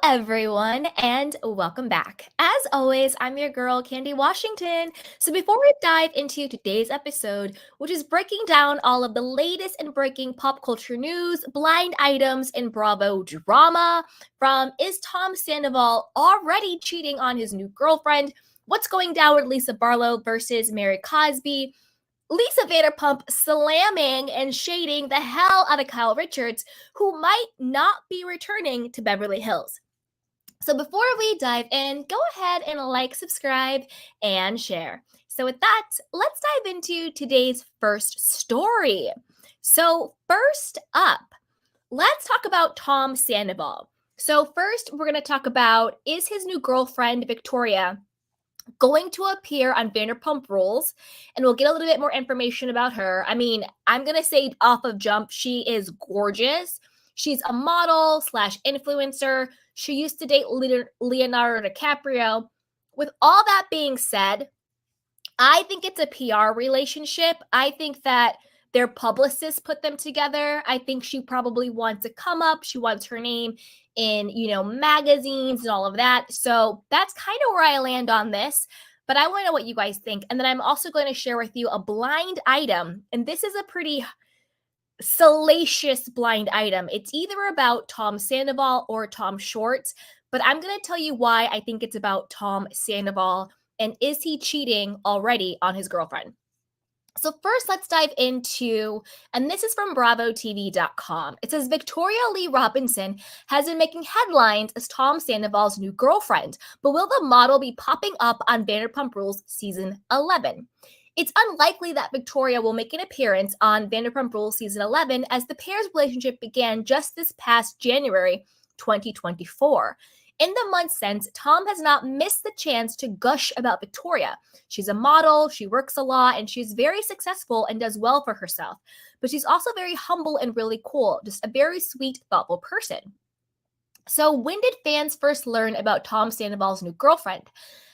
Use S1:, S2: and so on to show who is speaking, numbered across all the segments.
S1: everyone, and welcome back. As always, I'm your girl, Candy Washington. So before we dive into today's episode, which is breaking down all of the latest and breaking pop culture news, blind items, and Bravo drama, from is Tom Sandoval already cheating on his new girlfriend? What's going down with Lisa Barlow versus Mary Cosby? Lisa Vanderpump slamming and shading the hell out of Kyle Richards, who might not be returning to Beverly Hills. So before we dive in, go ahead and like, subscribe, and share. So with that, let's dive into today's first story. So first up, let's talk about Tom Sandoval. So first, we're going to talk about, is his new girlfriend, Victoria, going to appear on Vanderpump Rules, and we'll get a little bit more information about her. I mean, I'm going to say off of jump, she is gorgeous. She's a model slash influencer. She used to date Leonardo DiCaprio. With all that being said, I think it's a PR relationship. I think that their publicists put them together. I think she probably wants to come up. She wants her name in, magazines and all of that. So that's kind of where I land on this. But I want to know what you guys think. And then I'm also going to share with you a blind item. And this is a pretty salacious blind item. It's either about Tom Sandoval or Tom Schwartz. But I'm going to tell you why I think it's about Tom Sandoval. And is he cheating already on his girlfriend? So first, let's dive into, and this is from BravoTV.com. It says Victoria Lee Robinson has been making headlines as Tom Sandoval's new girlfriend, but will the model be popping up on Vanderpump Rules season 11? It's unlikely that Victoria will make an appearance on Vanderpump Rules season 11 as the pair's relationship began just this past January 2024. In the months since, Tom has not missed the chance to gush about Victoria. She's a model, she works a lot, and she's very successful and does well for herself. But she's also very humble and really cool, just a very sweet, thoughtful person. So when did fans first learn about Tom Sandoval's new girlfriend?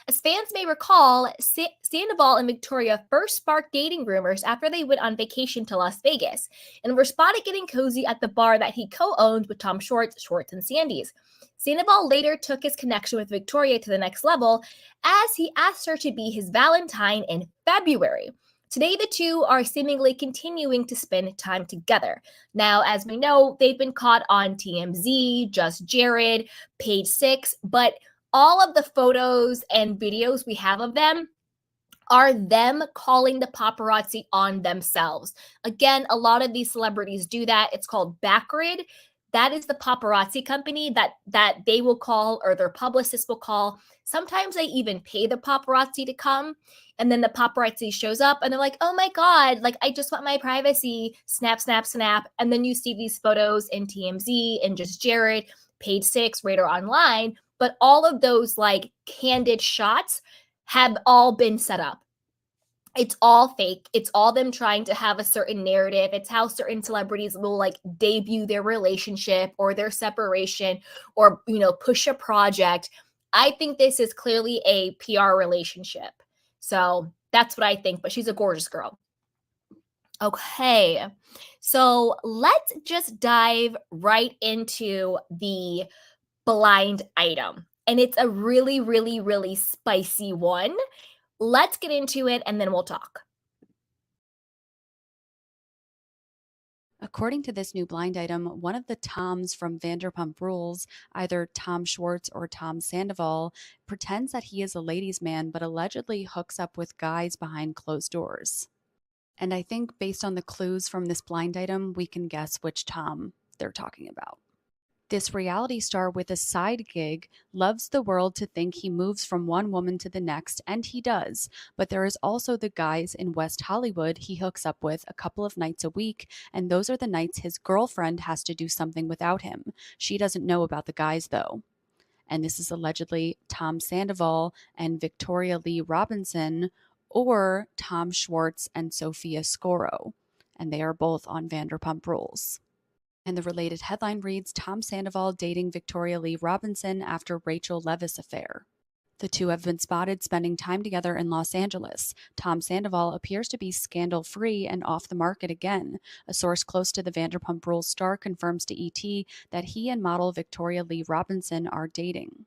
S1: As fans may recall, Sandoval and Victoria first sparked dating rumors after they went on vacation to Las Vegas and were spotted getting cozy at the bar that he co-owned with Tom Schwartz, Schwartz and Sandy's. Sandoval later took his connection with Victoria to the next level as he asked her to be his Valentine in February. Today, the two are seemingly continuing to spend time together. Now, as we know, they've been caught on TMZ, Just Jared, Page Six, but all of the photos and videos we have of them are them calling the paparazzi on themselves. Again, a lot of these celebrities do that. It's called Backgrid. That is the paparazzi company that they will call, or their publicist will call. Sometimes they even pay the paparazzi to come, and then the paparazzi shows up and they're like, oh my God, like I just want my privacy, snap, snap, snap. And then you see these photos in TMZ and Just Jared, Page Six, Radar Online. But all of those like candid shots have all been set up. It's all fake. It's all them trying to have a certain narrative. It's how certain celebrities will like debut their relationship or their separation or, push a project. I think this is clearly a PR relationship. So that's what I think, but she's a gorgeous girl. Okay, so let's just dive right into the blind item. And it's a really, really, really spicy one. Let's get into it and then we'll talk.
S2: According to this new blind item, one of the Toms from Vanderpump Rules, either Tom Schwartz or Tom Sandoval, pretends that he is a ladies' man but allegedly hooks up with guys behind closed doors. And I think based on the clues from this blind item, we can guess which Tom they're talking about. This reality star with a side gig loves the world to think he moves from one woman to the next, and he does. But there is also the guys in West Hollywood he hooks up with a couple of nights a week, and those are the nights his girlfriend has to do something without him. She doesn't know about the guys, though. And this is allegedly Tom Sandoval and Victoria Lee Robinson, or Tom Schwartz and Sophia Scoro. And they are both on Vanderpump Rules. And the related headline reads, Tom Sandoval dating Victoria Lee Robinson after Rachel Leviss affair. The two have been spotted spending time together in Los Angeles. Tom Sandoval appears to be scandal-free and off the market again. A source close to the Vanderpump Rules star confirms to ET that he and model Victoria Lee Robinson are dating.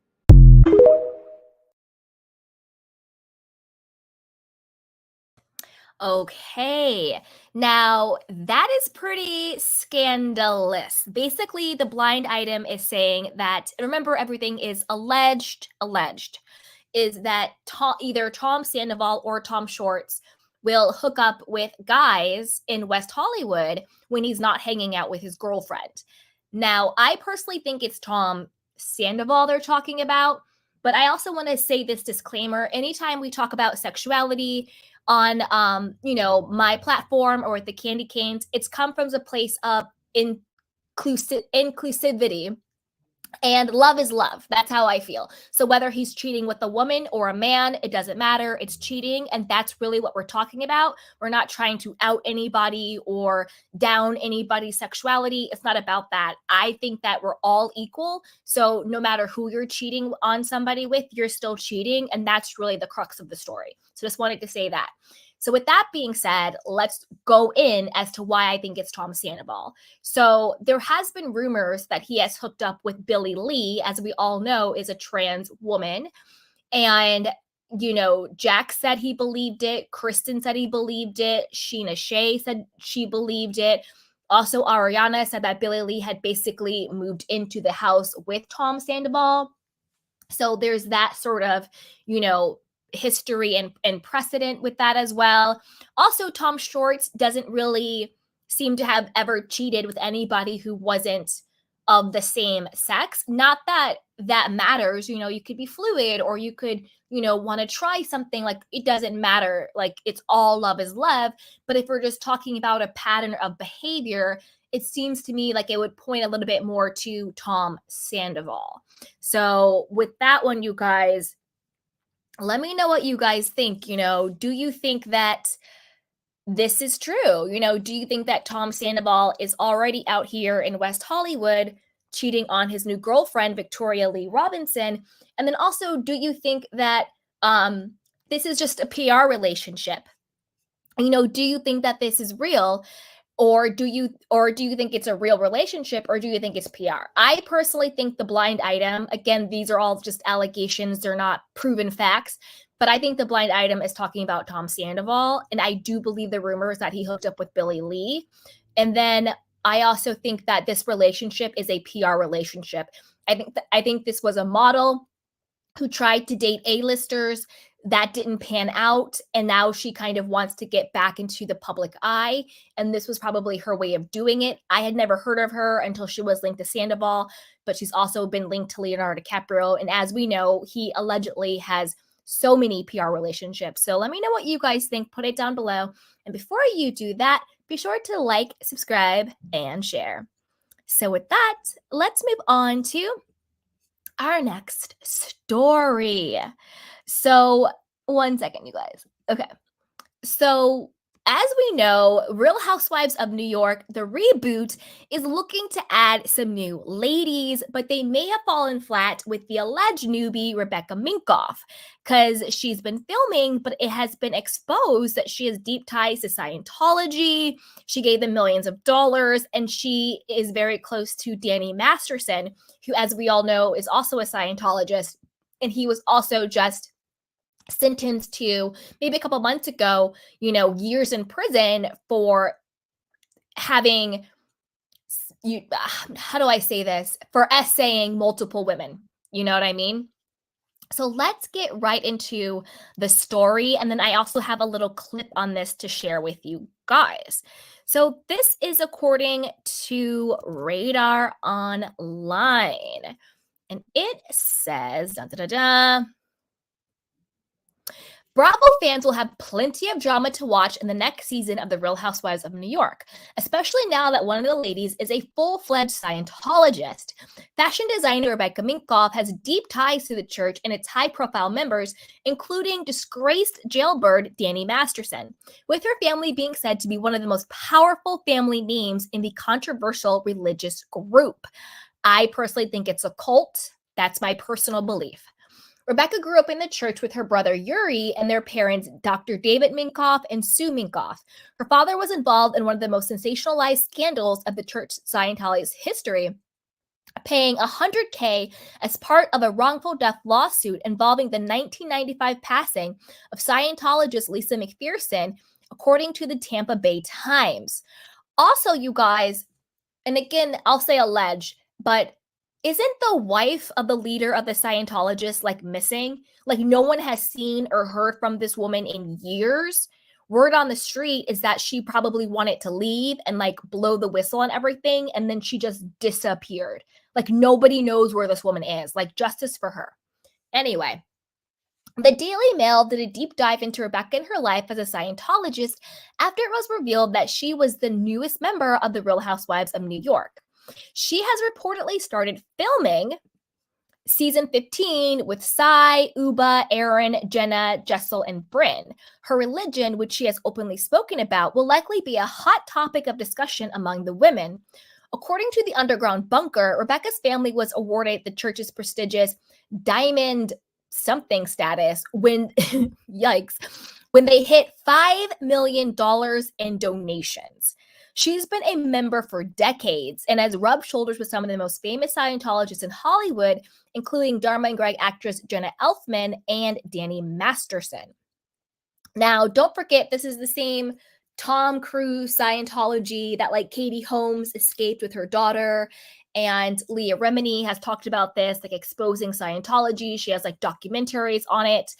S1: Okay, now that is pretty scandalous. Basically, the blind item is saying that, remember, everything is alleged, is that either Tom Sandoval or Tom Shorts will hook up with guys in West Hollywood when he's not hanging out with his girlfriend. Now, I personally think it's Tom Sandoval they're talking about, but I also want to say this disclaimer. Anytime we talk about sexuality on my platform or with the Candy Canes, it's come from a place of inclusivity, and love is love. That's how I feel. So whether he's cheating with a woman or a man, it doesn't matter. It's cheating, and that's really what we're talking about. We're not trying to out anybody or down anybody's sexuality. It's not about that. I think that we're all equal. So no matter who you're cheating on somebody with, you're still cheating, and that's really the crux of the story. So just wanted to say that. So with that being said, let's go in as to why I think it's Tom Sandoval. So there has been rumors that he has hooked up with Billie Lee, as we all know, is a trans woman. And, Jack said he believed it. Kristen said he believed it. Sheena Shea said she believed it. Also, Ariana said that Billie Lee had basically moved into the house with Tom Sandoval. So there's that sort of, history and precedent with that as well. Also, Tom Shorts doesn't really seem to have ever cheated with anybody who wasn't of the same sex. Not that that matters. You could be fluid, or you could, want to try something. Like, it doesn't matter. Like, it's all love is love. But if we're just talking about a pattern of behavior, it seems to me like it would point a little bit more to Tom Sandoval. So with that one, you guys, let me know what you guys think. Do you think that this is true? Do you think that Tom Sandoval is already out here in West Hollywood cheating on his new girlfriend, Victoria Lee Robinson? And then also, do you think that this is just a PR relationship? Do you think that this is real? Or do you think it's a real relationship, or do you think it's PR? I personally think the blind item, again, these are all just allegations, they're not proven facts, but I think the blind item is talking about Tom Sandoval, and I do believe the rumors that he hooked up with Billie Lee. And then I also think that this relationship is a PR relationship. I think this was a model who tried to date A-listers. That didn't pan out, and now she kind of wants to get back into the public eye, and this was probably her way of doing it. I had never heard of her until she was linked to Sandoval, but she's also been linked to Leonardo DiCaprio, and as we know, he allegedly has so many PR relationships. So let me know what you guys think. Put it down below, and before you do that, be sure to like, subscribe, and share. So with that, let's move on to our next story. So, one second, you guys. Okay. So, as we know, Real Housewives of New York, the reboot, is looking to add some new ladies, but they may have fallen flat with the alleged newbie, Rebecca Minkoff, because she's been filming, but it has been exposed that she has deep ties to Scientology. She gave them millions of dollars, and she is very close to Danny Masterson, who, as we all know, is also a Scientologist, and he was also just sentenced to, maybe a couple months ago, years in prison for having, how do I say this? For essaying multiple women. You know what I mean? So let's get right into the story. And then I also have a little clip on this to share with you guys. So this is according to Radar Online. And it says, Bravo fans will have plenty of drama to watch in the next season of The Real Housewives of New York, especially now that one of the ladies is a full-fledged Scientologist. Fashion designer Rebecca Minkoff has deep ties to the church and its high-profile members, including disgraced jailbird Danny Masterson, with her family being said to be one of the most powerful family names in the controversial religious group. I personally think it's a cult. That's my personal belief. Rebecca grew up in the church with her brother Yuri and their parents, Dr. David Minkoff and Sue Minkoff. Her father was involved in one of the most sensationalized scandals of the church Scientology's history, paying $100K as part of a wrongful death lawsuit involving the 1995 passing of Scientologist Lisa McPherson, according to the Tampa Bay Times. Also, you guys, and again, I'll say alleged, but isn't the wife of the leader of the Scientologists like missing? Like no one has seen or heard from this woman in years. Word on the street is that she probably wanted to leave and like blow the whistle and everything, and then she just disappeared. Like nobody knows where this woman is. Like justice for her. Anyway, the Daily Mail did a deep dive into Rebecca and her life as a Scientologist after it was revealed that she was the newest member of the Real Housewives of New York. She has reportedly started filming season 15 with Sai, Uba, Aaron, Jenna, Jessel, and Bryn. Her religion, which she has openly spoken about, will likely be a hot topic of discussion among the women. According to the Underground Bunker, Rebecca's family was awarded the church's prestigious Diamond something status when, yikes, when they hit $5 million in donations. She's been a member for decades and has rubbed shoulders with some of the most famous Scientologists in Hollywood, including Dharma and Greg actress Jenna Elfman and Danny Masterson. Now, don't forget, this is the same Tom Cruise Scientology that like Katie Holmes escaped with her daughter. And Leah Remini has talked about this, like exposing Scientology. She has like documentaries on it.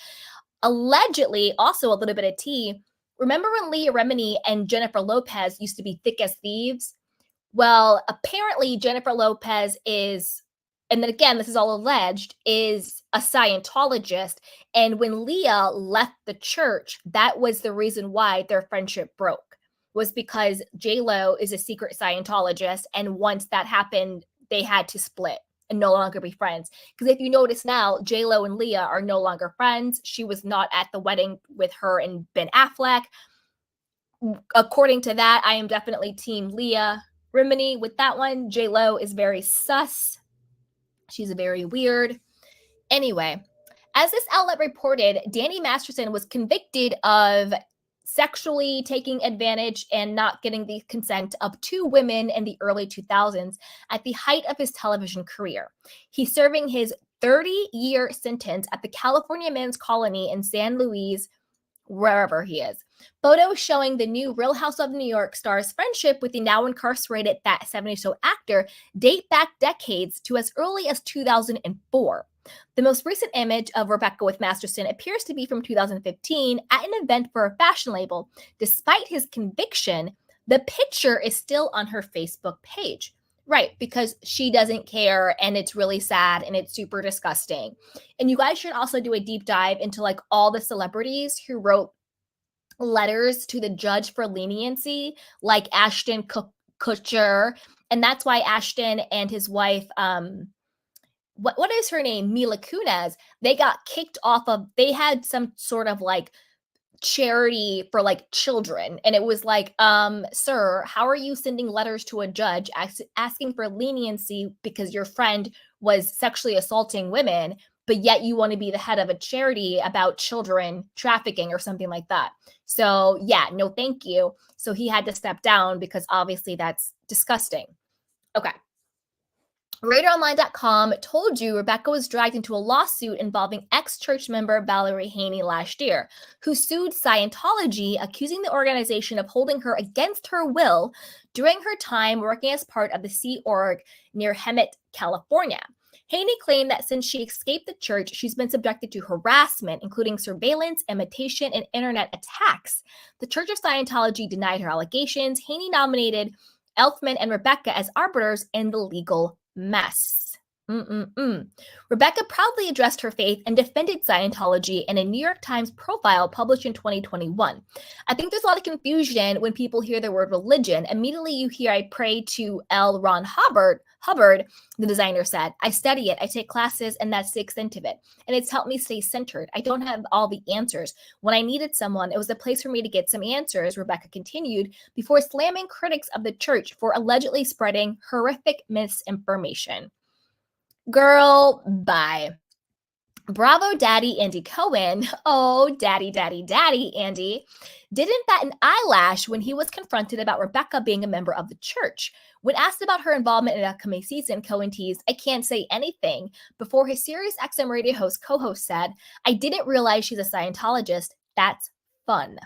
S1: Allegedly, also a little bit of tea. Remember when Leah Remini and Jennifer Lopez used to be thick as thieves? Well, apparently Jennifer Lopez is, and then again, this is all alleged, is a Scientologist. And when Leah left the church, that was the reason why their friendship broke, was because J-Lo is a secret Scientologist. And once that happened, they had to split and no longer be friends. Because if you notice now, J-Lo and Leah are no longer friends. She was not at the wedding with her and Ben Affleck. According to that, I am definitely team Leah Remini with that one. J-Lo is very sus. She's very weird. Anyway, as this outlet reported, Danny Masterson was convicted of sexually taking advantage and not getting the consent of two women in the early 2000s at the height of his television career. He's serving his 30-year sentence at the California Men's Colony in San Luis, wherever he is. Photos showing the new Real House of New York star's friendship with the now incarcerated That 70s Show actor date back decades to as early as 2004. The most recent image of Rebecca with Masterson appears to be from 2015 at an event for a fashion label. Despite his conviction, the picture is still on her Facebook page. Right, because she doesn't care and it's really sad and it's super disgusting. And you guys should also do a deep dive into like all the celebrities who wrote letters to the judge for leniency, like Ashton Kutcher. And that's why Ashton and his wife, what is her name? Mila Kunis, they got kicked off of, they had some sort of like charity for like children, and it was like, sir, how are you sending letters to a judge asking for leniency because your friend was sexually assaulting women, but yet you want to be the head of a charity about children trafficking or something like that? So yeah, no thank you. So he had to step down because obviously that's disgusting. Okay. RadarOnline.com told you Rebecca was dragged into a lawsuit involving ex-church member Valerie Haney last year, who sued Scientology, accusing the organization of holding her against her will during her time working as part of the Sea Org near Hemet, California. Haney claimed that since she escaped the church, she's been subjected to harassment, including surveillance, imitation, and internet attacks. The Church of Scientology denied her allegations. Haney nominated Elfman and Rebecca as arbiters in the legal mess. Rebecca proudly addressed her faith and defended Scientology in a New York Times profile published in 2021. I think there's a lot of confusion when people hear the word religion. Immediately you hear, I pray to L. Ron Hubbard, the designer said. I study it, I take classes, and that's the extent of it. And it's helped me stay centered. I don't have all the answers. When I needed someone, it was a place for me to get some answers, Rebecca continued, before slamming critics of the church for allegedly spreading horrific misinformation. Girl, bye. Bravo daddy Andy Cohen, oh, daddy, daddy, daddy, Andy, didn't bat an eyelash when he was confronted about Rebecca being a member of the church. When asked about her involvement in the upcoming season, Cohen teased, "I can't say anything," before his Sirius XM radio host co-host said, "I didn't realize she's a Scientologist. That's fun."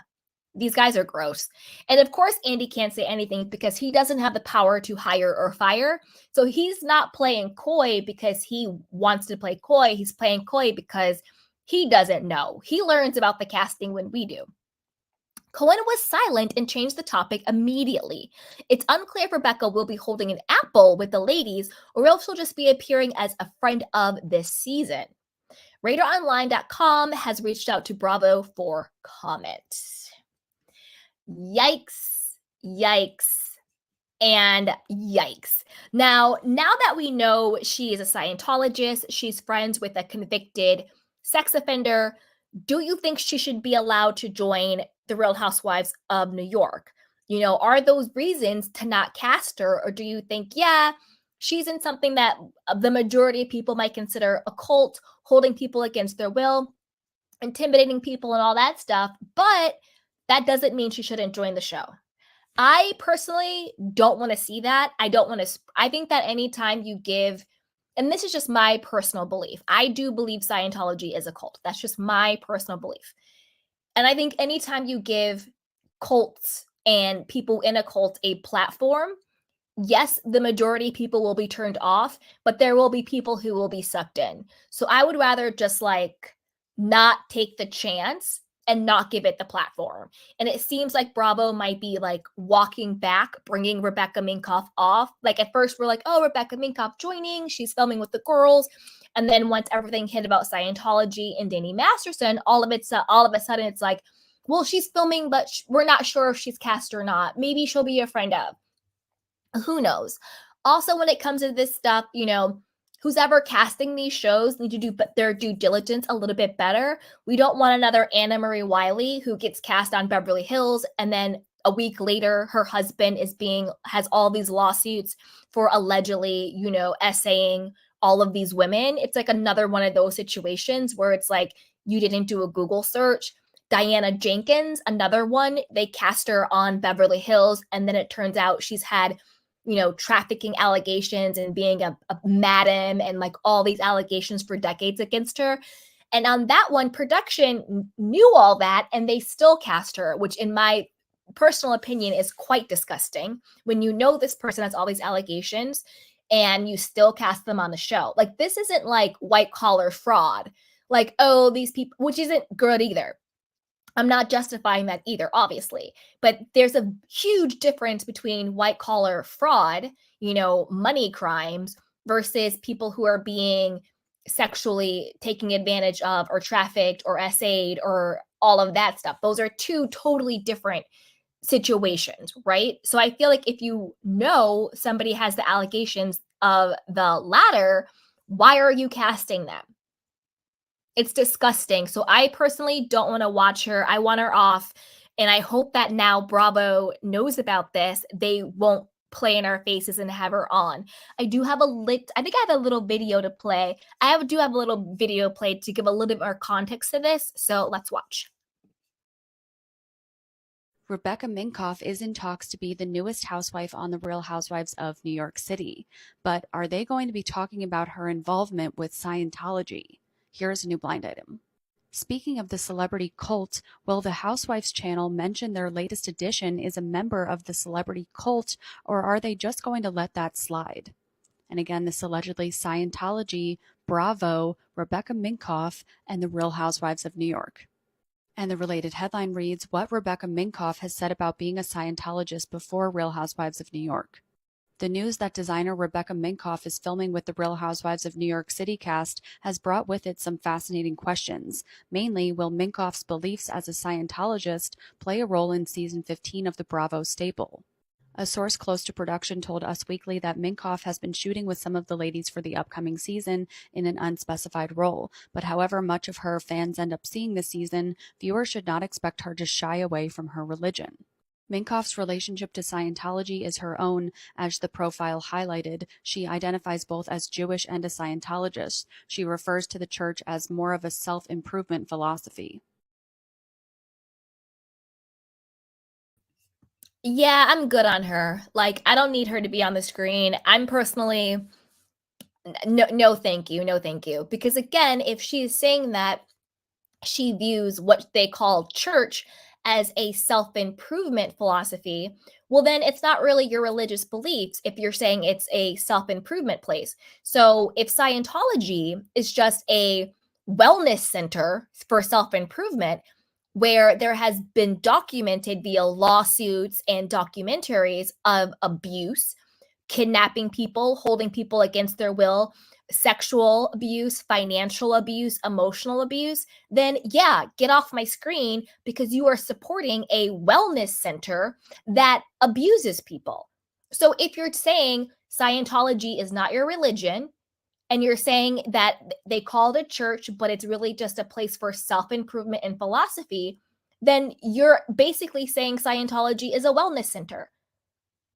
S1: These guys are gross. And of course, Andy can't say anything because he doesn't have the power to hire or fire. So he's not playing coy because he wants to play coy. He's playing coy because he doesn't know. He learns about the casting when we do. Cohen was silent and changed the topic immediately. It's unclear if Rebecca will be holding an apple with the ladies or if she'll just be appearing as a friend of this season. RadarOnline.com has reached out to Bravo for comment. Yikes, yikes, and yikes. Now that we know she is a Scientologist, she's friends with a convicted sex offender, do you think she should be allowed to join the Real Housewives of New York? Are those reasons to not cast her, or do you think, yeah, she's in something that the majority of people might consider a cult, holding people against their will, intimidating people and all that stuff, but that doesn't mean she shouldn't join the show? I personally don't want to see that. I think that anytime you give, and this is just my personal belief, I do believe Scientology is a cult. That's just my personal belief. And I think anytime you give cults and people in a cult a platform, yes, the majority of people will be turned off, but there will be people who will be sucked in. So I would rather just not take the chance and not give it the platform. And it seems like Bravo might be walking back, bringing Rebecca Minkoff off. At first we're like, oh, Rebecca Minkoff joining, she's filming with the girls. And then once everything hit about Scientology and Danny Masterson, all of a sudden it's like, well, she's filming, but we're not sure if she's cast or not. Maybe she'll be a friend of. Who knows? Also, when it comes to this stuff, who's ever casting these shows need to do their due diligence a little bit better. We don't want another Anna Marie Wiley who gets cast on Beverly Hills, and then a week later, her husband has all these lawsuits for allegedly, essaying all of these women. It's like another one of those situations where it's like you didn't do a Google search. Diana Jenkins, another one, they cast her on Beverly Hills, and then it turns out she's had trafficking allegations and being a madam and all these allegations for decades against her. And on that one, production knew all that and they still cast her, which in my personal opinion is quite disgusting when this person has all these allegations and you still cast them on the show. This isn't white collar fraud. Oh, these people, which isn't good either. I'm not justifying that either, obviously, but there's a huge difference between white collar fraud, money crimes, versus people who are being sexually taken advantage of or trafficked or essayed or all of that stuff. Those are two totally different situations, right? So I feel like if somebody has the allegations of the latter, why are you casting them? It's disgusting. So I personally don't want to watch her. I want her off. And I hope that now Bravo knows about this. They won't play in our faces and have her on. I think I have a little video to play. Do have a little video played to give a little bit more context to this. So let's watch.
S2: Rebecca Minkoff is in talks to be the newest housewife on the Real Housewives of New York City. But are they going to be talking about her involvement with Scientology? Here's a new blind item. Speaking of the celebrity cult, will the Housewives channel mention their latest addition is a member of the celebrity cult, or are they just going to let that slide? And again, this allegedly Scientology, Bravo, Rebecca Minkoff, and the Real Housewives of New York. And the related headline reads, what Rebecca Minkoff has said about being a Scientologist before Real Housewives of New York. The news that designer Rebecca Minkoff is filming with the Real Housewives of New York City cast has brought with it some fascinating questions. Mainly, will Minkoff's beliefs as a Scientologist play a role in season 15 of the Bravo staple? A source close to production told Us Weekly that Minkoff has been shooting with some of the ladies for the upcoming season in an unspecified role, but however much of her fans end up seeing this season, viewers should not expect her to shy away from her religion. Minkoff's relationship to Scientology is her own, as the profile highlighted. She identifies both as Jewish and a Scientologist. She refers to the church as more of a self-improvement philosophy.
S1: Yeah, I'm good on her. Like, I don't need her to be on the screen. I'm personally, no, thank you. No, thank you. Because again, if she is saying that she views what they call church as a self improvement philosophy, well, then it's not really your religious beliefs if you're saying it's a self improvement place. So if Scientology is just a wellness center for self improvement, where there has been documented via lawsuits and documentaries of abuse, kidnapping people, holding people against their will, sexual abuse, financial abuse, emotional abuse, then yeah, get off my screen because you are supporting a wellness center that abuses people. So if you're saying Scientology is not your religion, and you're saying that they call it a church, but it's really just a place for self improvement and philosophy, then you're basically saying Scientology is a wellness center.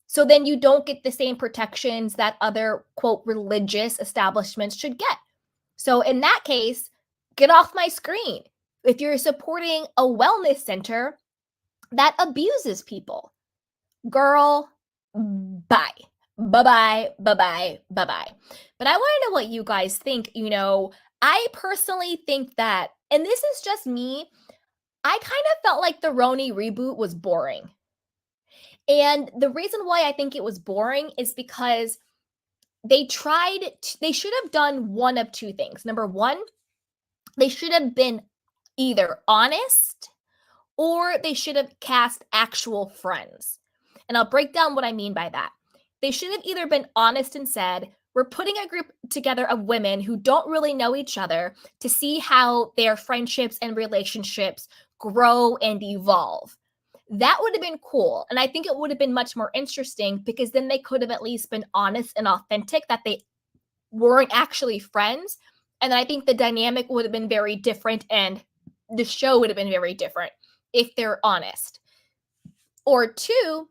S1: So then you don't get the same protections that other, quote, religious establishments should get. So in that case, get off my screen if you're supporting a wellness center that abuses people. Girl, bye. Bye-bye, bye-bye, bye-bye. But I want to know what you guys think. I personally think that, and this is just me, I kind of felt like the RHONY reboot was boring. And the reason why I think it was boring is because they should have done one of two things. Number one, they should have been either honest or they should have cast actual friends. And I'll break down what I mean by that. They should have either been honest and said, we're putting a group together of women who don't really know each other to see how their friendships and relationships grow and evolve. That would have been cool. And I think it would have been much more interesting because then they could have at least been honest and authentic that they weren't actually friends. And I think the dynamic would have been very different and the show would have been very different if they're honest. Or two,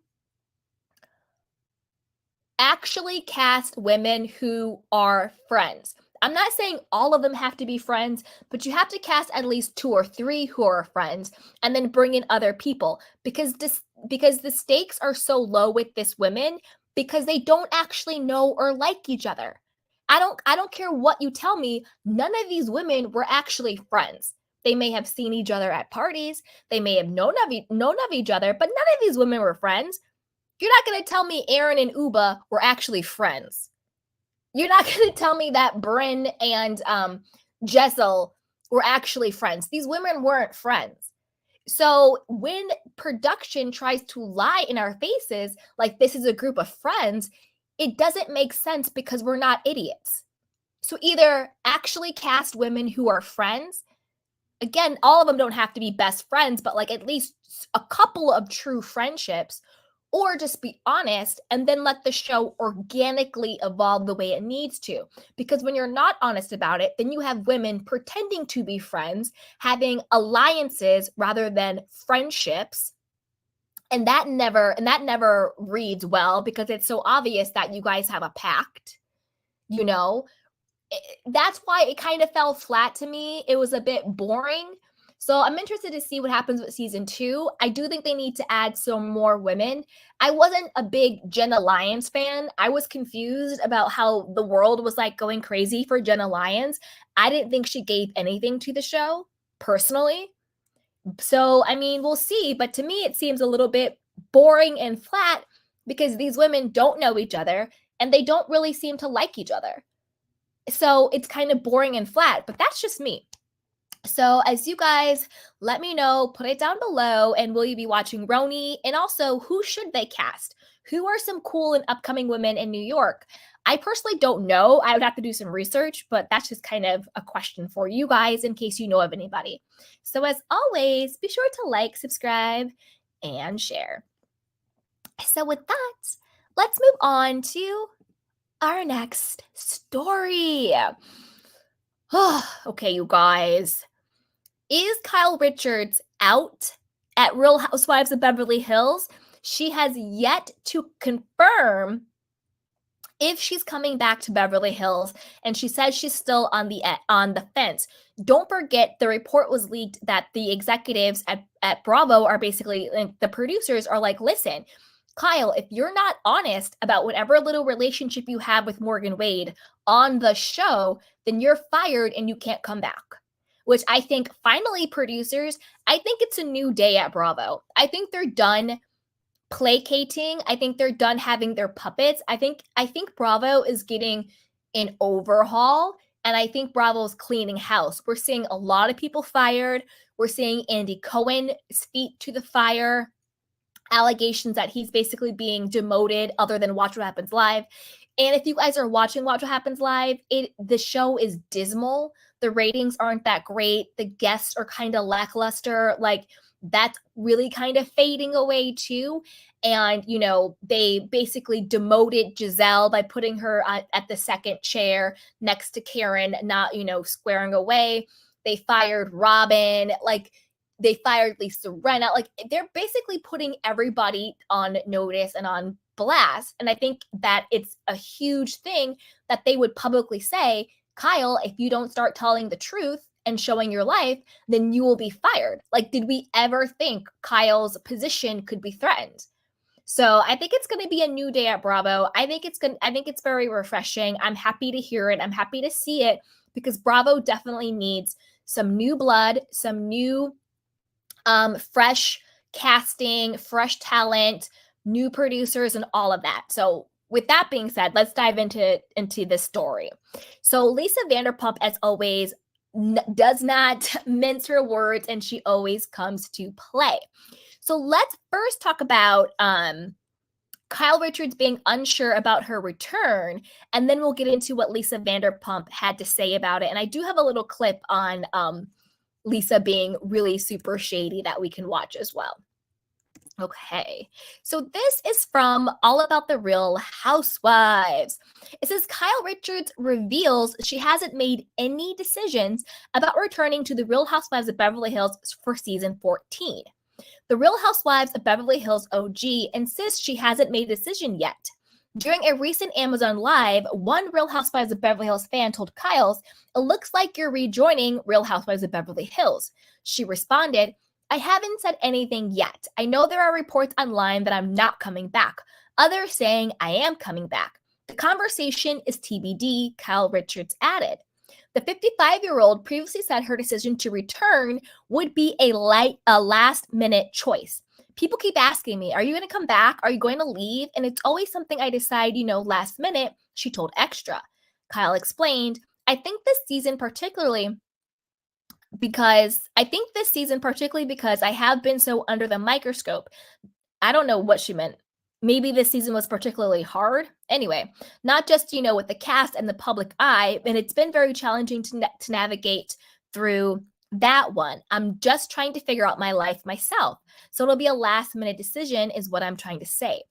S1: actually cast women who are friends. I'm not saying all of them have to be friends, but you have to cast at least 2 or 3 who are friends and then bring in other people because the stakes are so low with this women because they don't actually know or like each other. I don't care what you tell me, none of these women were actually friends. They may have seen each other at parties, they may have known of each other, but none of these women were friends. You're not going to tell me Aaron and Uba were actually friends. You're not going to tell me that Bryn and Jessel were actually friends. These women weren't friends. So when production tries to lie in our faces, like this is a group of friends, it doesn't make sense because we're not idiots. So either actually cast women who are friends. Again, all of them don't have to be best friends, but like at least a couple of true friendships, or just be honest and then let the show organically evolve the way it needs to. Because when you're not honest about it, then you have women pretending to be friends, having alliances rather than friendships. And that never reads well because it's so obvious that you guys have a pact, you know? That's why it kind of fell flat to me. It was a bit boring. So I'm interested to see what happens with season 2. I do think they need to add some more women. I wasn't a big Jenna Lyons fan. I was confused about how the world was like going crazy for Jenna Lyons. I didn't think she gave anything to the show personally. So, I mean, we'll see. But to me, it seems a little bit boring and flat because these women don't know each other and they don't really seem to like each other. So it's kind of boring and flat, but that's just me. So as you guys let me know, put it down below, and will you be watching RHONY? And also, who should they cast? Who are some cool and upcoming women in New York? I personally don't know. I would have to do some research, but that's just kind of a question for you guys in case you know of anybody. So as always, be sure to like, subscribe, and share. So with that, let's move on to our next story. Okay, you guys. Is Kyle Richards out at Real Housewives of Beverly Hills? She has yet to confirm if she's coming back to Beverly Hills, and she says she's still on the fence. Don't forget, the report was leaked that the executives at Bravo are basically, like, the producers are like, listen, Kyle, if you're not honest about whatever little relationship you have with Morgan Wade on the show, then you're fired and you can't come back. Which I think, finally, producers, I think it's a new day at Bravo. I think they're done placating. I think they're done having their puppets. I think Bravo is getting an overhaul, and I think Bravo's cleaning house. We're seeing a lot of people fired. We're seeing Andy Cohen's feet to the fire, allegations that he's basically being demoted other than Watch What Happens Live. And if you guys are watching Watch What Happens Live, the show is dismal. The ratings aren't that great. The guests are kind of lackluster. Like, that's really kind of fading away too. And, you know, they basically demoted Giselle by putting her at the second chair next to Karen, not, you know, squaring away. They fired Robin. Like, they fired Lisa Rinna. Like, they're basically putting everybody on notice and on blast. And I think that it's a huge thing that they would publicly say, Kyle, if you don't start telling the truth and showing your life, then you will be fired. Like, did we ever think Kyle's position could be threatened? So I think it's going to be a new day at Bravo. I think it's very refreshing. I'm happy to hear it. I'm happy to see it, because Bravo definitely needs some new blood, some new fresh casting, fresh talent, new producers, and all of that. So with that being said, let's dive into this story. So Lisa Vanderpump, as always, does not mince her words, and she always comes to play. So let's first talk about Kyle Richards being unsure about her return, and then we'll get into what Lisa Vanderpump had to say about it. And I do have a little clip on Lisa being really super shady that we can watch as well. Okay, so this is from All About the Real Housewives. It says Kyle Richards reveals she hasn't made any decisions about returning to the Real Housewives of Beverly Hills for season 14. The Real Housewives of Beverly Hills OG insists she hasn't made a decision yet. During a recent Amazon Live, one Real Housewives of Beverly Hills fan told Kyle's, "It looks like you're rejoining Real Housewives of Beverly Hills." She responded, "I haven't said anything yet. I know there are reports online that I'm not coming back. Others saying I am coming back. The conversation is TBD," Kyle Richards added. The 55-year-old previously said her decision to return would be a last-minute choice. People keep asking me, are you going to come back? Are you going to leave? And it's always something I decide, last minute, she told Extra. Kyle explained, I think this season particularly because I have been so under the microscope. I don't know what she meant. Maybe this season was particularly hard. Anyway, not just, with the cast and the public eye, and it's been very challenging to navigate through that one. I'm just trying to figure out my life myself. So it'll be a last minute decision is what I'm trying to say.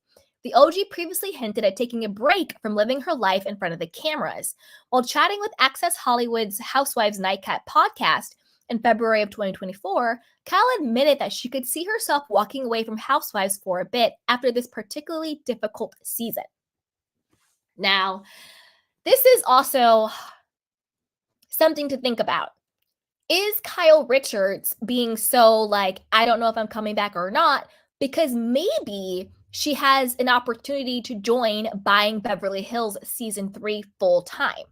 S1: The OG previously hinted at taking a break from living her life in front of the cameras. While chatting with Access Hollywood's Housewives Nightcap podcast in February of 2024, Kyle admitted that she could see herself walking away from Housewives for a bit after this particularly difficult season. Now, this is also something to think about. Is Kyle Richards being so I don't know if I'm coming back or not, because maybe she has an opportunity to join Buying Beverly Hills season 3 full time?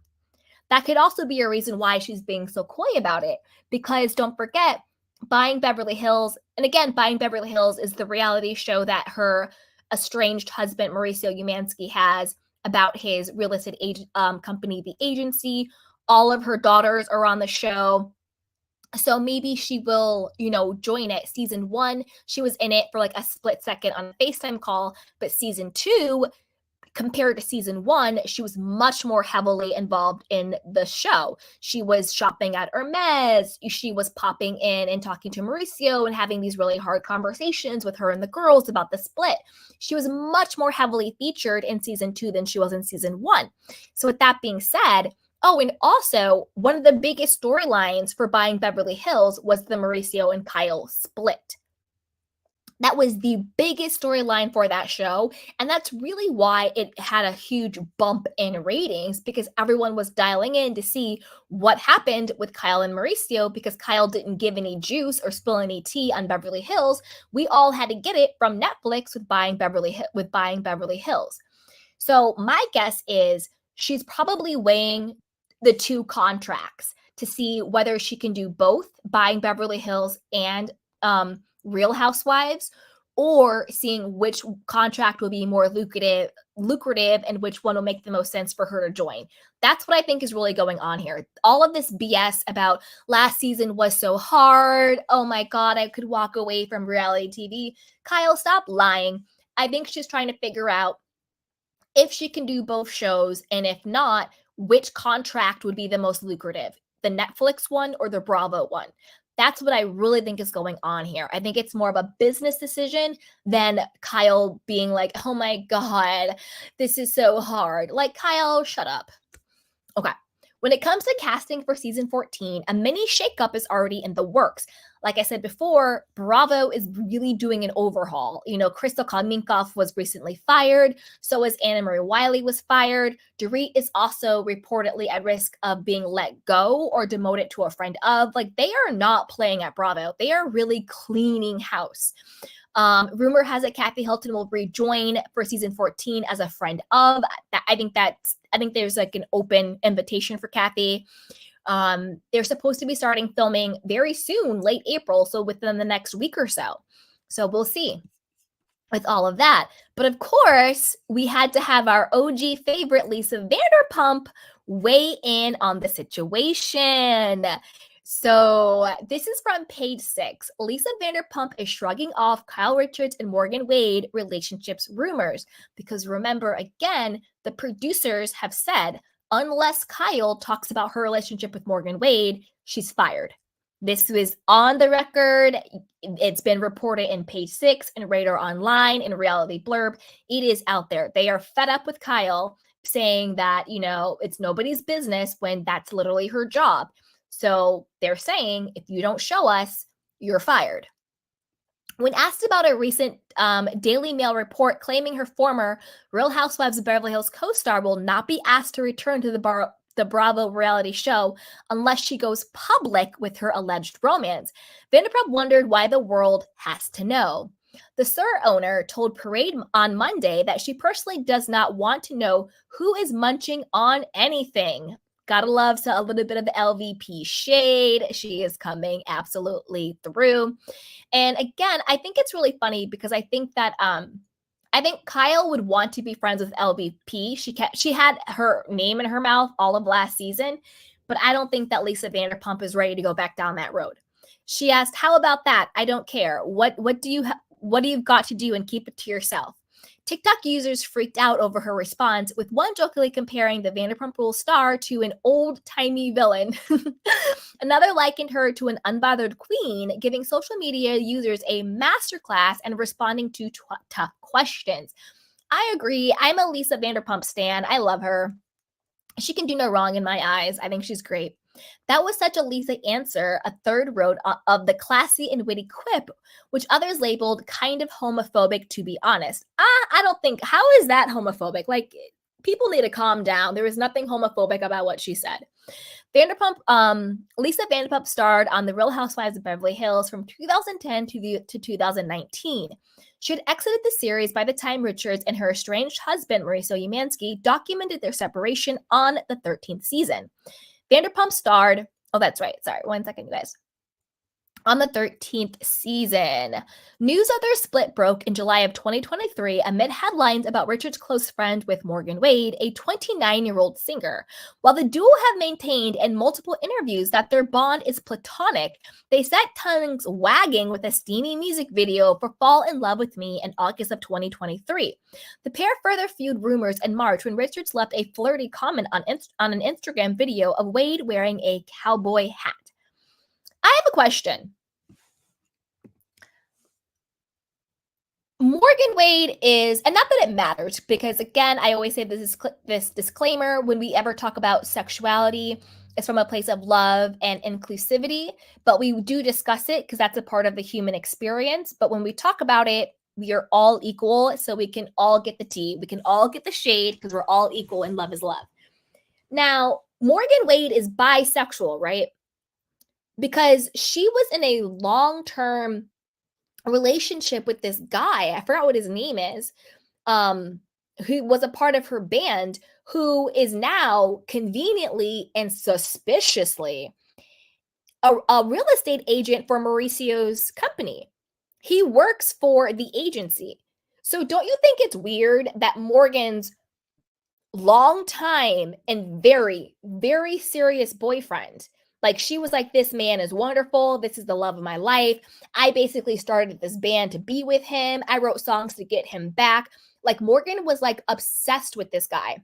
S1: That could also be a reason why she's being so coy about it, because don't forget, Buying Beverly Hills, and again, Buying Beverly Hills is the reality show that her estranged husband, Mauricio Umansky, has about his real estate company, The Agency. All of her daughters are on the show. So maybe she will, join it. Season 1, she was in it for a split second on a FaceTime call, but season 2, compared to season 1, she was much more heavily involved in the show. She was shopping at Hermes. She was popping in and talking to Mauricio and having these really hard conversations with her and the girls about the split. She was much more heavily featured in season 2 than she was in season 1. So with that being said, and also one of the biggest storylines for Buying Beverly Hills was the Mauricio and Kyle split. That was the biggest storyline for that show. And that's really why it had a huge bump in ratings, because everyone was dialing in to see what happened with Kyle and Mauricio, because Kyle didn't give any juice or spill any tea on Beverly Hills. We all had to get it from Netflix with buying Beverly Hills. So my guess is she's probably weighing the two contracts to see whether she can do both, buying Beverly Hills and Real Housewives, or seeing which contract will be more lucrative and which one will make the most sense for her to join. That's what I think is really going on here. All of this BS about last season was so hard. Oh my God, I could walk away from reality TV. Kyle, stop lying. I think she's trying to figure out if she can do both shows, and if not, which contract would be the most lucrative, the Netflix one or the Bravo one. That's what I really think is going on here. I think it's more of a business decision than Kyle being like, oh my God, this is so hard. Like, Kyle, shut up. Okay. When it comes to casting for season 14, a mini shakeup is already in the works. Like I said before, Bravo is really doing an overhaul. You know, Crystal Minkoff was recently fired. So is Anna Marie Wiley was fired. Dorit is also reportedly at risk of being let go or demoted to a friend of. Like, they are not playing at Bravo. They are really cleaning house. Rumor has it Kathy Hilton will rejoin for season 14 as a friend of. I think there's like an open invitation for Kathy. They're supposed to be starting filming very soon, late April, so within the next week or so. So we'll see with all of that. But of course, we had to have our OG favorite, Lisa Vanderpump, weigh in on the situation. So this is from page 6. Lisa Vanderpump is shrugging off Kyle Richards and Morgan Wade relationships rumors, because remember, again, the producers have said, unless Kyle talks about her relationship with Morgan Wade, she's fired. This was on the record. It's been reported in page 6 and Radar Online and Reality Blurb. It is out there. They are fed up with Kyle saying that, you know, it's nobody's business when that's literally her job. So they're saying, if you don't show us, you're fired. When asked about a recent Daily Mail report claiming her former Real Housewives of Beverly Hills co-star will not be asked to return to the Bravo reality show unless she goes public with her alleged romance, Vanderpump wondered why the world has to know. The SUR owner told Parade on Monday that she personally does not want to know who is munching on anything. Gotta love a little bit of the LVP shade. She is coming absolutely through. And again, I think it's really funny because I think that I think Kyle would want to be friends with LVP. She had her name in her mouth all of last season, but I don't think that Lisa Vanderpump is ready to go back down that road. She asked, "How about that? I don't care. What do you've got to do, and keep it to yourself?" TikTok users freaked out over her response, with one jokingly comparing the Vanderpump Rules star to an old-timey villain. Another likened her to an unbothered queen, giving social media users a masterclass and responding to tough questions. I agree. I'm a Lisa Vanderpump stan. I love her. She can do no wrong in my eyes. I think she's great. That was such a Lisa answer, a third wrote of the classy and witty quip, which others labeled kind of homophobic, to be honest. I don't think, how is that homophobic? Like, people need to calm down. There is nothing homophobic about what she said. Lisa Vanderpump starred on The Real Housewives of Beverly Hills from 2010 to 2019. She had exited the series by the time Richards and her estranged husband, Mauricio Umansky, documented their separation on the 13th season. Vanderpump starred, oh, that's right. Sorry, 1 second, you guys. On the 13th season. News of their split broke in July of 2023 amid headlines about Richard's close friend with Morgan Wade, a 29-year-old singer. While the duo have maintained in multiple interviews that their bond is platonic, they set tongues wagging with a steamy music video for Fall in Love with Me in August of 2023. The pair further fueled rumors in March when Richards left a flirty comment on an Instagram video of Wade wearing a cowboy hat. I have a question. Morgan Wade is, and not that it matters, because again, I always say this disclaimer when we ever talk about sexuality. is from a place of love and inclusivity, but we do discuss it because that's a part of the human experience. But when we talk about it, we are all equal, so we can all get the tea, we can all get the shade because we're all equal and love is love. Now, Morgan Wade is bisexual, right? Because she was in a long-term relationship with this guy. I forgot what his name is. Who was a part of her band, who is now conveniently and suspiciously a real estate agent for Mauricio's company. He works for the agency. So don't you think it's weird that Morgan's long time and very, very serious boyfriend, like she was like, this man is wonderful. This is the love of my life. I basically started this band to be with him. I wrote songs to get him back. Like Morgan was like obsessed with this guy.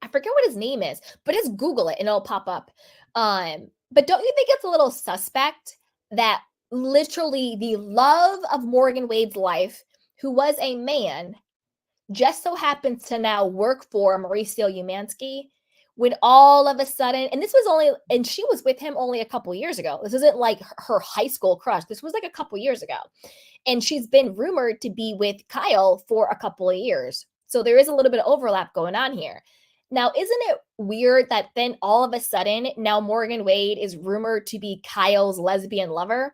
S1: I forget what his name is, but just Google it and it'll pop up. But don't you think it's a little suspect that literally the love of Morgan Wade's life, who was a man, just so happens to now work for Mauricio Umansky, when all of a sudden, and this was only, and she was with him only a couple years ago. This isn't like her high school crush. This was like a couple years ago. And she's been rumored to be with Kyle for a couple of years. So there is a little bit of overlap going on here. Now, isn't it weird that then all of a sudden, now Morgan Wade is rumored to be Kyle's lesbian lover?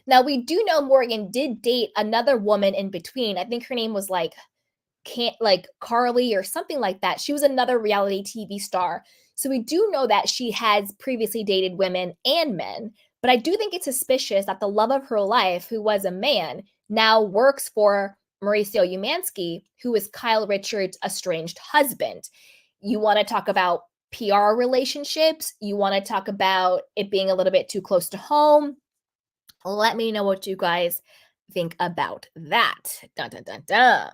S1: Now, we do know Morgan did date another woman in between. I think her name was like Carly or something like that. She was another reality TV star. So we do know that she has previously dated women and men, but I do think it's suspicious that the love of her life, who was a man, now works for Mauricio Umansky, who is Kyle Richards' estranged husband. You want to talk about PR relationships? You want to talk about it being a little bit too close to home? Let me know what you guys think about that. Dun, dun, dun, dun.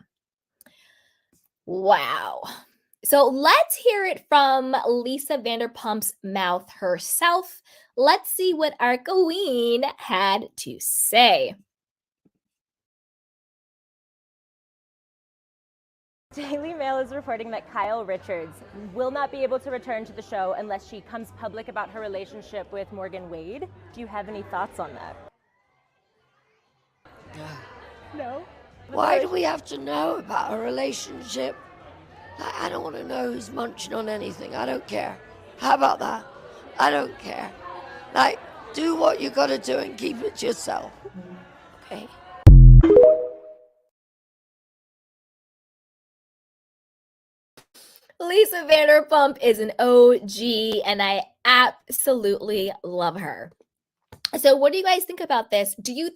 S1: Wow. So let's hear it from Lisa Vanderpump's mouth herself. Let's see what our queen had to say.
S3: Daily Mail is reporting that Kyle Richards will not be able to return to the show unless she comes public about her relationship with Morgan Wade. Do you have any thoughts on that? No?
S4: Why do we have to know about a relationship? Like, I don't want to know who's munching on anything. I don't care. How about that? I don't care. Like, do what you got to do and keep it to yourself. Okay?
S1: Lisa Vanderpump is an OG, and I absolutely love her. So what do you guys think about this? Do you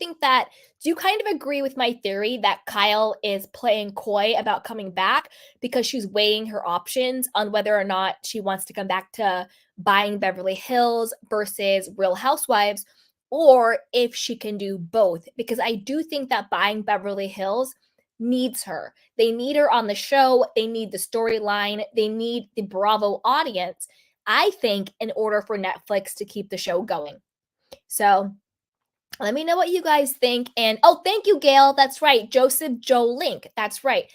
S1: kind of agree with my theory that Kyle is playing coy about coming back because she's weighing her options on whether or not she wants to come back to Buying Beverly Hills versus Real Housewives, or if she can do both? Because I do think that Buying Beverly Hills needs her. They need her on the show. They need the storyline. They need the Bravo audience, I think, in order for Netflix to keep the show going. So let me know what you guys think. And oh, thank you, Gail. That's right. Joseph Joe Link. That's right.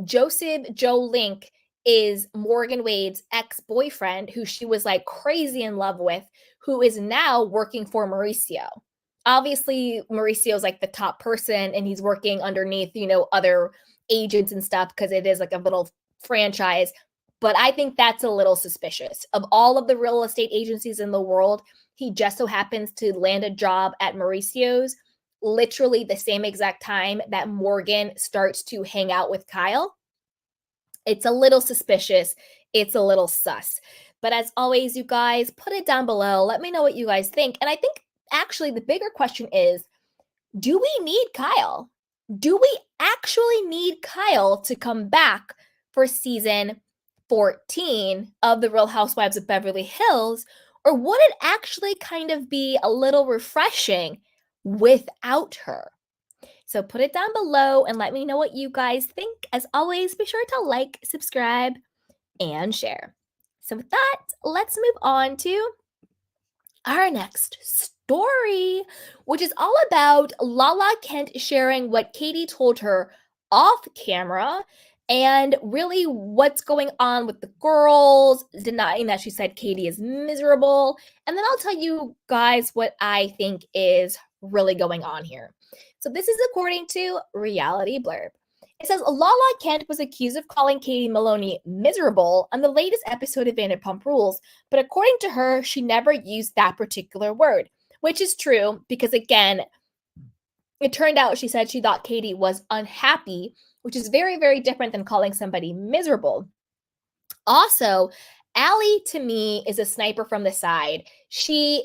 S1: Joseph Joe Link is Morgan Wade's ex-boyfriend, who she was like crazy in love with, who is now working for Mauricio. Obviously, Mauricio is like the top person, and he's working underneath, other agents and stuff because it is like a little franchise. But I think that's a little suspicious. Of all of the real estate agencies in the world, he just so happens to land a job at Mauricio's literally the same exact time that Morgan starts to hang out with Kyle. It's a little suspicious. It's a little sus. But as always, you guys, put it down below. Let me know what you guys think. And I think actually the bigger question is, do we need Kyle? Do we actually need Kyle to come back for season 14 of The Real Housewives of Beverly Hills? Or would it actually kind of be a little refreshing without her? So put it down below and let me know what you guys think. As always, be sure to like, subscribe, and share. So with that, let's move on to our next story, which is all about Lala Kent sharing what Katie told her off camera and really what's going on with the girls, denying that she said Katie is miserable. And then I'll tell you guys what I think is really going on here. So this is according to Reality Blurb. It says Lala Kent was accused of calling Katie Maloney miserable on the latest episode of Vanderpump Rules, but according to her, she never used that particular word, which is true because, again, it turned out she said she thought Katie was unhappy, which is very, very different than calling somebody miserable. Also, Allie to me is a sniper from the side. She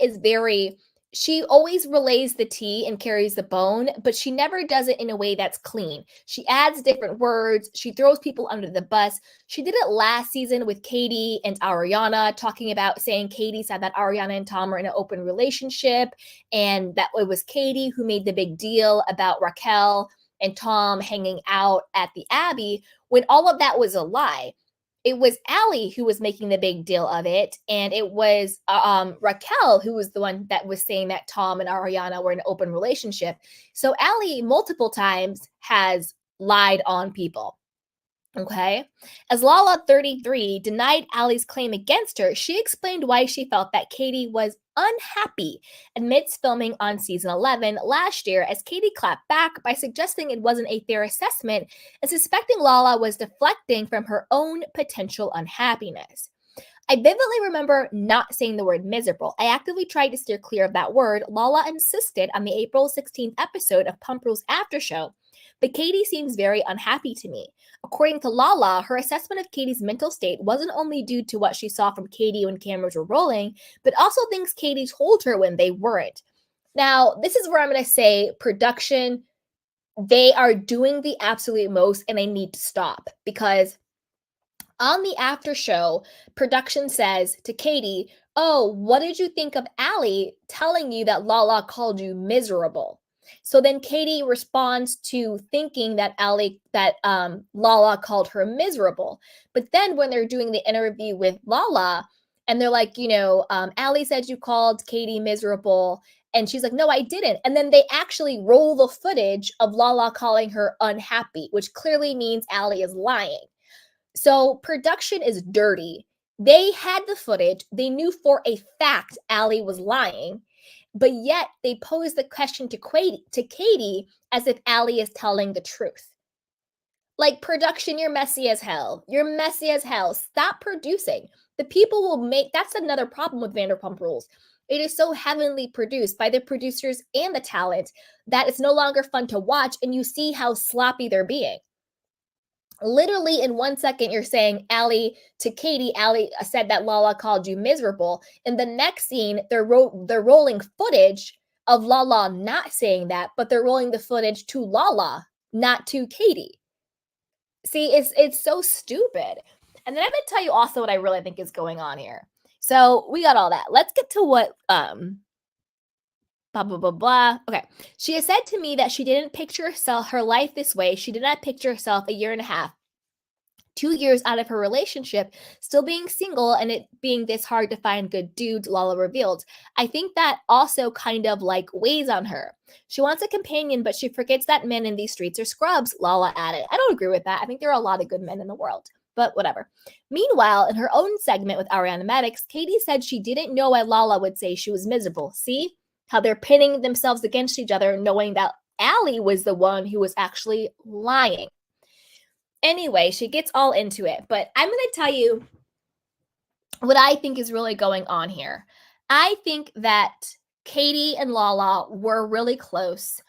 S1: always relays the tea and carries the bone, but she never does it in a way that's clean. She adds different words. She throws people under the bus. She did it last season with Katie and Ariana, talking about saying Katie said that Ariana and Tom are in an open relationship and that it was Katie who made the big deal about Raquel and Tom hanging out at the Abbey, when all of that was a lie. It was Allie who was making the big deal of it, and it was Raquel who was the one that was saying that Tom and Ariana were in an open relationship. So Allie multiple times has lied on people. Okay. As Lala 33 denied Allie's claim against her, she explained why she felt that Katie was unhappy amidst filming on season 11 last year, as Katie clapped back by suggesting it wasn't a fair assessment and suspecting Lala was deflecting from her own potential unhappiness. I vividly remember not saying the word miserable. I actively tried to steer clear of that word. Lala insisted on the April 16th episode of Pump Rules After Show, but Katie seems very unhappy to me. According to Lala, her assessment of Katie's mental state wasn't only due to what she saw from Katie when cameras were rolling, but also things Katie told her when they weren't. Now, this is where I'm going to say production, they are doing the absolute most and they need to stop, because on the after show, production says to Katie, "Oh, what did you think of Allie telling you that Lala called you miserable?" So then Katie responds to thinking that Lala called her miserable. But then when they're doing the interview with Lala, and they're like, Allie said you called Katie miserable. And she's like, "No, I didn't." And then they actually roll the footage of Lala calling her unhappy, which clearly means Allie is lying. So production is dirty. They had the footage. They knew for a fact Allie was lying, but yet they posed the question to Katie as if Allie is telling the truth. Like, production, you're messy as hell. You're messy as hell. Stop producing. The people will make, that's another problem with Vanderpump Rules. It is so heavily produced by the producers and the talent that it's no longer fun to watch, and you see how sloppy they're being. Literally in 1 second, you're saying Allie to Katie, Allie said that Lala called you miserable. In the next scene, they're rolling footage of Lala not saying that, but they're rolling the footage to Lala, not to Katie. See, it's so stupid. And then I'm going to tell you also what I really think is going on here. So we got all that. Let's get to what blah, blah, blah, blah. Okay. She has said to me that she didn't picture herself, her life this way. She did not picture herself a year and a half, 2 years out of her relationship, still being single, and it being this hard to find good dudes, Lala revealed. I think that also kind of like weighs on her. She wants a companion, but she forgets that men in these streets are scrubs, Lala added. I don't agree with that. I think there are a lot of good men in the world, but whatever. Meanwhile, in her own segment with Ariana Madix, Katie said she didn't know why Lala would say she was miserable. See how they're pinning themselves against each other, knowing that Allie was the one who was actually lying. Anyway, she gets all into it, but I'm going to tell you what I think is really going on here. I think that Katie and Lala were really close,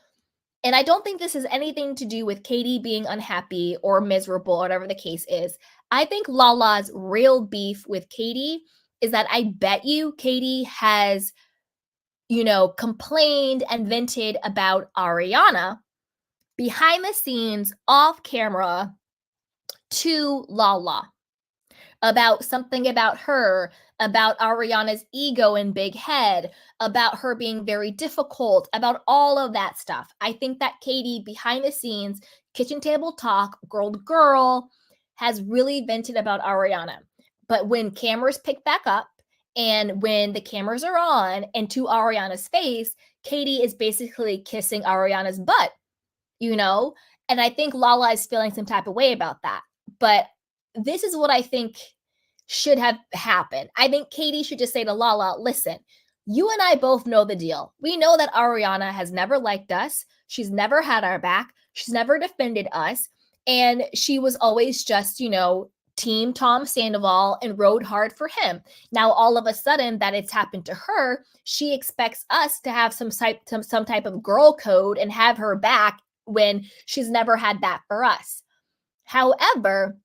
S1: and I don't think this has anything to do with Katie being unhappy or miserable or whatever the case is. I think Lala's real beef with Katie is that I bet you Katie has, complained and vented about Ariana behind the scenes, off camera, to Lala about something about her, about Ariana's ego and big head, about her being very difficult, about all of that stuff. I think that Katie, behind the scenes, kitchen table talk, girl to girl, has really vented about Ariana. But when cameras pick back up, and when the cameras are on and to Ariana's face, Katie is basically kissing Ariana's butt, And I think Lala is feeling some type of way about that. but this is what I think should have happened. I think Katie should just say to Lala, listen, you and I both know the deal. We know that Ariana has never liked us. She's never had our back. She's never defended us. And she was always just, team Tom Sandoval and rode hard for him. Now, all of a sudden that it's happened to her, she expects us to have some type of girl code and have her back when she's never had that for us. However,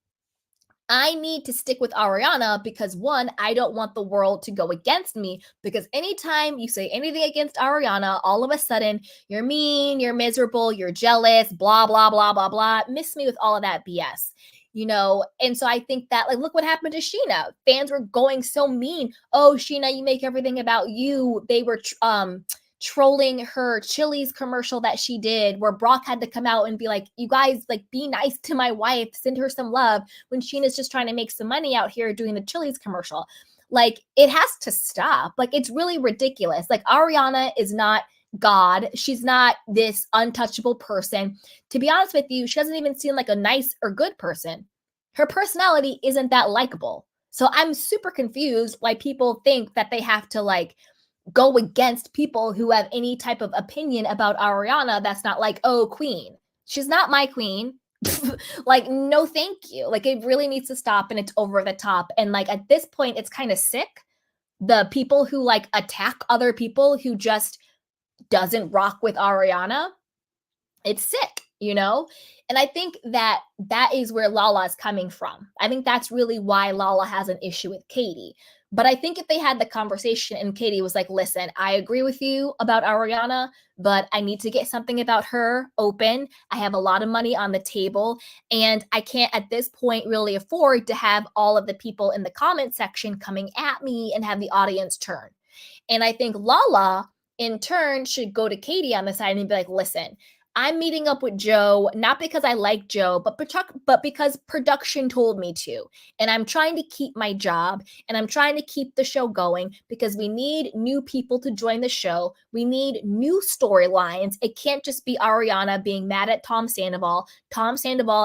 S1: I need to stick with Ariana because one, I don't want the world to go against me, because anytime you say anything against Ariana, all of a sudden you're mean, you're miserable, you're jealous, blah, blah, blah, blah, blah. Miss me with all of that BS. And so I think that, like, look what happened to Sheena. Fans were going so mean. Oh, Sheena, you make everything about you. They were trolling her Chili's commercial that she did, where Brock had to come out and be like, you guys, like, be nice to my wife, send her some love, when Sheena's just trying to make some money out here doing the Chili's commercial. Like, it has to stop. Like, it's really ridiculous. Like, Ariana is not God. She's not this untouchable person. To be honest with you, she doesn't even seem like a nice or good person. Her personality isn't that likable. So I'm super confused why people think that they have to, like, go against people who have any type of opinion about Ariana that's not like, oh, queen. She's not my queen. Like, no, thank you. Like, it really needs to stop, and it's over the top. And like, at this point, it's kind of sick. The people who like attack other people who just doesn't rock with Ariana, it's sick, And I think that is where Lala is coming from. I think that's really why Lala has an issue with Katie. But I think if they had the conversation and Katie was like, listen, I agree with you about Ariana, but I need to get something about her open. I have a lot of money on the table, and I can't at this point really afford to have all of the people in the comment section coming at me and have the audience turn. And I think Lala, in turn, should go to Katie on the side and be like, listen, I'm meeting up with Joe, not because I like Joe, but because production told me to. And I'm trying to keep my job, and I'm trying to keep the show going because we need new people to join the show. We need new storylines. It can't just be Ariana being mad at Tom Sandoval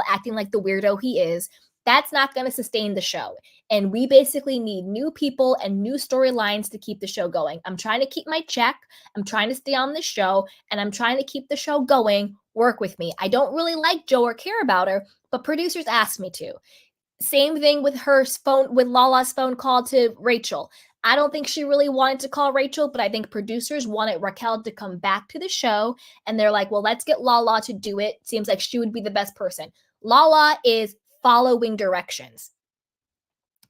S1: acting like the weirdo he is. That's not going to sustain the show. And we basically need new people and new storylines to keep the show going. I'm trying to keep my check. I'm trying to stay on the show, and I'm trying to keep the show going. Work with me. I don't really like Joe or care about her, but producers asked me to. Same thing with with Lala's phone call to Rachel. I don't think she really wanted to call Rachel, but I think producers wanted Raquel to come back to the show, and they're like, well, let's get Lala to do it. Seems like she would be the best person. Lala is following directions.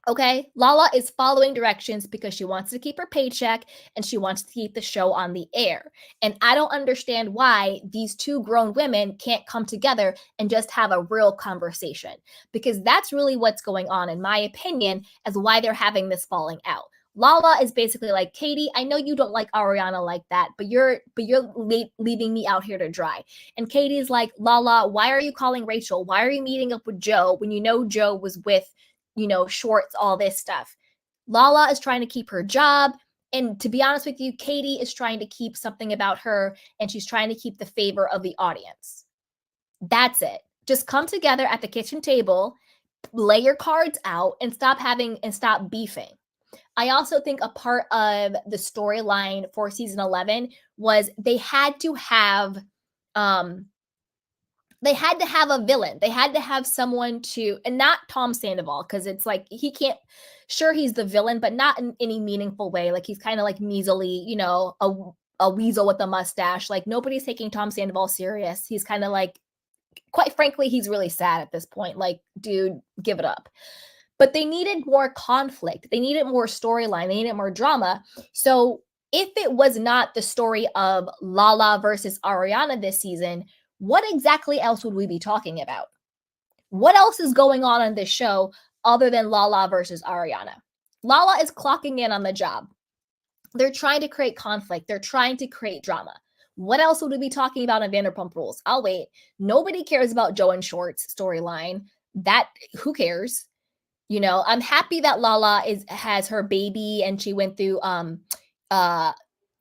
S1: Okay, Lala is following directions because she wants to keep her paycheck and she wants to keep the show on the air. And I don't understand why these two grown women can't come together and just have a real conversation, because that's really what's going on, in my opinion, as why they're having this falling out. Lala is basically like, Katie, I know you don't like Ariana like that, but you're leaving me out here to dry. And Katie's like, Lala, why are you calling Rachel? Why are you meeting up with Joe when you know Joe was with Schwartz, all this stuff? Lala is trying to keep her job. And to be honest with you, Katie is trying to keep something about her, and she's trying to keep the favor of the audience. That's it. Just come together at the kitchen table, lay your cards out, and stop beefing. I also think a part of the storyline for season 11 was they had to have a villain. They had to have someone and not Tom Sandoval, because it's like he can't, sure, he's the villain, but not in any meaningful way. Like, he's kind of like measly, a weasel with a mustache. Like, nobody's taking Tom Sandoval serious. He's kind of like, quite frankly, he's really sad at this point. Like, dude, give it up. But they needed more conflict. They needed more storyline. They needed more drama. So if it was not the story of Lala versus Ariana this season, what exactly else would we be talking about? What else is going on this show other than Lala versus Ariana? Lala is clocking in on the job. They're trying to create conflict. They're trying to create drama. What else would we be talking about in Vanderpump Rules? I'll wait. Nobody cares about Joe and Schwartz storyline. Who cares? I'm happy that Lala has her baby, and she went through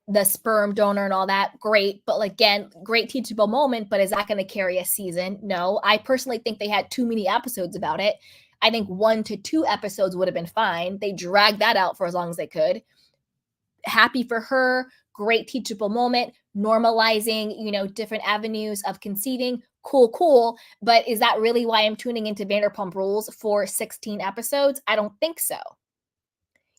S1: the sperm donor and all that, great. But again, great teachable moment, but is that going to carry a season? No. I personally think they had too many episodes about it. I think 1 to 2 episodes would have been fine. They dragged that out for as long as they could. Happy for her, great teachable moment, normalizing, you know, different avenues of conceiving. Cool. But is that really why I'm tuning into Vanderpump Rules for 16 episodes? I don't think so.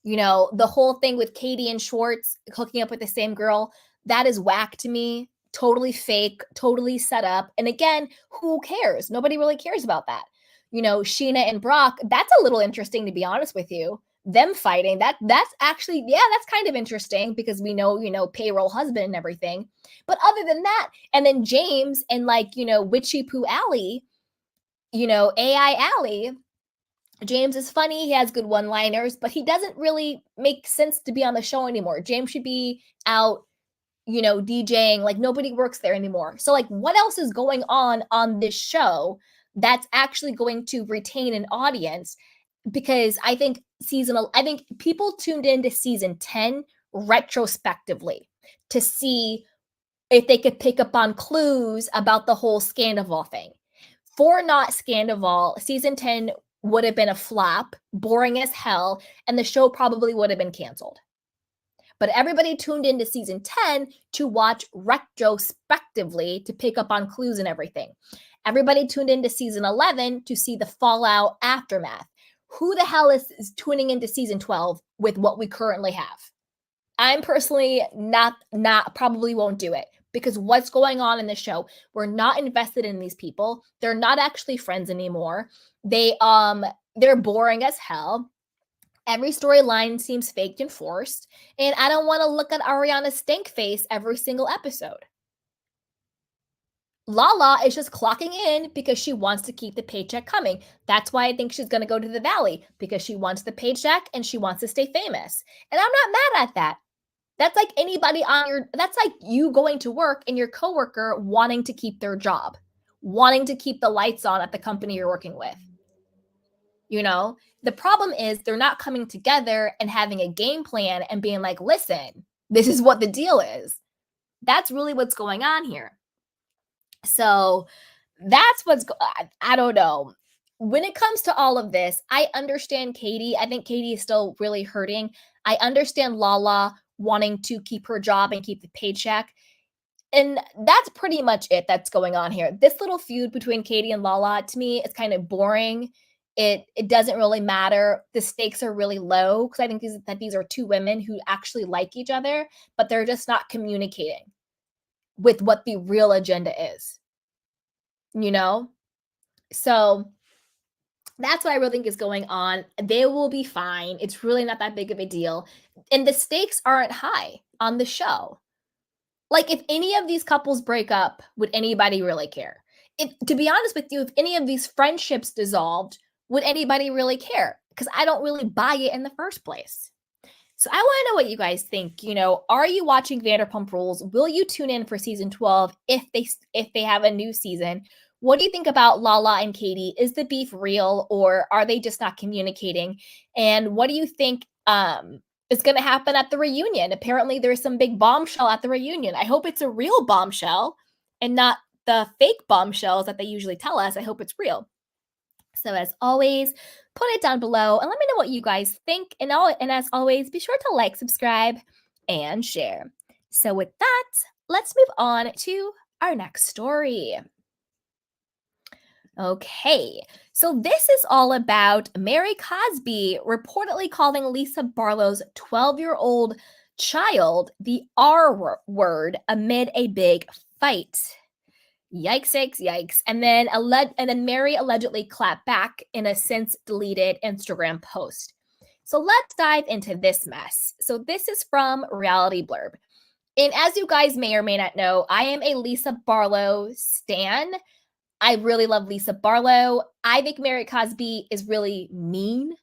S1: You know, the whole thing with Katie and Schwartz hooking up with the same girl, that is whack to me. Totally fake, totally set up. And again, who cares? Nobody really cares about that. You know, Sheena and Brock, that's a little interesting, to be honest with you. Them fighting, that's actually, yeah, that's kind of interesting because we know, you know, payroll husband and everything. But other than that, and then James and like, you know, Witchy Poo Alley, you know, AI Alley, James is funny. He has good one-liners, but he doesn't really make sense to be on the show anymore. James should be out, you know, DJing. Like nobody works there anymore. So like what else is going on this show that's actually going to retain an audience? Because I think people tuned into season 10 retrospectively to see if they could pick up on clues about the whole Sandoval thing. For not Sandoval, season 10 would have been a flop, boring as hell, and the show probably would have been canceled. But everybody tuned into season 10 to watch retrospectively to pick up on clues and everything. Everybody tuned into season 11 to see the fallout aftermath. Who the hell is tuning into season 12 with what we currently have? I'm personally not probably won't do it because what's going on in the show, we're not invested in these people. They're not actually friends anymore. They're boring as hell. Every storyline seems faked and forced, and I don't want to look at Ariana's stink face every single episode. Lala is just clocking in because she wants to keep the paycheck coming. That's why I think she's going to go to the Valley, because she wants the paycheck and she wants to stay famous. And I'm not mad at that. That's like that's like you going to work and your coworker wanting to keep their job, wanting to keep the lights on at the company you're working with. You know, the problem is they're not coming together and having a game plan and being like, listen, this is what the deal is. That's really what's going on here. So that's I don't know. When it comes to all of this, I understand Katie. I think Katie is still really hurting. I understand Lala wanting to keep her job and keep the paycheck. And that's pretty much it that's going on here. This little feud between Katie and Lala, to me, is kind of boring. It doesn't really matter. The stakes are really low because I think these are two women who actually like each other, but they're just not communicating with what the real agenda is, you know? So that's what I really think is going on. They will be fine. It's really not that big of a deal. And the stakes aren't high on the show. Like, if any of these couples break up, would anybody really care? To be honest with you, if any of these friendships dissolved, would anybody really care? Because I don't really buy it in the first place. So I want to know what you guys think. You know, are you watching Vanderpump Rules? Will you tune in for season 12 if they have a new season? What do you think about Lala and Katie? Is the beef real, or are they just not communicating? And what do you think is going to happen at the reunion? Apparently, there's some big bombshell at the reunion. I hope it's a real bombshell and not the fake bombshells that they usually tell us. I hope it's real. So as always, put it down below and let me know what you guys think. And as always, be sure to like, subscribe, and share. So with that, let's move on to our next story. Okay, so this is all about Mary Cosby reportedly calling Lisa Barlow's 12-year-old child the R word amid a big fight. Yikes. And then Mary allegedly clapped back in a since deleted Instagram post. So let's dive into this mess. So this is from Reality Blurb. And as you guys may or may not know, I am a Lisa Barlow stan. I really love Lisa Barlow. I think Mary Cosby is really mean.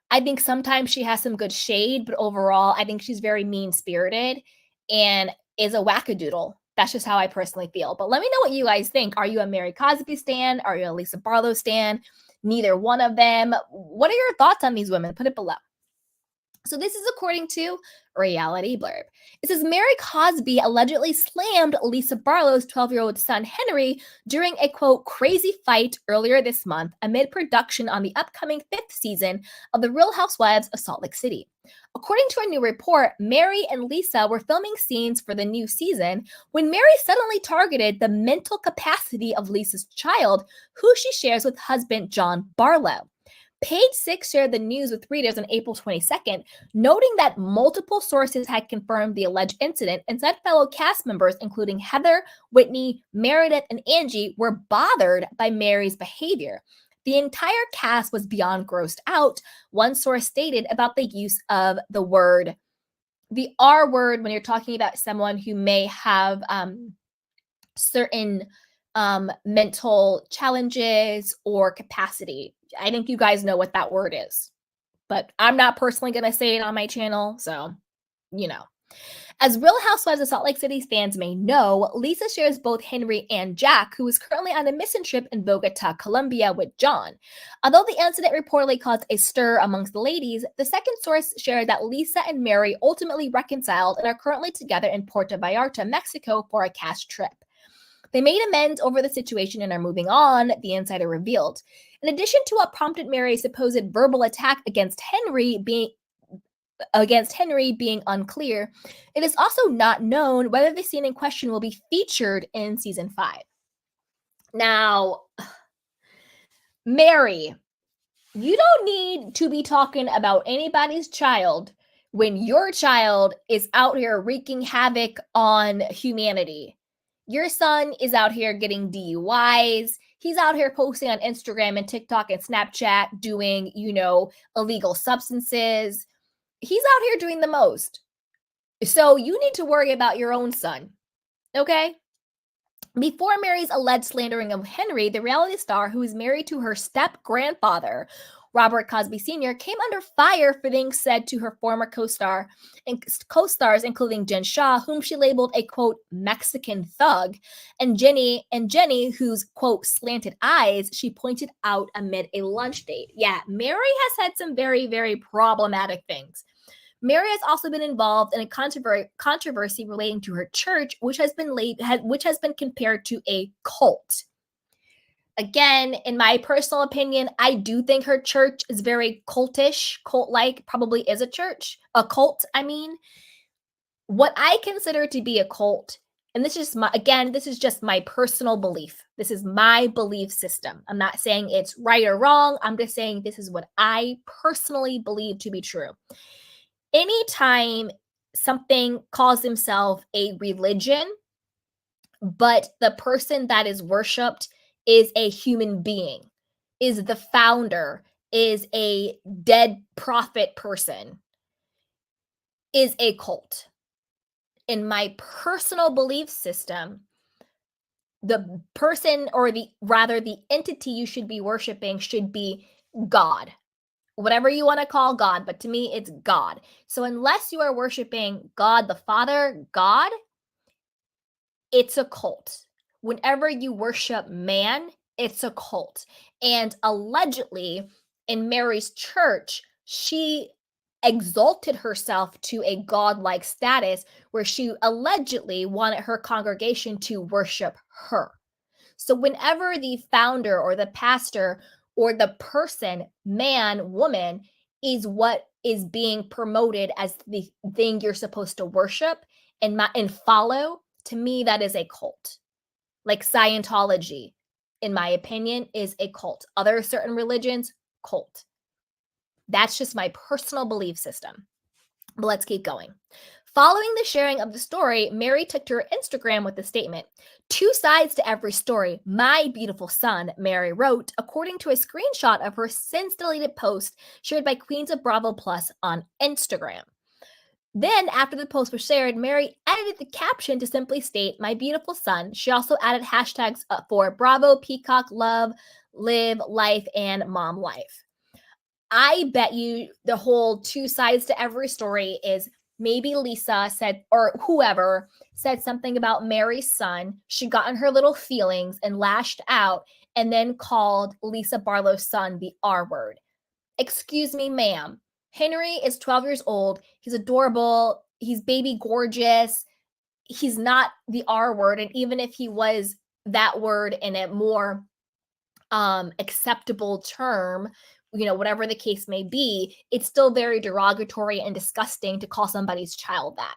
S1: I think sometimes she has some good shade, but overall, I think she's very mean-spirited and is a wackadoodle. That's just how I personally feel. But let me know what you guys think. Are you a Mary Cosby stan? Are you a Lisa Barlow stan? Neither one of them. What are your thoughts on these women? Put it below. So this is according to Reality Blurb. It says Mary Cosby allegedly slammed Lisa Barlow's 12-year-old son Henry during a, quote, crazy fight earlier this month amid production on the upcoming 5th season of The Real Housewives of Salt Lake City. According to a new report, Mary and Lisa were filming scenes for the new season when Mary suddenly targeted the mental capacity of Lisa's child, who she shares with husband John Barlow. Page 6 shared the news with readers on April 22nd, noting that multiple sources had confirmed the alleged incident and said fellow cast members, including Heather, Whitney, Meredith, and Angie, were bothered by Mary's behavior. The entire cast was beyond grossed out, one source stated about the use of the R word, when you're talking about someone who may have certain mental challenges or capacity. I think you guys know what that word is, but I'm not personally going to say it on my channel, so, you know. As Real Housewives of Salt Lake City fans may know, Lisa shares both Henry and Jack, who is currently on a mission trip in Bogota, Colombia with John. Although the incident reportedly caused a stir amongst the ladies, the second source shared that Lisa and Mary ultimately reconciled and are currently together in Puerto Vallarta, Mexico for a cast trip. They made amends over the situation and are moving on, the insider revealed. In addition to what prompted Mary's supposed verbal attack against Henry being unclear, it is also not known whether the scene in question will be featured in season 5. Now, Mary, you don't need to be talking about anybody's child when your child is out here wreaking havoc on humanity. Your son is out here getting DUIs. He's out here posting on Instagram and TikTok and Snapchat doing, illegal substances. He's out here doing the most. So you need to worry about your own son, okay? Before Mary's alleged slandering of Henry, the reality star, who is married to her step-grandfather, Robert Cosby Sr., came under fire for things said to her former co-stars, including Jen Shaw, whom she labeled a, quote, Mexican thug, and Jenny, whose, quote, slanted eyes she pointed out amid a lunch date. Yeah, Mary has had some very, very problematic things. Mary has also been involved in a controversy relating to her church, which has been compared to a cult. Again, in my personal opinion, I do think her church is very cultish, cult-like, probably is a cult, I mean. What I consider to be a cult, and this is just my personal belief. This is my belief system. I'm not saying it's right or wrong. I'm just saying this is what I personally believe to be true. Anytime something calls himself a religion, but the person that is worshipped is a human being, is the founder, is a dead prophet person, is a cult. In my personal belief system, the person, or the entity you should be worshiping should be God. Whatever you want to call God, but to me, it's God. So unless you are worshiping God the Father, God, it's a cult. Whenever you worship man, it's a cult. And allegedly, in Mary's church, she exalted herself to a godlike status where she allegedly wanted her congregation to worship her. So whenever the founder or the pastor or the person, man, woman, is what is being promoted as the thing you're supposed to worship and follow, to me, that is a cult. Like Scientology, in my opinion, is a cult. Other certain religions, cult. That's just my personal belief system. But let's keep going. Following the sharing of the story, Mary took to her Instagram with the statement, "Two sides to every story, my beautiful son," Mary wrote, according to a screenshot of her since-deleted post shared by Queens of Bravo Plus on Instagram. Then, after the post was shared, Mary edited the caption to simply state, "My beautiful son." She also added hashtags for Bravo, Peacock, Love, Live, Life, and Mom Life. I bet you the whole two sides to every story is maybe Lisa said, or whoever said something about Mary's son. She got in her little feelings and lashed out and then called Lisa Barlow's son the R word. Excuse me, ma'am. Henry is 12 years old. He's adorable. He's baby gorgeous. He's not the R word. And even if he was that word in a more acceptable term, whatever the case may be, it's still very derogatory and disgusting to call somebody's child that,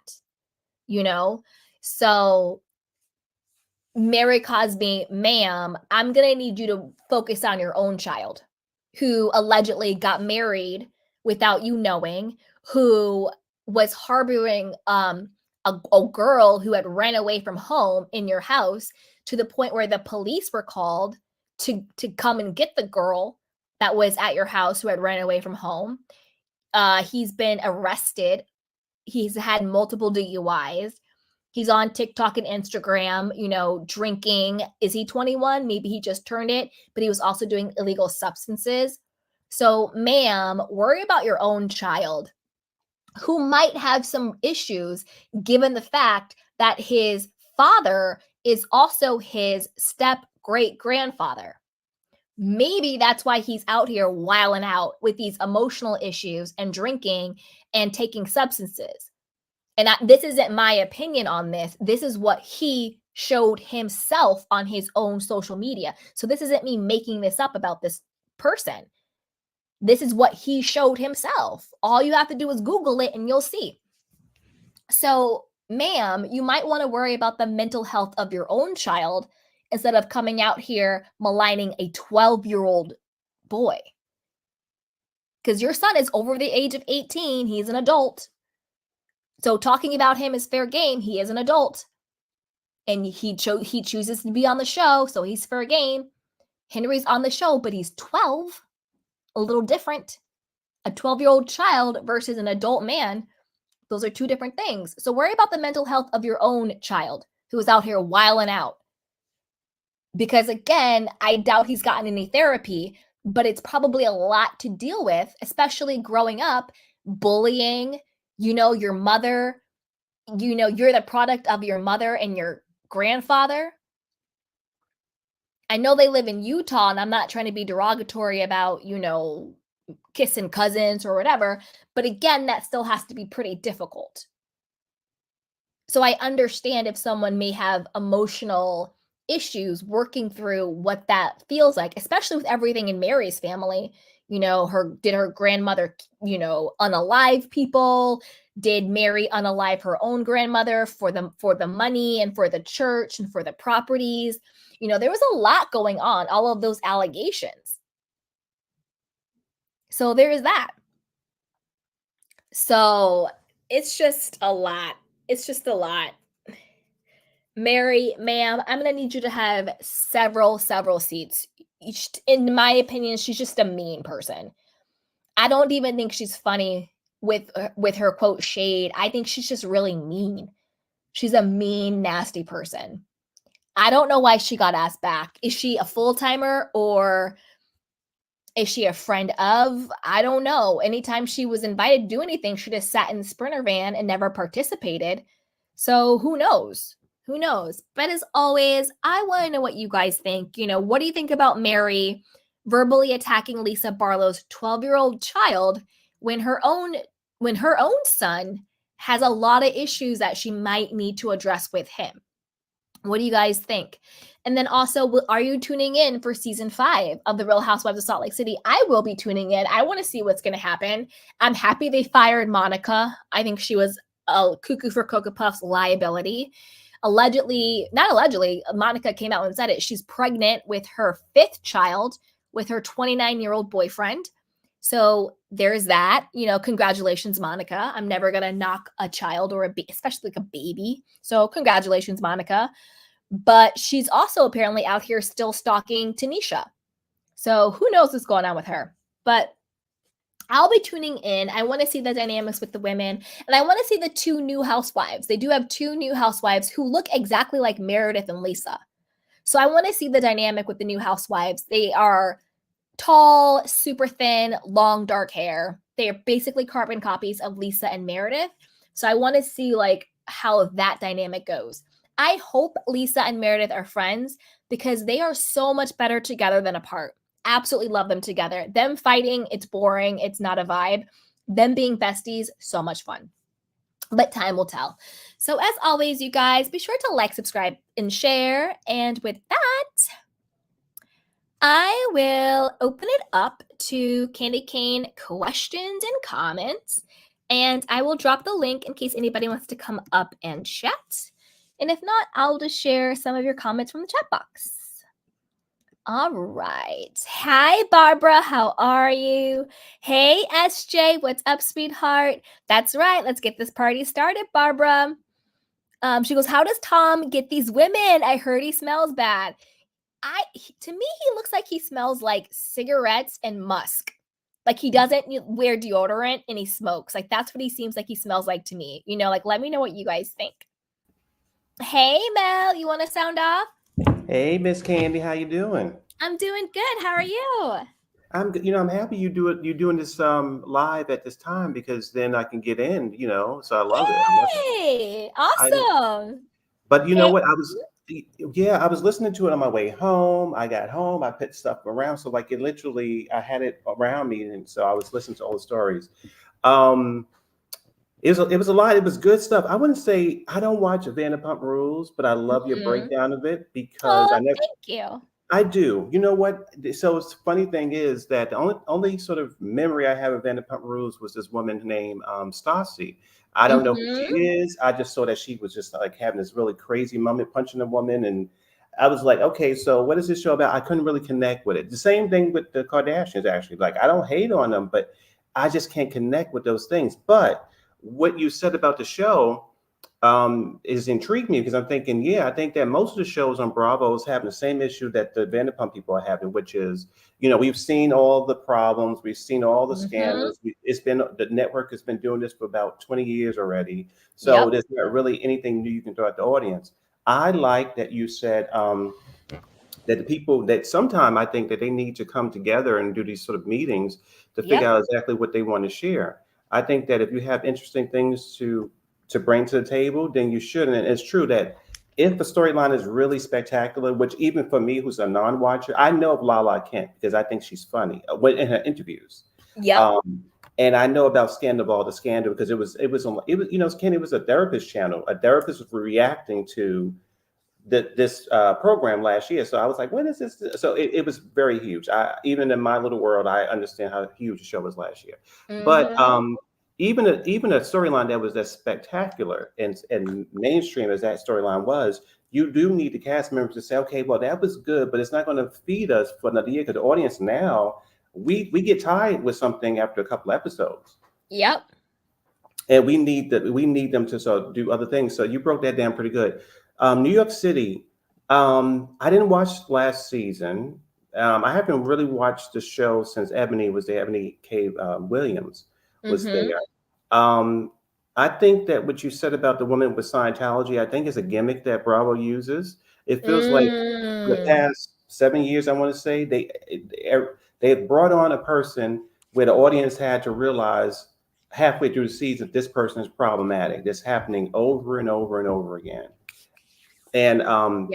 S1: So, Mary Cosby, ma'am, I'm going to need you to focus on your own child who allegedly got married without you knowing, who was harboring a girl who had ran away from home in your house to the point where the police were called to come and get the girl that was at your house who had ran away from home. He's been arrested. He's had multiple DUIs. He's on TikTok and Instagram, drinking. Is he 21? Maybe he just turned it, but he was also doing illegal substances. So, ma'am, worry about your own child who might have some issues given the fact that his father is also his step-great-grandfather. Maybe that's why he's out here wilding out with these emotional issues and drinking and taking substances. And this isn't my opinion on this. This is what he showed himself on his own social media. So this isn't me making this up about this person. This is what he showed himself. All you have to do is Google it and you'll see. So, ma'am, you might want to worry about the mental health of your own child instead of coming out here maligning a 12-year-old boy. Because your son is over the age of 18. He's an adult. So talking about him is fair game. He is an adult. And he chooses to be on the show, so he's fair game. Henry's on the show, but he's 12. A little different. A 12-year-old child versus an adult man. Those are two different things. So worry about the mental health of your own child who is out here wilding out. Because again, I doubt he's gotten any therapy, but it's probably a lot to deal with, especially growing up, bullying, your mother, you're the product of your mother and your grandfather. I know they live in Utah, and I'm not trying to be derogatory about, kissing cousins or whatever, but again, that still has to be pretty difficult. So I understand if someone may have emotional issues working through what that feels like, especially with everything in Mary's family. Did her grandmother, unalive people? Did Mary unalive her own grandmother for the money and for the church and for the properties? There was a lot going on, all of those allegations. So there is that. So it's just a lot. It's just a lot. Mary, ma'am, I'm going to need you to have several seats. In my opinion, she's just a mean person. I don't even think she's funny with her quote shade. I think she's just really mean. She's a mean, nasty person. I don't know why she got asked back. Is she a full-timer or is she a friend of? I don't know. Anytime she was invited to do anything, she just sat in the Sprinter van and never participated. So who knows? Who knows? But as always, I want to know what you guys think. What do you think about Mary verbally attacking Lisa Barlow's 12-year-old child when her own son has a lot of issues that she might need to address with him? What do you guys think? And then also, are you tuning in for season 5 of The Real Housewives of Salt Lake City? I will be tuning in. I want to see what's going to happen. I'm happy they fired Monica. I think she was a cuckoo for Cocoa Puffs liability. Not allegedly, Monica came out and said it. She's pregnant with her 5th child with her 29-year-old boyfriend. So there's that. Congratulations, Monica. I'm never going to knock a child or especially like a baby. So congratulations, Monica. But she's also apparently out here still stalking Tanisha. So who knows what's going on with her. But I'll be tuning in. I want to see the dynamics with the women. And I want to see the 2 new housewives. They do have 2 new housewives who look exactly like Meredith and Lisa. So I want to see the dynamic with the new housewives. They are tall, super thin, long, dark hair. They are basically carbon copies of Lisa and Meredith. So I want to see how that dynamic goes. I hope Lisa and Meredith are friends because they are so much better together than apart. Absolutely love them together. Them fighting, it's boring. It's not a vibe. them being besties, so much fun. But time will tell. So as always, you guys, be sure to like, subscribe, and share. And with that, I will open it up to Candy Cane questions and comments. And I will drop the link in case anybody wants to come up and chat. And if not, I'll just share some of your comments from the chat box. All right. Hi, Barbara. How are you? Hey, SJ. What's up, sweetheart? That's right. Let's get this party started, Barbara. She goes, how does Tom get these women? I heard he smells bad. To me, he looks like he smells like cigarettes and musk. Like he doesn't wear deodorant and he smokes. Like that's what he seems like he smells like to me. You know, like let me know what you guys think. Hey, Mel, you want to sound off?
S5: Hey, Miss Candy, how you doing?
S1: I'm doing good. How are you?
S5: I'm good. I'm happy you do it. You're doing this live at this time because then I can get in. So I love it.
S1: Hey, awesome.
S5: But you know what? I was listening to it on my way home. I got home. I put stuff around, so like it literally, I had it around me, and so I was listening to all the stories. It was a lot. It was good stuff. I wouldn't say I don't watch Vanderpump Rules, but I love your breakdown of it because
S1: thank you.
S5: I do. You know what? So it's funny thing is that the only sort of memory I have of Vanderpump Rules was this woman named Stassi. I don't know who she is. I just saw that she was just like having this really crazy moment, punching a woman, and I was like, okay, so what is this show about? I couldn't really connect with it. The same thing with the Kardashians, actually. Like, I don't hate on them, but I just can't connect with those things. But what you said about the show is intrigued me because I'm thinking, yeah, I think that most of the shows on Bravo is having the same issue that the Vanderpump people are having, which is, we've seen all the problems, we've seen all the scandals. The network has been doing this for about 20 years already. So there's not really anything new you can throw at the audience. I like that you said that the people that sometime I think that they need to come together and do these sort of meetings to figure out exactly what they want to share. I think that if you have interesting things to bring to the table, then you should. And it's true that if the storyline is really spectacular, which even for me, who's a non-watcher, I know of Lala Kent because I think she's funny in her interviews. Yeah. And I know about Sandoval, the scandal, because it was Kenny was a therapist channel. A therapist was reacting to this program last year. So I was like, when is this? So it was very huge. Even in my little world, I understand how huge the show was last year. But even a storyline that was as spectacular and mainstream as that storyline was, you do need the cast members to say, okay, well, that was good, but it's not going to feed us for another year because the audience now, we get tired with something after a couple episodes. Yep. And we need them to sort of do other things. So you broke that down pretty good. New York City, I didn't watch last season. I haven't really watched the show since Ebony was there. Ebony K. Williams was there. I think that what you said about the woman with Scientology, I think is a gimmick that Bravo uses. It feels like the past 7 years, I want to say, they brought on a person where the audience had to realize halfway through the season, this person is problematic. This happening over and over and over again. And so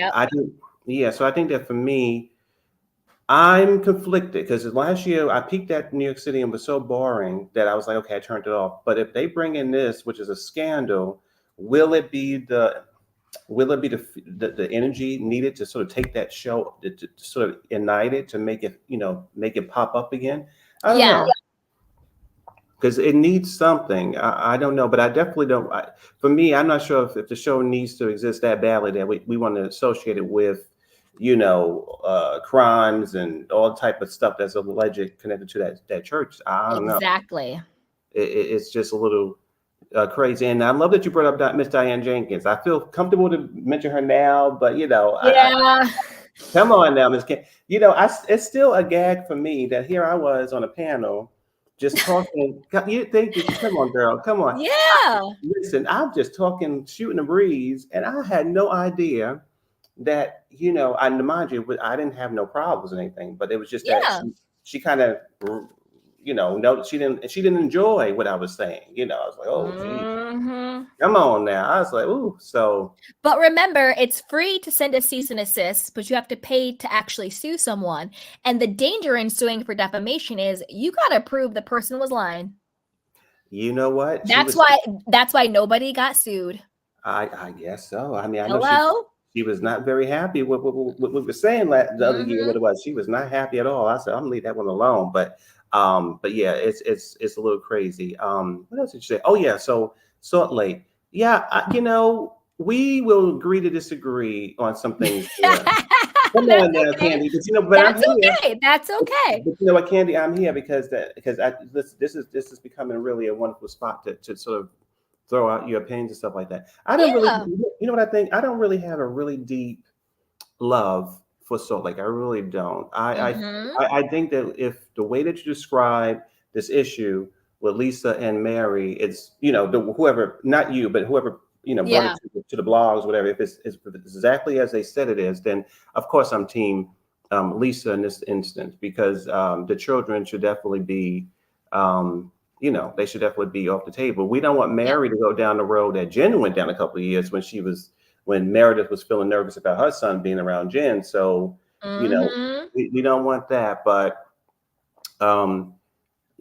S5: I think that for me, I'm conflicted because last year I peaked at New York City and was so boring that I was like, okay, I turned it off. But if they bring in this, which is a scandal, will it be the energy needed to sort of take that show to sort of ignite it, to make it pop up again? I don't know. Because it needs something. I don't know, but I definitely don't. For me, I'm not sure if the show needs to exist that badly that we want to associate it with, crimes and all type of stuff that's alleged connected to that church. I don't know. Exactly. It's just a little crazy. And I love that you brought up Miss Diane Jenkins. I feel comfortable to mention her now, but come on now, Miss Kim. It's still a gag for me that here I was on a panel just talking. Come on, girl. Come on. Yeah. Listen, I'm just talking, shooting the breeze, and I had no idea that, mind you, I didn't have no problems or anything, but it was just that she kind of, she didn't enjoy what I was saying. I was like, oh, geez. Come on now. I was like, ooh, so. But remember, it's free to send a cease and desist, but you have to pay to actually sue someone. And the danger in suing for defamation is you got to prove the person was lying. You know what?
S1: That's why nobody got sued.
S5: I guess so. I mean, I know
S1: Hello?
S5: she was not very happy with what we were saying the other year. What it was, she was not happy at all. I said, I'm gonna leave that one alone. But yeah, it's a little crazy. What else did you say? Oh yeah, so Salt Lake. Yeah, we will agree to disagree on some things. Yeah. Come on now,
S1: Okay.
S5: Candy. But I'm
S1: That's
S5: here.
S1: okay. That's okay.
S5: But you know what, Candy, I'm here because this is becoming really a wonderful spot to sort of throw out your opinions and stuff like that. I don't really,
S1: Yeah.
S5: you know what I think? I don't really have a really deep love for Salt Lake. I really don't. I think that if the way that you describe this issue with Lisa and Mary, it's whoever, not you, but whoever brought it to the blogs, whatever. If it's exactly as they said it is, then of course I'm team Lisa in this instance, because the children should definitely be. They should definitely be off the table. We don't want Mary to go down the road that Jen went down a couple of years when Meredith was feeling nervous about her son being around Jen. So, we don't want that. But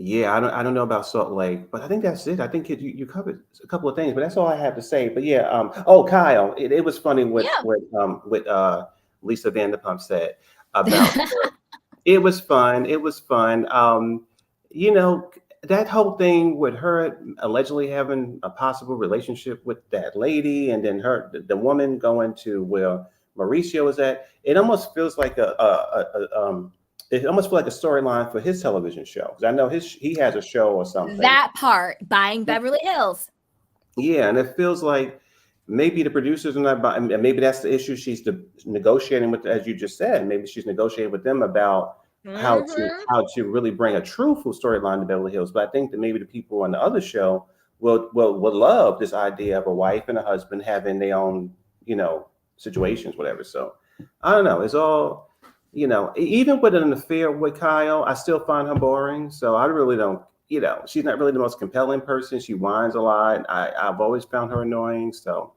S5: yeah, I don't know about Salt Lake, but I think that's it. I think you covered a couple of things, but that's all I have to say. But yeah, Kyle, it was funny what Lisa Vanderpump said about her. It was fun. It was fun. That whole thing with her allegedly having a possible relationship with that lady, and then the woman going to where Mauricio was at, it almost feels like a storyline for his television show. Because I know he has a show or something.
S1: That part, buying Beverly Hills. Yeah,
S5: and it feels like maybe the producers are not buying, and maybe that's the issue she's negotiating with, as you just said. Maybe she's negotiating with them about how to really bring a truthful storyline to Beverly Hills. But I think that maybe the people on the other show will love this idea of a wife and a husband having their own, situations, whatever. So I don't know. It's all, even with an affair with Kyle, I still find her boring. So I really don't, she's not really the most compelling person. She whines a lot. I've always found her annoying. So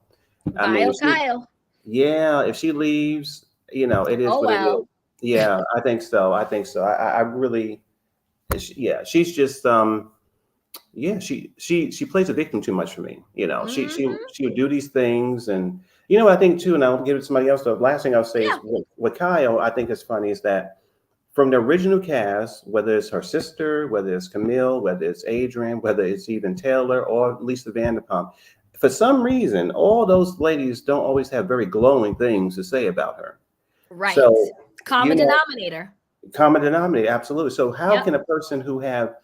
S1: Kyle.
S5: Yeah, if she leaves, it is what it is. Yeah, I think so. I really, she's just, she plays a victim too much for me. She would do these things, and I think too, and I'll give it to somebody else. The last thing I'll say is with Kyle, I think is funny is that from the original cast, whether it's her sister, whether it's Camille, whether it's Adrian, whether it's even Taylor or Lisa Vanderpump, for some reason, all those ladies don't always have very glowing things to say about her.
S1: Right. So, common denominator,
S5: absolutely. So how can a person who have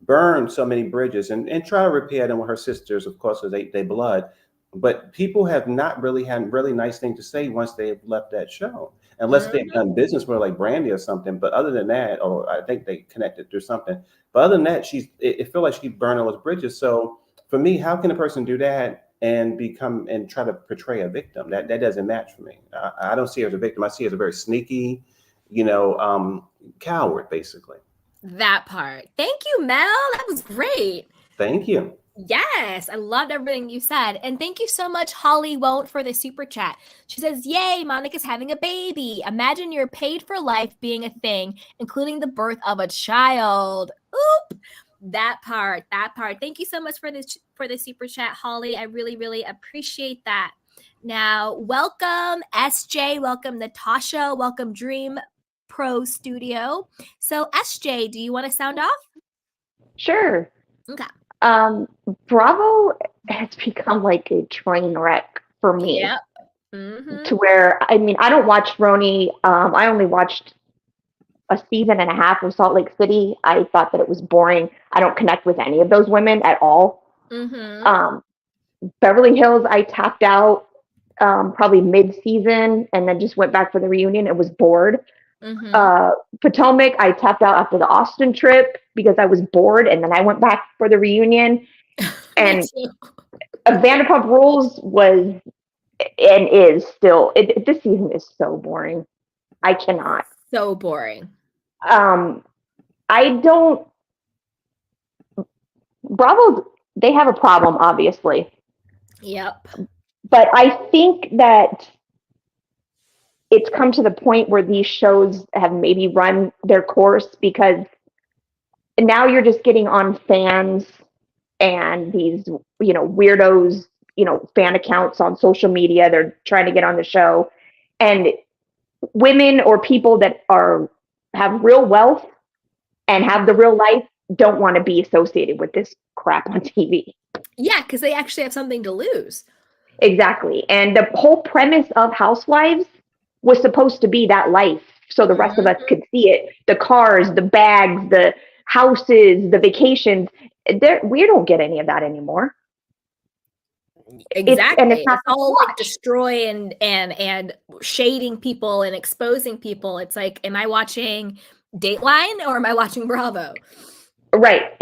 S5: burned so many bridges and try to repair them with her sisters, of course, because they blood, but people have not really had really nice things to say once they've left that show, unless they've done business with like Brandy or something. But other than that, or I think they connected through something. But other than that, it feels like she burned all those bridges. So for me, how can a person do that and try to portray a victim? That doesn't match for me. I don't see her as a victim. I see her as a very sneaky, coward, basically.
S1: That part. Thank you, Mel. That was great.
S5: Thank you.
S1: Yes, I loved everything you said. And thank you so much, Holly Won't, for the super chat. She says, yay, Monica's having a baby. Imagine you're paid for life being a thing, including the birth of a child. Oop. That part. Thank you so much for the super chat, Holly. I really, really appreciate that. Now, welcome, SJ. Welcome, Natasha. Welcome, Dream Pro Studio. So, SJ, do you want to sound off?
S6: Sure.
S1: Okay.
S6: Bravo has become like a train wreck for me.
S1: Yep.
S6: To where, I don't watch RHONY. I only watched a season and a half of Salt Lake City. I thought that it was boring. I don't connect with any of those women at all. Beverly Hills, I tapped out probably mid-season and then just went back for the reunion. It was bored. Potomac, I tapped out after the Austin trip because I was bored, and then I went back for the reunion. And Vanderpump Rules was and is still. This season is so boring. I cannot.
S1: So boring.
S6: I don't. Bravo, they have a problem, obviously.
S1: Yep.
S6: But I think that it's come to the point where these shows have maybe run their course, because now you're just getting on fans and these, weirdos, fan accounts on social media. They're trying to get on the show, and women or people that have real wealth and have the real life don't want to be associated with this crap on TV.
S1: Yeah, because they actually have something to lose.
S6: Exactly. And the whole premise of Housewives was supposed to be that life, so the rest of us could see it. The cars, the bags, the houses, the vacations. We don't get any of that anymore.
S1: Exactly.
S6: And it's not
S1: all like destroy and shading people and exposing people. It's like, am I watching Dateline or am I watching Bravo?
S6: Right.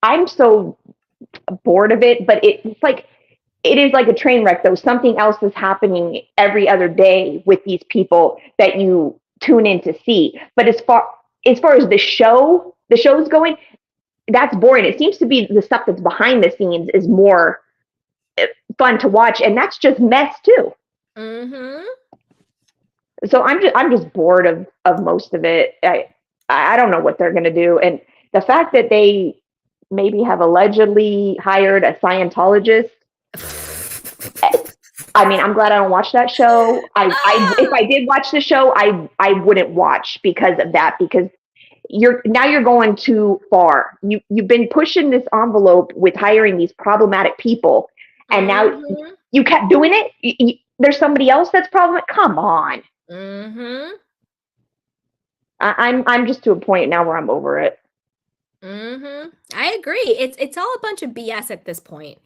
S6: I'm so bored of it, but it is like a train wreck though. Something else is happening every other day with these people that you tune in to see. But as far as the show's going, that's boring. It seems to be the stuff that's behind the scenes is more fun to watch, and that's just mess too.
S1: Mm-hmm.
S6: So I'm just bored of most of it. I don't know what they're gonna do, and the fact that they maybe have allegedly hired a Scientologist. I mean, I'm glad I don't watch that show. If I did watch the show, I wouldn't watch because of that, because you're going too far. You've been pushing this envelope with hiring these problematic people, and now you kept doing it. There's somebody else that's problematic. Come on.
S1: Mm-hmm.
S6: I'm just to a point now where I'm over it.
S1: Mm-hmm. I agree. It's all a bunch of BS at this point.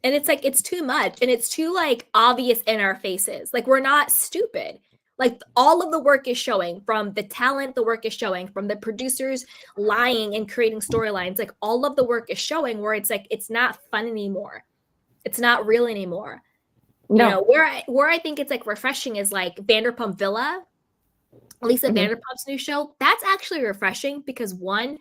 S1: And it's like, it's too much, and it's too like obvious in our faces. Like, we're not stupid. Like, all of the work is showing, from the talent, the work is showing, from the producers lying and creating storylines. Like, all of the work is showing, where it's like, it's not fun anymore. It's not real anymore.
S6: No.
S1: Where I think it's like refreshing is like Vanderpump Villa, Lisa Vanderpump's new show. That's actually refreshing because, one,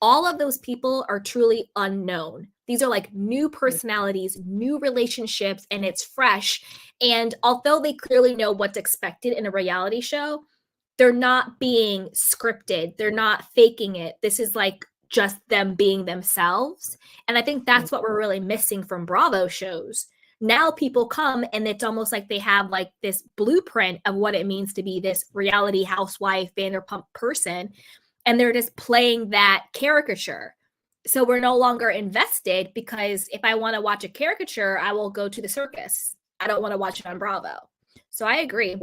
S1: all of those people are truly unknown. These are like new personalities, new relationships, and it's fresh. And although they clearly know what's expected in a reality show, they're not being scripted. They're not faking it. This is like just them being themselves. And I think that's what we're really missing from Bravo shows. Now people come and it's almost like they have like this blueprint of what it means to be this reality housewife, Vanderpump person. And they're just playing that caricature. So we're no longer invested, because if I want to watch a caricature, I will go to the circus. I don't want to watch it on Bravo. So I agree.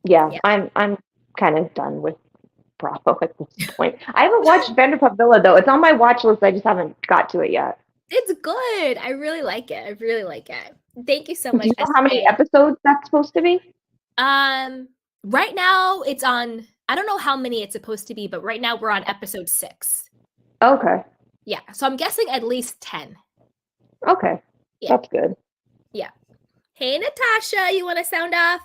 S6: Yeah. I'm kind of done with Bravo at this point. I haven't watched Vanderpump Villa though. It's on my watch list. I just haven't got to it yet.
S1: It's good. I really like it. Thank you so much.
S6: Do you know how many episodes that's supposed to be?
S1: Right now it's on, I don't know how many it's supposed to be, but right now we're on episode 6.
S6: Okay.
S1: Yeah. So I'm guessing at least 10.
S6: Okay. Yeah. That's good.
S1: Yeah. Hey, Natasha, you want to sound off?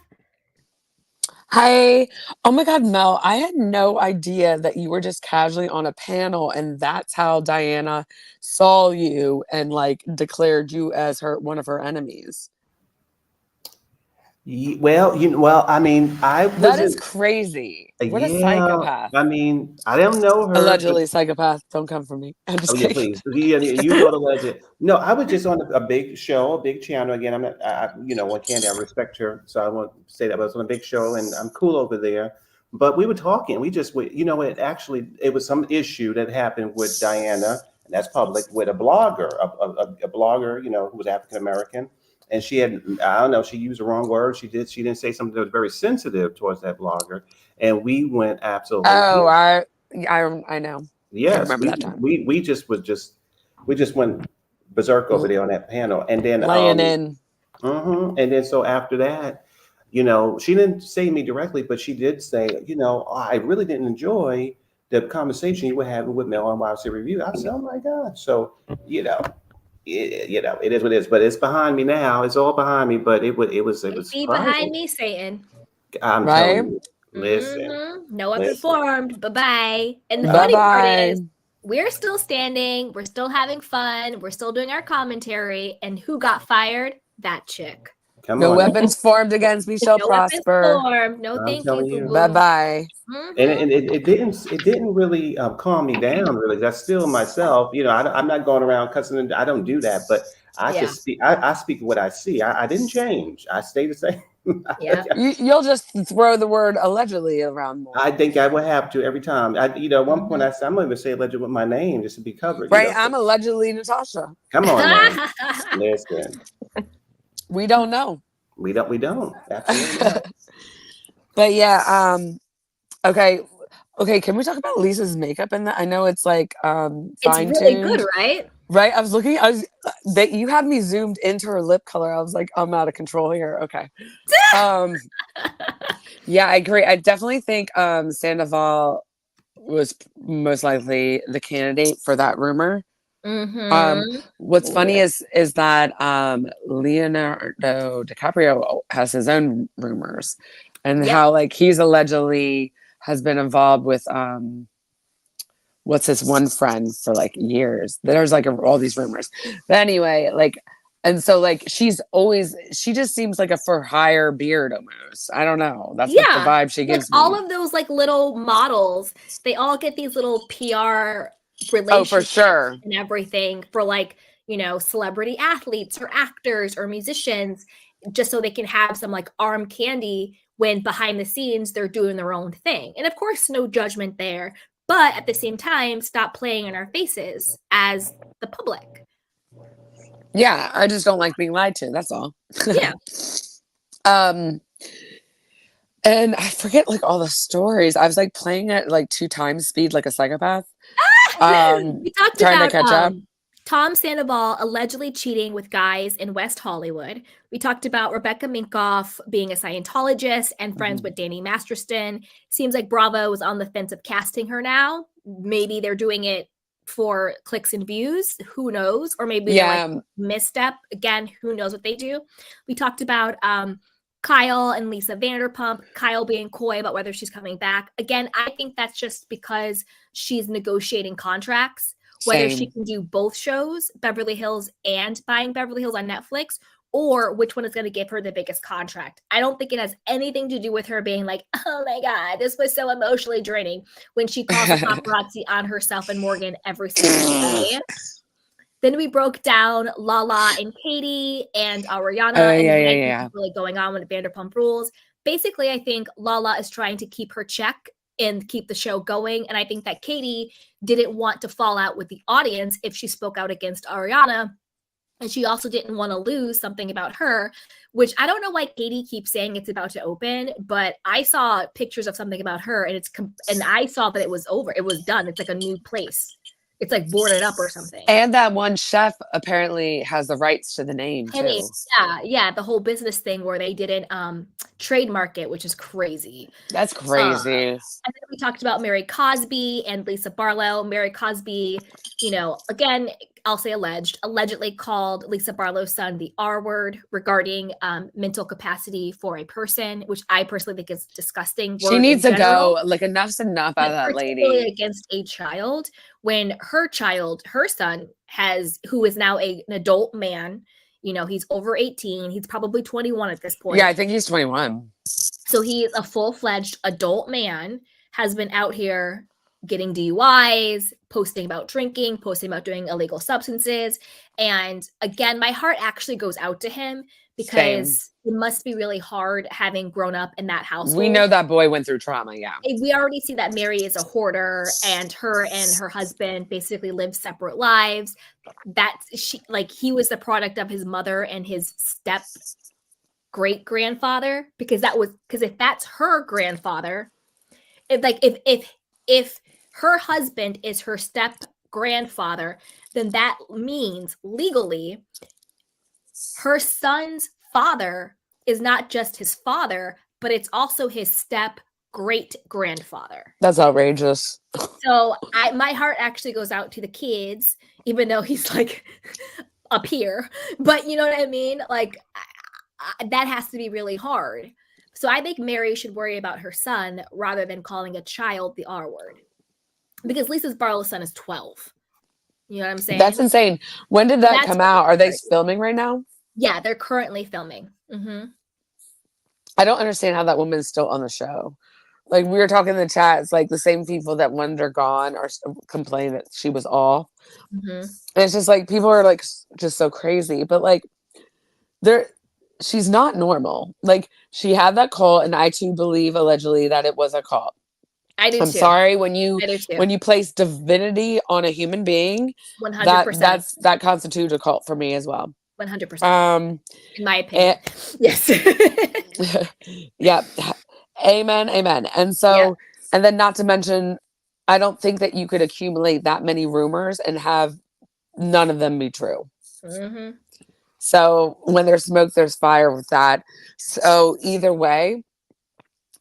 S7: Hi. Oh my God, Mel, I had no idea that you were just casually on a panel and that's how Diana saw you and like declared you as one of her enemies.
S5: Well, I mean,
S7: that is crazy. What a psychopath.
S5: I mean, I don't know her.
S7: Allegedly psychopath. Don't come for me. I'm just kidding.
S5: Please. You know the legend. No, I was just on a big show, a big channel. Again, I'm not, with Candy, I respect her. So I want to say that I was on a big show and I'm cool over there. But we were talking. It was some issue that happened with Diana, and that's public, with a blogger, a blogger, who was African-American. And she had, I don't know, she used the wrong word. She didn't say something that was very sensitive towards that blogger. And we went absolutely.
S7: Oh, I know.
S5: Yes.
S7: I remember that time.
S5: We just went berserk over there on that panel. And then
S7: laying in.
S5: And then so after that, she didn't say me directly, but she did say, I really didn't enjoy the conversation you were having with Mel on YC Review. I said, oh my God. So, it is what it is, but it's behind me now. It's all behind me, but it was
S1: be behind me, Satan.
S5: I'm telling you, listen.
S1: No weapon formed. Bye-bye. And the funny part is, we're still standing, we're still having fun, we're still doing our commentary, and who got fired? That chick.
S5: Come
S7: No
S5: on now.
S7: weapons formed against me shall
S1: No weapons
S7: prosper.
S1: formed. No,
S5: I'm
S1: thank you.
S5: telling you.
S1: Boo-boo.
S7: Bye-bye.
S1: Mhm.
S5: And it didn't really calm me down. Really, that's still myself. You know, I'm not going around cussing. I don't do that. But I
S1: Yeah.
S5: just speak. I speak what I see. I didn't change. I stay the same.
S1: Yeah.
S7: You'll just throw the word allegedly around more.
S5: I think I would have to every time. At one point
S1: Mhm.
S5: I said, I'm not even say alleged with my name just to be covered.
S7: Right? I'm allegedly Natasha.
S5: Come on now. Listen,
S7: We don't know.
S5: we don't. Absolutely not.
S7: But yeah, okay. Okay, can we talk about Lisa's makeup in that? I know it's like
S1: It's
S7: fine-tuned.
S1: really good, right?
S7: Right? I was that you had me zoomed into her lip color. I was like, I'm out of control here. Okay. Yeah, I agree. I definitely think Sandoval was most likely the candidate for that rumor. What's funny is that Leonardo DiCaprio has his own rumors, and how like he's allegedly has been involved with what's his one friend for like years. There's like all these rumors, but anyway, like, and so like she just seems like a for hire beard almost. I don't know. That's like the vibe she gives me.
S1: All of those like little models, they all get these little PR relationships
S7: Oh, for sure.
S1: and everything for like, celebrity athletes or actors or musicians, just so they can have some like arm candy when behind the scenes they're doing their own thing. And of course, no judgment there. But at the same time, stop playing in our faces as the public.
S7: Yeah, I just don't like being lied to. That's all.
S1: Yeah.
S7: And I forget like all the stories. I was like playing at like 2 times speed like a psychopath.
S1: We talked
S7: trying
S1: about
S7: to catch up.
S1: Tom Sandoval allegedly cheating with guys in West Hollywood. We talked about Rebecca Minkoff being a Scientologist and friends with Danny Masterson. Seems like Bravo is on the fence of casting her now. Maybe they're doing it for clicks and views. Who knows? Or maybe they're like misstep. Again, who knows what they do? We talked about Kyle and Lisa Vanderpump. Kyle being coy about whether she's coming back. Again, I think that's just because she's negotiating contracts. Whether she can do both shows, Beverly Hills and Buying Beverly Hills on Netflix, or which one is going to give her the biggest contract. I don't think it has anything to do with her being like, oh my God, this was so emotionally draining when she calls the paparazzi on herself and Morgan every single day. Then we broke down Lala and Katie and Ariana and what's really going on with Vanderpump Rules. Basically, I think Lala is trying to keep her check and keep the show going. And I think that Katie didn't want to fall out with the audience if she spoke out against Ariana. And she also didn't want to lose something about her, which I don't know why Katie keeps saying it's about to open, but I saw pictures of something about her and and I saw that it was over. It was done. It's like a new place. It's like boarded up or something.
S7: And that one chef apparently has the rights to the name too.
S1: Yeah, the whole business thing where they didn't trademark it, which is crazy.
S7: That's crazy.
S1: And then we talked about Mary Cosby and Lisa Barlow. Mary Cosby, again, I'll say allegedly called Lisa Barlow's son the R word regarding mental capacity for a person, which I personally think is disgusting.
S7: She needs to go. Like, enough's enough out of that lady.
S1: Against a child, when her son who is now an adult man, he's over 18. He's probably 21 at this point.
S7: Yeah, I think he's 21.
S1: So he is a full-fledged adult man, has been out here getting DUIs, posting about drinking, posting about doing illegal substances. And again, my heart actually goes out to him because it must be really hard having grown up in that household.
S7: We know that boy went through trauma, yeah.
S1: We already see that Mary is a hoarder and her husband basically live separate lives. He was the product of his mother and his step great grandfather, because if that's her grandfather, if her husband is her step grandfather, then that means legally her son's father is not just his father, but it's also his step great grandfather.
S7: That's outrageous.
S1: So my heart actually goes out to the kids, even though he's like up here, but you know what I mean? Like that has to be really hard. So I think Mary should worry about her son rather than calling a child the R word, because Lisa Barlow's son is 12. You know what I'm saying?
S7: That's insane. When did that come out? Are they filming right now?
S1: Yeah, they're currently filming. Mm-hmm.
S7: I don't understand how that woman's still on the show. Like, we were talking in the chat, it's like the same people that when they're gone are complaining that she was off.
S1: Mm-hmm.
S7: And it's just like, people are like just so crazy. But like, she's not normal. Like, she had that cult, and I too believe allegedly that it was a cult.
S1: I do
S7: I'm
S1: too.
S7: sorry, when you
S1: I do too.
S7: place divinity on a human being,
S1: 100%.
S7: that constitutes a cult for me as well.
S1: 100%. In my opinion. Yes.
S7: Yeah. Amen. And so, and then not to mention, I don't think that you could accumulate that many rumors and have none of them be true.
S1: Mm-hmm.
S7: So when there's smoke, there's fire with that. So either way,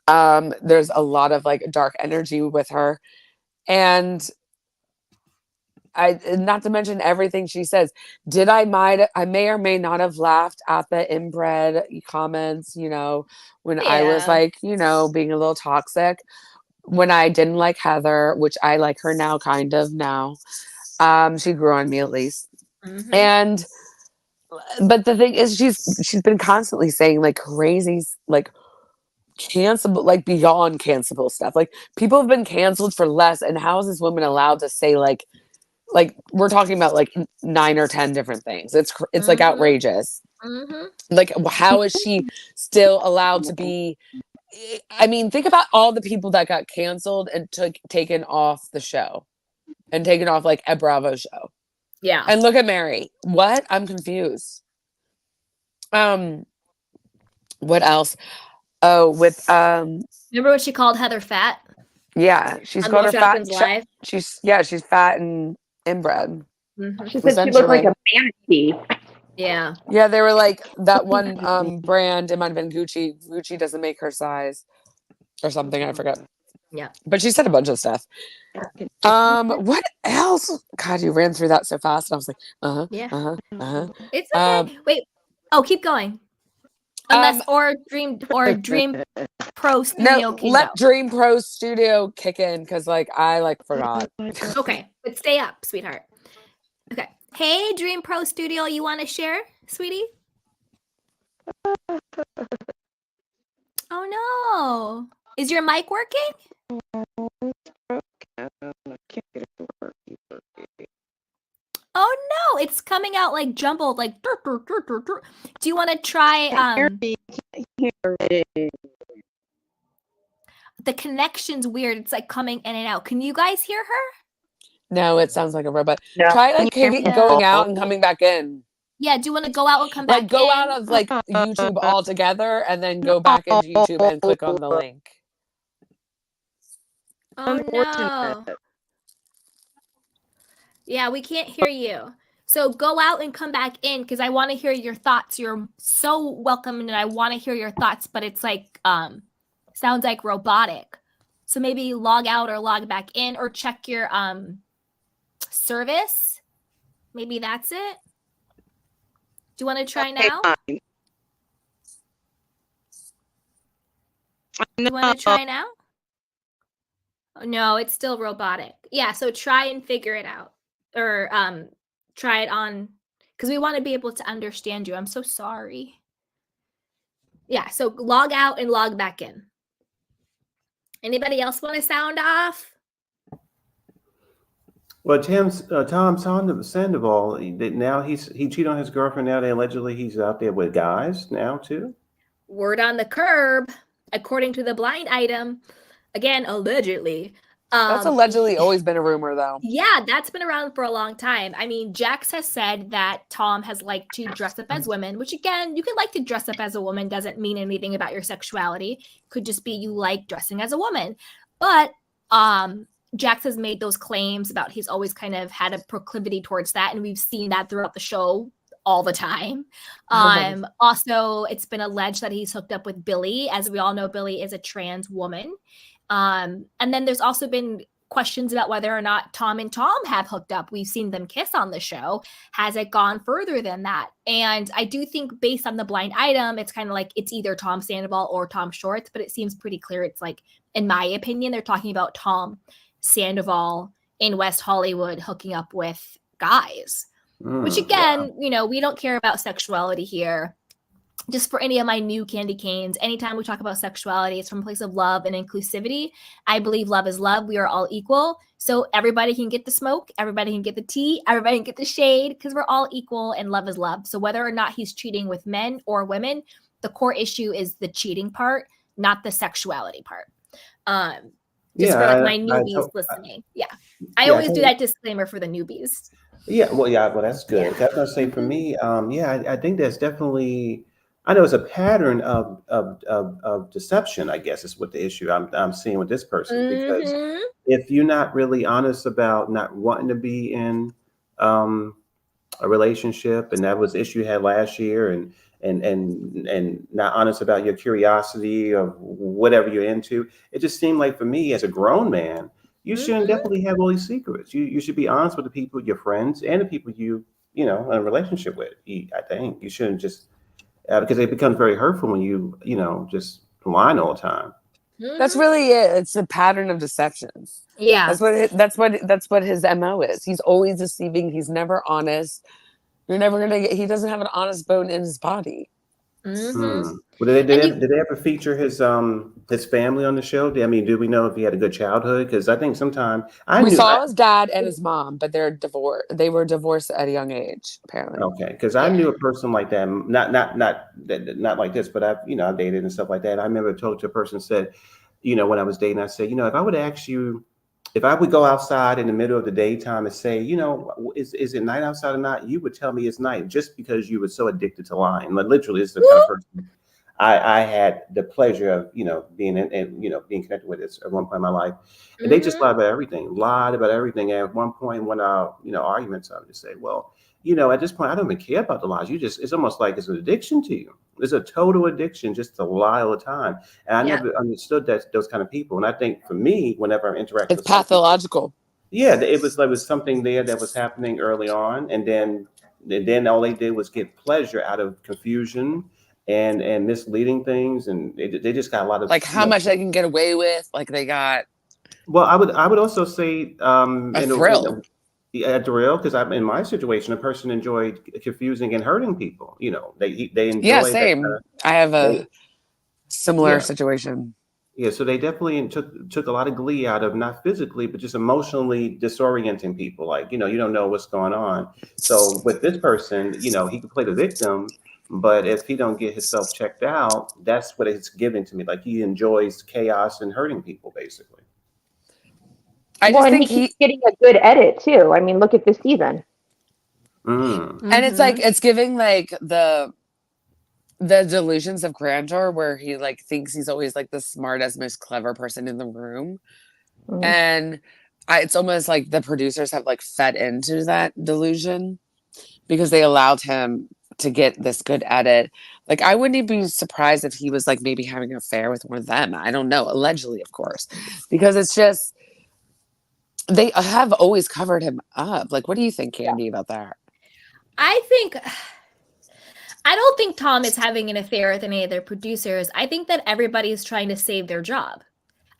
S7: there's a lot of like dark energy with her. And not to mention everything she says. I may or may not have laughed at the inbred comments, when I was like, being a little toxic, when I didn't like Heather, which I like her now, kind of now. She grew on me at least. Mm-hmm. But the thing is, she's been constantly saying like crazy, like cancelable, like beyond cancelable stuff. Like, people have been canceled for less, and how is this woman allowed to say like we're talking about like 9 or 10 different things? It's like outrageous. Like, how is she still allowed to be? I mean, think about all the people that got canceled and taken off the show and taken off like a Bravo show.
S1: Yeah.
S7: And look at Mary. What? I'm confused. What else? Oh, with
S1: remember what she called Heather fat?
S7: Yeah, she's called her fat. She's fat and inbred.
S6: Mm-hmm. She said she looked like a manatee.
S1: Yeah.
S7: Yeah, they were like that one brand. It might have been Gucci. Gucci doesn't make her size, or something. I forget.
S1: Yeah.
S7: But she said a bunch of stuff. What else? God, you ran through that so fast, and I was like,
S1: Yeah. It's okay. Wait. Oh, keep going. Unless Dream Pro Studio.
S7: No, let Dream Pro Studio kick in, because like I forgot.
S1: Okay, but stay up, sweetheart. Okay. Hey, Dream Pro Studio, you want to share, sweetie? Oh no! Is your mic working? Oh no, it's coming out like jumbled, like. Do you want to try? The connection's weird. It's like coming in and out. Can you guys hear her?
S7: No, it sounds like a robot. No. Try like going out and coming back in.
S1: Yeah, do you want to go out and come back in?
S7: Like, go out of like YouTube altogether and then go back into YouTube and click on the link.
S1: Oh no. Yeah, we can't hear you. So go out and come back in, because I want to hear your thoughts. You're so welcome, and I want to hear your thoughts, but it's like sounds like robotic. So maybe log out or log back in, or check your service. Maybe that's it. Do you want to try now? Do you want to try now? Oh, no, it's still robotic. Yeah, so try and figure it out, or try it on, because we want to be able to understand you. I'm so sorry. Yeah, so log out and log back in. Anybody else want to sound off?
S5: Well, Tom Sandoval, now he cheated on his girlfriend. Now allegedly he's out there with guys now too.
S1: Word on the curb, according to the blind item. Again, allegedly.
S7: That's allegedly always been a rumor, though.
S1: Yeah, that's been around for a long time. I mean, Jax has said that Tom has liked to dress up as women, which again, you can like to dress up as a woman, doesn't mean anything about your sexuality. Could just be you like dressing as a woman. But Jax has made those claims about he's always kind of had a proclivity towards that, and we've seen that throughout the show all the time. Also, it's been alleged that he's hooked up with Billy. As we all know, Billy is a trans woman. And then there's also been questions about whether or not Tom and Tom have hooked up. We've seen them kiss on the show. Has it gone further than that? And I do think based on the blind item, it's kind of like it's either Tom Sandoval or Tom Shorts, but it seems pretty clear. It's like, in my opinion, they're talking about Tom Sandoval in West Hollywood hooking up with guys, which again, you know, we don't care about sexuality here. just for any of my new candy canes, anytime we talk about sexuality, it's from a place of love and inclusivity. I believe love is love. We are all equal. So everybody can get the smoke, everybody can get the tea, everybody can get the shade, because we're all equal and love is love. So whether or not he's cheating with men or women, the core issue is the cheating part, not the sexuality part. Just for like my newbies listening. I always do that disclaimer for the newbies.
S5: Well, that's good. I was gonna say for me, I think there's definitely, I know it's a pattern of deception, I guess is what the issue I'm seeing with this person, because if you're not really honest about not wanting to be in a relationship, and that was the issue you had last year, and not honest about your curiosity of whatever you're into, it just seemed like for me as a grown man, you shouldn't definitely have all these secrets. You should be honest with the people, your friends, and the people you in a relationship with. I think you shouldn't just because it becomes very hurtful when you just whine all the time.
S7: That's really it. It's a pattern of deception.
S1: Yeah,
S7: that's what his MO is. He's always deceiving. He's never honest. You're never gonna get. He doesn't have an honest bone in his body.
S5: Well, did they ever feature his family on the show? I mean, do we know if he had a good childhood? Because I think sometimes
S7: we saw his dad and his mom, but they're divorced. They were divorced at a young age, apparently.
S5: Okay, because I knew a person like that, not like this, but I've dated and stuff like that. I remember talking to a person said, when I was dating, I said, if I would ask you, if I would go outside in the middle of the daytime and say, is it night outside or not? You would tell me it's night just because you were so addicted to lying. Like literally, it's the kind of person I had the pleasure of, being being connected with at one point in my life. And they just lied about everything. And at one point when our, arguments, I would just say, well, at this point, I don't even care about the lies. It's almost like it's an addiction to you. It's a total addiction just to lie all the time. And I never understood those kind of people. And I think for me, whenever I'm interacting
S7: with pathological.
S5: People, it was something there that was happening early on. And then all they did was get pleasure out of confusion and misleading things. And they just got a lot of
S7: how much they can get away with. Like they got.
S5: Well, I would also say
S7: a thrill.
S5: A thrill, because I'm in my situation, a person enjoyed confusing and hurting people. They enjoy.
S7: Yeah, same. I have a similar situation.
S5: Yeah, so they definitely took a lot of glee out of not physically, but just emotionally disorienting people. Like you don't know what's going on. So with this person, he can play the victim, but if he don't get himself checked out, that's what it's giving to me. Like he enjoys chaos and hurting people, basically.
S6: I think he's getting a good edit too. I mean, look at this season.
S7: And it's like it's giving like the delusions of grandeur, where he like thinks he's always like the smartest, most clever person in the room, and it's almost like the producers have like fed into that delusion because they allowed him to get this good edit. Like I wouldn't even be surprised if he was like maybe having an affair with one of them. I don't know, allegedly, of course, because it's just. They have always covered him up. Like, what do you think, Candy, about that?
S1: I don't think Tom is having an affair with any of their producers. I think that everybody is trying to save their job.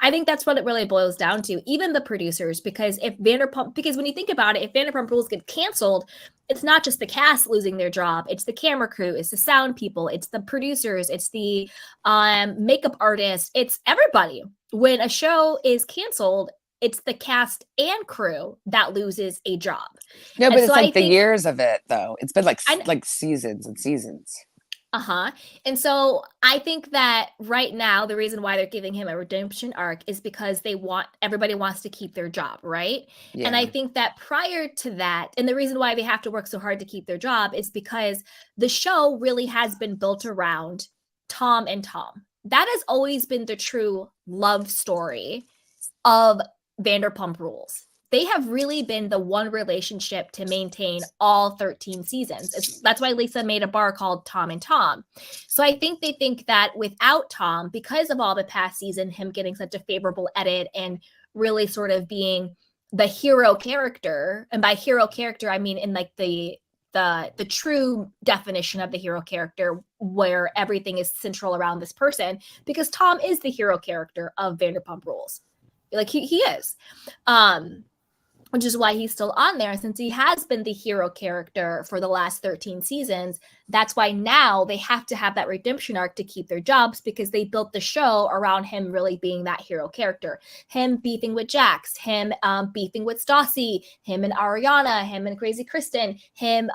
S1: I think that's what it really boils down to, even the producers, because because when you think about it, if Vanderpump Rules get canceled, it's not just the cast losing their job. It's the camera crew, it's the sound people, it's the producers, it's the makeup artists, it's everybody. When a show is canceled, it's the cast and crew that loses a job.
S7: No, but it's like the years of it, though. It's been like seasons and seasons.
S1: And so I think that right now, the reason why they're giving him a redemption arc is because everybody wants to keep their job, right? Yeah. And I think that prior to that, and the reason why they have to work so hard to keep their job is because the show really has been built around Tom and Tom. That has always been the true love story of Vanderpump Rules. They have really been the one relationship to maintain all 13 seasons. That's why Lisa made a bar called Tom and Tom. So I think they think that without Tom, because of all the past season, him getting such a favorable edit and really sort of being the hero character, and by hero character, I mean in like the true definition of the hero character, where everything is central around this person, because Tom is the hero character of Vanderpump Rules. Like he is. which is why he's still on there. And since he has been the hero character for the last 13 seasons, that's why now they have to have that redemption arc to keep their jobs, because they built the show around him really being that hero character. Him beefing with Jax, him beefing with Stassi, him and Ariana, him and Crazy Kristen, him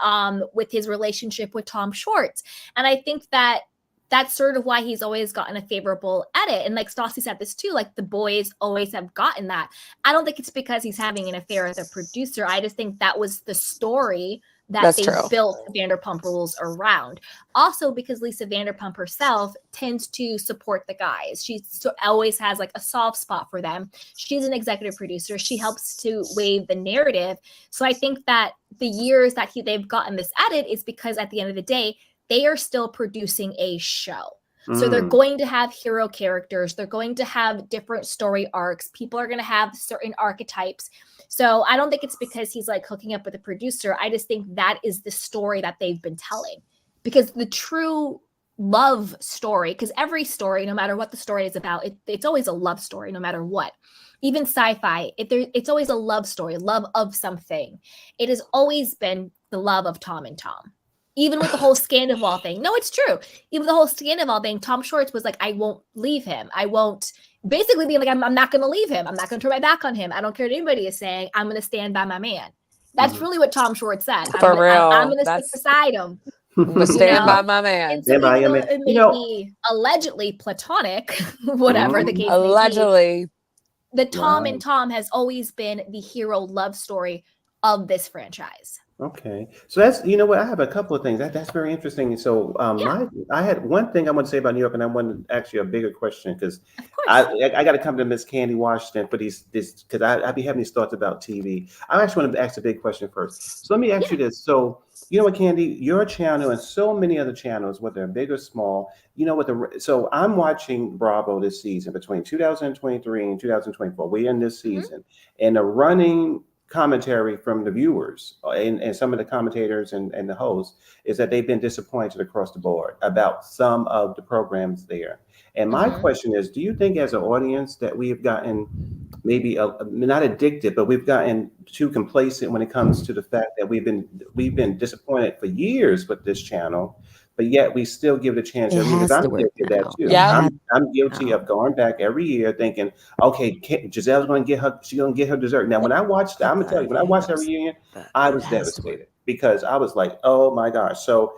S1: with his relationship with Tom Schwartz. And I think that that's sort of why he's always gotten a favorable edit. And like Stassi said this too, like the boys always have gotten that. I don't think it's because he's having an affair with a producer. I just think that was the story that they built Vanderpump Rules around. Also because Lisa Vanderpump herself tends to support the guys. She always has like a soft spot for them. She's an executive producer. She helps to wave the narrative. So I think that the years that they've gotten this edit is because at the end of the day, they are still producing a show. So they're going to have hero characters. They're going to have different story arcs. People are going to have certain archetypes. So I don't think it's because he's like hooking up with a producer. I just think that is the story that they've been telling. Because the true love story, because every story, no matter what the story is about, it's always a love story, no matter what. Even sci-fi, it's always a love story, love of something. It has always been the love of Tom and Tom. Even with the whole Sandoval thing. No, it's true. Even the whole Sandoval thing, Tom Schwartz was like, I won't leave him. I won't, basically being like, I'm not going to leave him. I'm not going to turn my back on him. I don't care what anybody is saying. I'm going to stand by my man. That's really what Tom Schwartz said.
S7: For real.
S1: I'm going to stick beside him.
S7: Stand by my man.
S1: And so it may be allegedly platonic, whatever the case
S7: allegedly.
S1: The Tom and Tom has always been the hero love story of this franchise.
S5: Okay, so that's, you know what, I have a couple of things that's very interesting. So I had one thing I want to say about New York, and I want to ask you a bigger question, because I got to come to Miss Candy Washington for this because I be having these thoughts about TV. I actually want to ask a big question first. So let me ask you this. So you know what, Candy, your channel and so many other channels, whether they're big or small, you know what, so I'm watching Bravo this season between 2023 and 2024. We're in this season, and the running commentary from the viewers and some of the commentators and the hosts is that they've been disappointed across the board about some of the programs there. And my question is, do you think as an audience that we have gotten maybe not addicted, but we've gotten too complacent when it comes to the fact that we've been disappointed for years with this channel, but yet we still give it a chance every year? Because I'm guilty of that too.
S7: Yeah.
S5: I'm guilty of going back every year thinking, okay, Giselle's going to get her dessert. Now, when I watched, I'm gonna tell you, when I watched that reunion, I was devastated because I was like, oh my gosh. So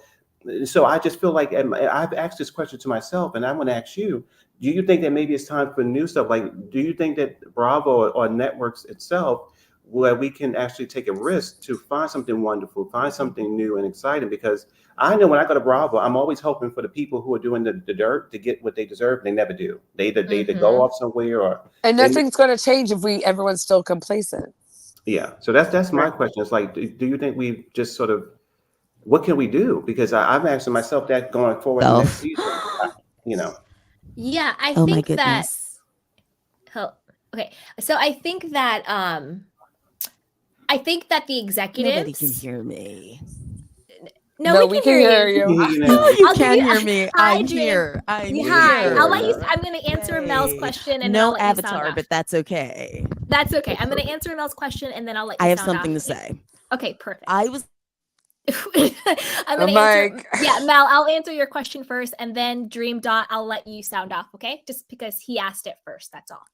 S5: I just feel like, and I've asked this question to myself, and I want to ask you, do you think that maybe it's time for new stuff? Like, do you think that Bravo or networks itself, where we can actually take a risk to find something wonderful, find something new and exciting? Because I know when I go to Bravo, I'm always hoping for the people who are doing the dirt to get what they deserve. They never do. They either go off somewhere or.
S7: And nothing's going to change if everyone's still complacent.
S5: Yeah. So that's my question. It's like, do you think we just sort of, what can we do? Because I'm asking myself that going forward the next season, you know.
S1: Yeah, I think that. Okay, so I think that the executives.
S8: Nobody can hear me.
S1: No, we can hear you.
S8: You can hear me. I'm here.
S1: I'm here. I'll let you. I'm going to answer Mel's question, and
S8: no avatar, but that's okay.
S1: That's okay. I'm going to answer Mel's question, and then I'll let you.
S8: I have something to say.
S1: Okay, perfect.
S8: I was.
S1: I'm gonna answer. Yeah, Mel, I'll answer your question first, and then Dream Dot, I'll let you sound off. Okay, just because he asked it first. That's all.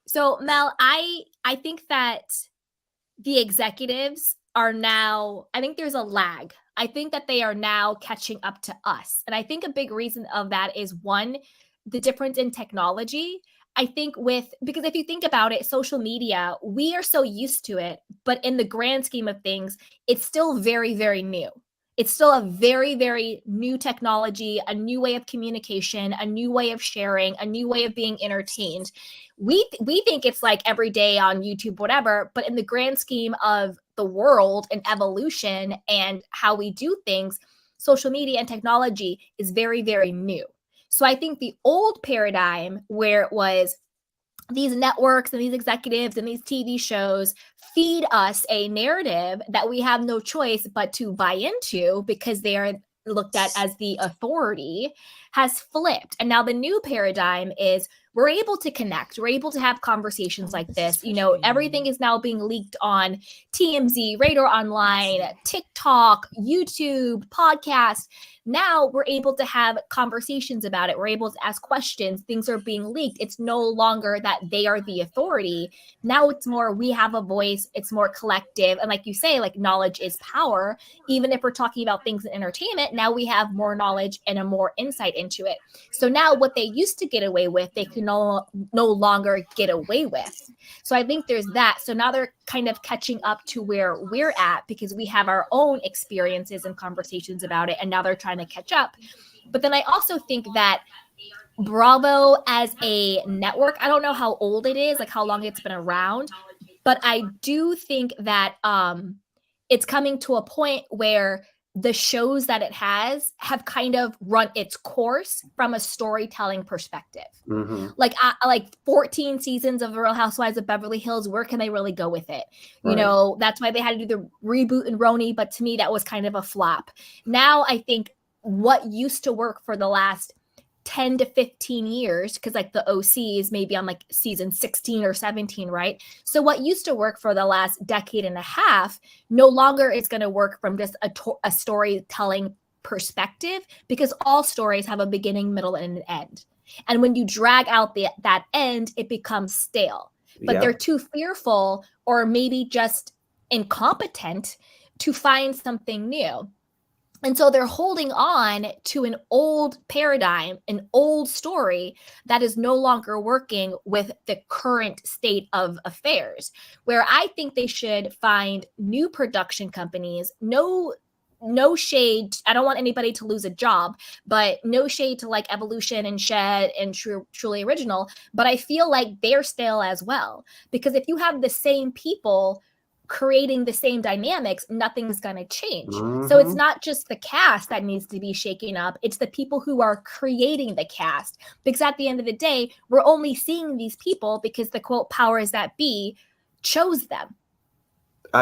S1: So Mel, I think that the executives are now, I think there's a lag. I think that they are now catching up to us. And I think a big reason of that is, one, the difference in technology. I think because if you think about it, social media, we are so used to it, but in the grand scheme of things, it's still very, very new. It's still a very, very new technology, a new way of communication, a new way of sharing, a new way of being entertained. We think it's like every day on YouTube, whatever, but in the grand scheme of the world and evolution and how we do things, social media and technology is very, very new. So I think the old paradigm, where it was these networks and these executives and these TV shows feed us a narrative that we have no choice but to buy into because they are looked at as the authority, has flipped. And now the new paradigm is we're able to connect. We're able to have conversations like this. You know, everything is now being leaked on TMZ, Radar Online, TikTok, YouTube, podcast. Now we're able to have conversations about it. We're able to ask questions. Things are being leaked. It's no longer that they are the authority. Now it's more we have a voice. It's more collective. And like you say, like knowledge is power. Even if we're talking about things in entertainment, now we have more knowledge and a more insight into it. So now what they used to get away with, they can no longer get away with. So I think there's that. So now they're kind of catching up to where we're at because we have our own experiences and conversations about it. And now they're trying to catch up. But then I also think that Bravo as a network, I don't know how old it is, like how long it's been around, but I do think that it's coming to a point where the shows that it has have kind of run its course from a storytelling perspective.
S5: Mm-hmm.
S1: Like 14 seasons of The Real Housewives of Beverly Hills, where can they really go with it? You
S5: Right.
S1: know, that's why they had to do the reboot and RHONY, but to me, that was kind of a flop. Now I think what used to work for the last 10 to 15 years, because like the OC is maybe on like season 16 or 17, right? So what used to work for the last decade and a half no longer is going to work from just a storytelling perspective, because all stories have a beginning, middle, and an end. And when you drag out that end, it becomes stale. But
S5: Yeah.
S1: they're too fearful or maybe just incompetent to find something new. And so they're holding on to an old paradigm, an old story that is no longer working with the current state of affairs, where I think they should find new production companies. No shade. I don't want anybody to lose a job, but no shade to like Evolution and Shed and Truly Original. But I feel like they're stale as well, because if you have the same people creating the same dynamics, nothing's going to change.
S5: Mm-hmm.
S1: So it's not just the cast that needs to be shaken up. It's the people who are creating the cast, because at the end of the day, we're only seeing these people because the quote powers that be chose them.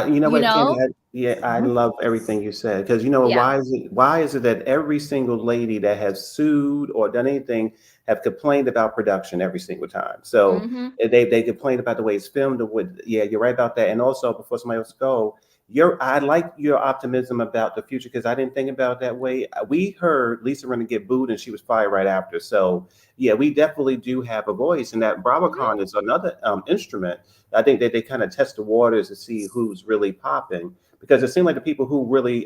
S5: You know what,
S1: know?
S5: Candy, I love everything you said, because you know
S1: Yeah.
S5: why is it that every single lady that has sued or done anything have complained about production every single time? So
S1: Mhm.
S5: they complained about the way it's filmed. You're right about that. And also, before somebody else go, I like your optimism about the future, because I didn't think about it that way. We heard Lisa Rinna get booed and she was fired right after. So yeah, we definitely do have a voice, and that BravoCon is another instrument. I think that they kind of test the waters to see who's really popping, because it seemed like the people who really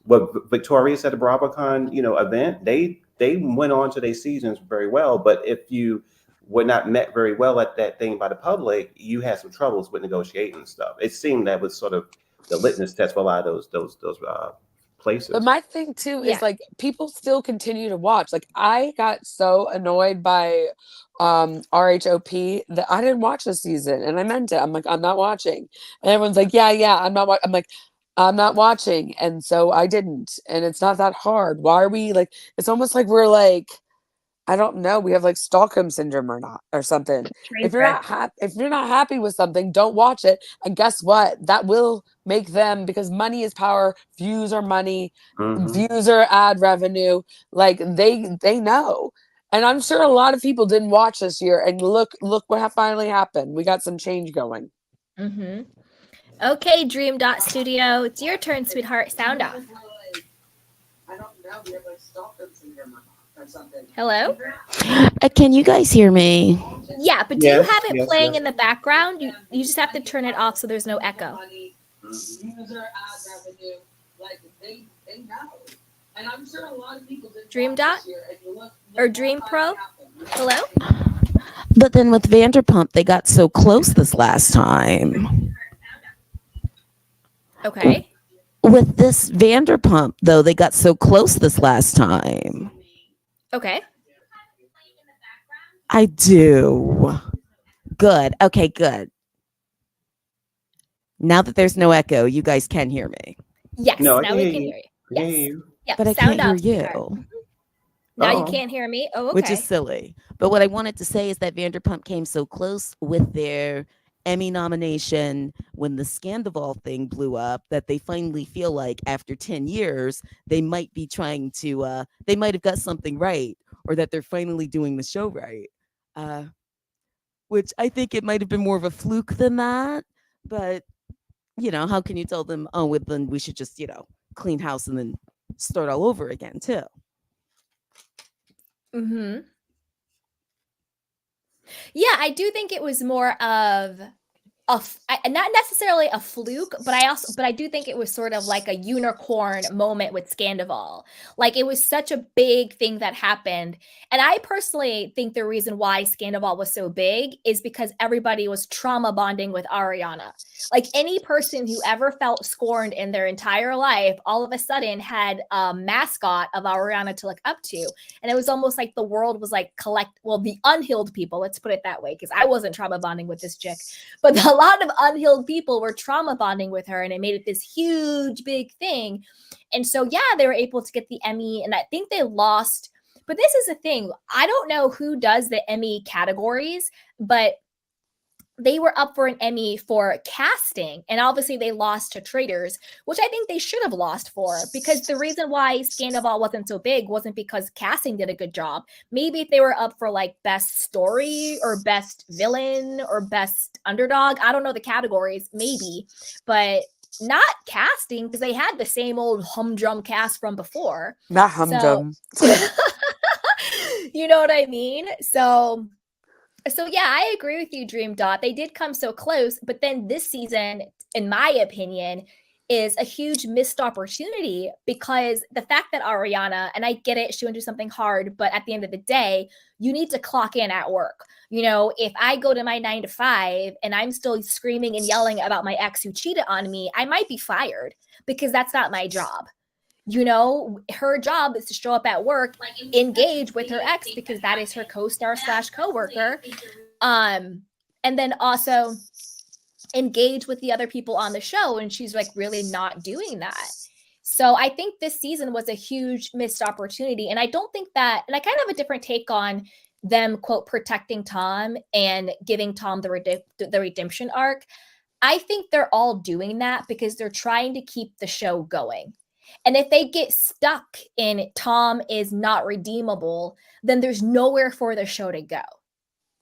S5: were victorious at the BravoCon, event, they went on to their seasons very well. But if you were not met very well at that thing by the public, you had some troubles with negotiating and stuff. It seemed that was sort of the litmus test for a lot of those places.
S7: But my thing too is
S1: Yeah.
S7: like people still continue to watch. Like I got so annoyed by RHOP that I didn't watch this season, and I meant it. I'm like, I'm not watching, and everyone's like, yeah, I'm not. I'm like, I'm not watching, and so I didn't. And it's not that hard. Why are we like? It's almost like we're like, I don't know. We have like Stockholm syndrome or something. If you're not happy with something, don't watch it. And guess what? That will make them, because money is power. Views are money.
S5: Mhm.
S7: Views are ad revenue. Like they know. And I'm sure a lot of people didn't watch this year. And look what finally happened. We got some change going.
S1: Mm-hmm. Okay, Dream.Studio, it's your turn, sweetheart. Sound off.
S9: I don't know. We have like Stockholm syndrome or something.
S1: Hello?
S8: Can you guys hear me?
S1: Yeah, but do you
S5: Yes,
S1: have it
S5: yes,
S1: playing
S5: yes.
S1: in the background? You just have to turn it off so there's no echo.
S9: User ad revenue, like they know. And I'm sure a lot of people did
S1: Dream
S9: watch
S1: Dot?
S9: this year, and you look
S1: Or
S9: what
S1: Dream
S9: finally
S1: Pro?
S9: happened.
S1: Hello?
S8: But then with Vanderpump, they got so close this last time.
S1: Okay.
S8: With this Vanderpump, though, they got so close this last time.
S1: Okay.
S8: I do. Good. Okay, good. Now that there's no echo, you guys can hear me.
S1: Yes,
S5: No, I
S1: now
S5: can
S1: we
S5: hear
S1: can
S5: you.
S1: hear you.
S5: I can
S1: Yes.
S5: hear you.
S1: Yep,
S8: But I
S1: sound
S8: can't
S1: off,
S8: hear
S1: sweetheart.
S8: you,
S1: Now you
S5: Uh-oh.
S1: can't hear me? Oh, okay.
S8: which is silly. But what I wanted to say is that Vanderpump came so close with their Emmy nomination when the Sandoval thing blew up that they finally feel like after 10 years, they might be trying to, they might have got something right, or that they're finally doing the show right. which I think it might have been more of a fluke than that. But, how can you tell them, oh, well, then we should just, clean house and then start all over again, too?
S1: Mm-hmm. Yeah, I do think it was more of not necessarily a fluke, but I do think it was sort of like a unicorn moment with Sandoval. Like, it was such a big thing that happened. And I personally think the reason why Sandoval was so big is because everybody was trauma bonding with Ariana. Like, any person who ever felt scorned in their entire life, all of a sudden had a mascot of Ariana to look up to. And it was almost like the world was like the unhealed people, let's put it that way, because I wasn't trauma bonding with this chick, but a lot of unhealed people were trauma bonding with her, and it made it this huge, big thing. And so, yeah, they were able to get the Emmy, and I think they lost. But this is the thing. I don't know who does the Emmy categories, but they were up for an Emmy for casting, and obviously they lost to Traitors, which I think they should have lost for, because the reason why Sandoval wasn't so big wasn't because casting did a good job. Maybe if they were up for like best story or best villain or best underdog, I don't know the categories, maybe, but not casting, because they had the same old humdrum cast from before.
S7: Not humdrum.
S1: You know what I mean? So yeah, I agree with you, Dream Dot. They did come so close, but then this season, in my opinion, is a huge missed opportunity, because the fact that Ariana, and I get it, she went through something hard, but at the end of the day, you need to clock in at work. If I go to my 9 to 5 and I'm still screaming and yelling about my ex who cheated on me, I might be fired, because that's not my job. Her job is to show up at work, engage with her ex, because that is her co-star / co-worker. And then also engage with the other people on the show. And she's like really not doing that. So I think this season was a huge missed opportunity. And I don't think that, and I kind of have a different take on them, quote, protecting Tom and giving Tom the redemption arc. I think they're all doing that because they're trying to keep the show going. And if they get stuck in Tom is not redeemable, then there's nowhere for the show to go.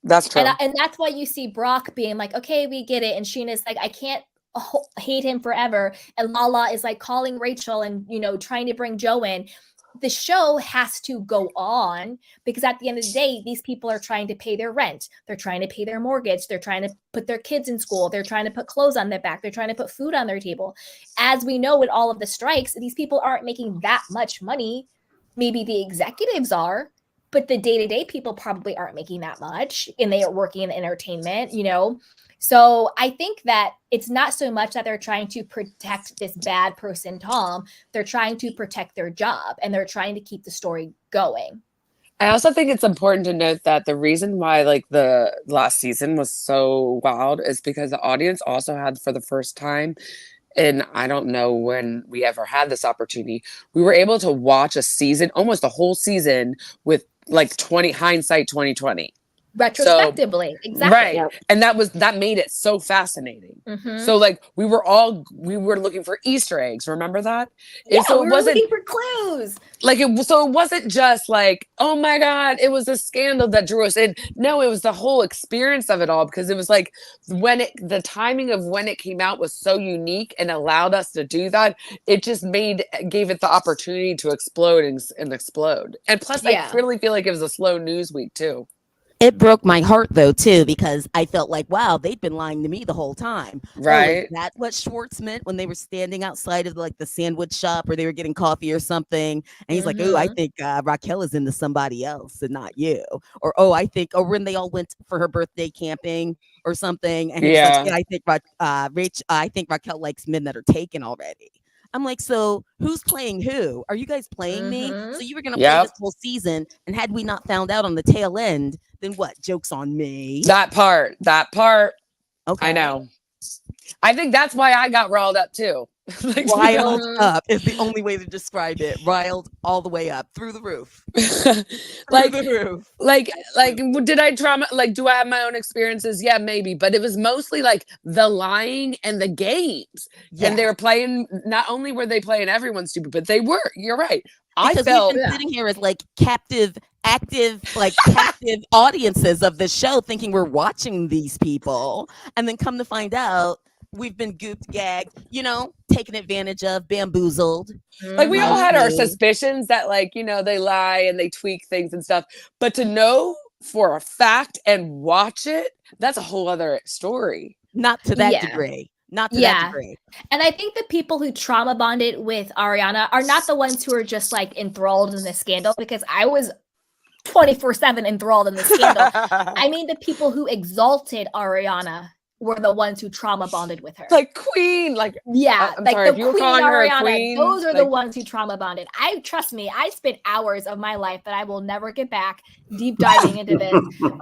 S7: That's true.
S1: And that's why you see Brock being like, okay, we get it. And Sheena's like, I can't hate him forever. And Lala is like calling Rachel and, trying to bring Joe in. The show has to go on, because at the end of the day, these people are trying to pay their rent. They're trying to pay their mortgage. They're trying to put their kids in school. They're trying to put clothes on their back. They're trying to put food on their table. As we know, with all of the strikes, these people aren't making that much money. Maybe the executives are, but the day-to-day people probably aren't making that much, and they are working in entertainment, So I think that it's not so much that they're trying to protect this bad person, Tom. They're trying to protect their job, and they're trying to keep the story going.
S7: I also think it's important to note that the reason why the last season was so wild is because the audience also had, for the first time, and I don't know when we ever had this opportunity, we were able to watch a season, almost a whole season, with hindsight 2020.
S1: Retrospectively, exactly.
S7: Right. Yep. And that made it so fascinating. Mm-hmm. So we were looking for Easter eggs. Remember that?
S1: Yeah, so we were looking for clues.
S7: So it wasn't just oh my God, it was a scandal that drew us in. No, it was the whole experience of it all, because it was the timing of when it came out was so unique and allowed us to do that. It just gave it the opportunity to explode and explode. And plus, I really feel like it was a slow news week too.
S8: It broke my heart, though, too, because I felt like, wow, they'd been lying to me the whole time.
S7: Right.
S8: Oh, is that what Schwartz meant when they were standing outside of the sandwich shop, or they were getting coffee or something? And he's like, oh, I think Raquel is into somebody else and not you. Or, when they all went for her birthday camping or something. And he's like, yeah, I think Raquel likes men that are taken already. I'm like, so who's playing who? Are you guys playing me? So you were going to play this whole season, and had we not found out on the tail end, then what? Joke's on me.
S7: That part.
S8: Okay.
S7: I know. I think that's why I got riled up too. Like,
S8: Riled up is the only way to describe it. Riled all the way up, through the roof.
S7: like
S8: Through the roof.
S7: like did I trauma, like, do I have my own experiences? Yeah, maybe, but it was mostly like the lying and the games. And they were playing, not only were they playing everyone stupid, but they were, you're right.
S8: Because we've been sitting here as like captive audiences of the show, thinking we're watching these people, and then come to find out we've been gooped, gagged, taken advantage of, bamboozled.
S7: Like, we all had our suspicions that, like, they lie and they tweak things and stuff, but to know for a fact and watch it, that's a whole other story.
S8: Not to that degree. Not to that degree.
S1: And I think the people who trauma bonded with Ariana are not the ones who are just like enthralled in the scandal, because I was 24/7 enthralled in the scandal. I mean, the people who exalted Ariana were the ones who trauma bonded with her.
S7: Like Queen, like,
S1: I'm
S7: sorry,
S1: the
S7: if you were
S1: Queen
S7: calling her a
S1: Ariana,
S7: queen,
S1: those are
S7: like,
S1: the ones who trauma bonded. Trust me, I spent hours of my life that I will never get back deep diving into this,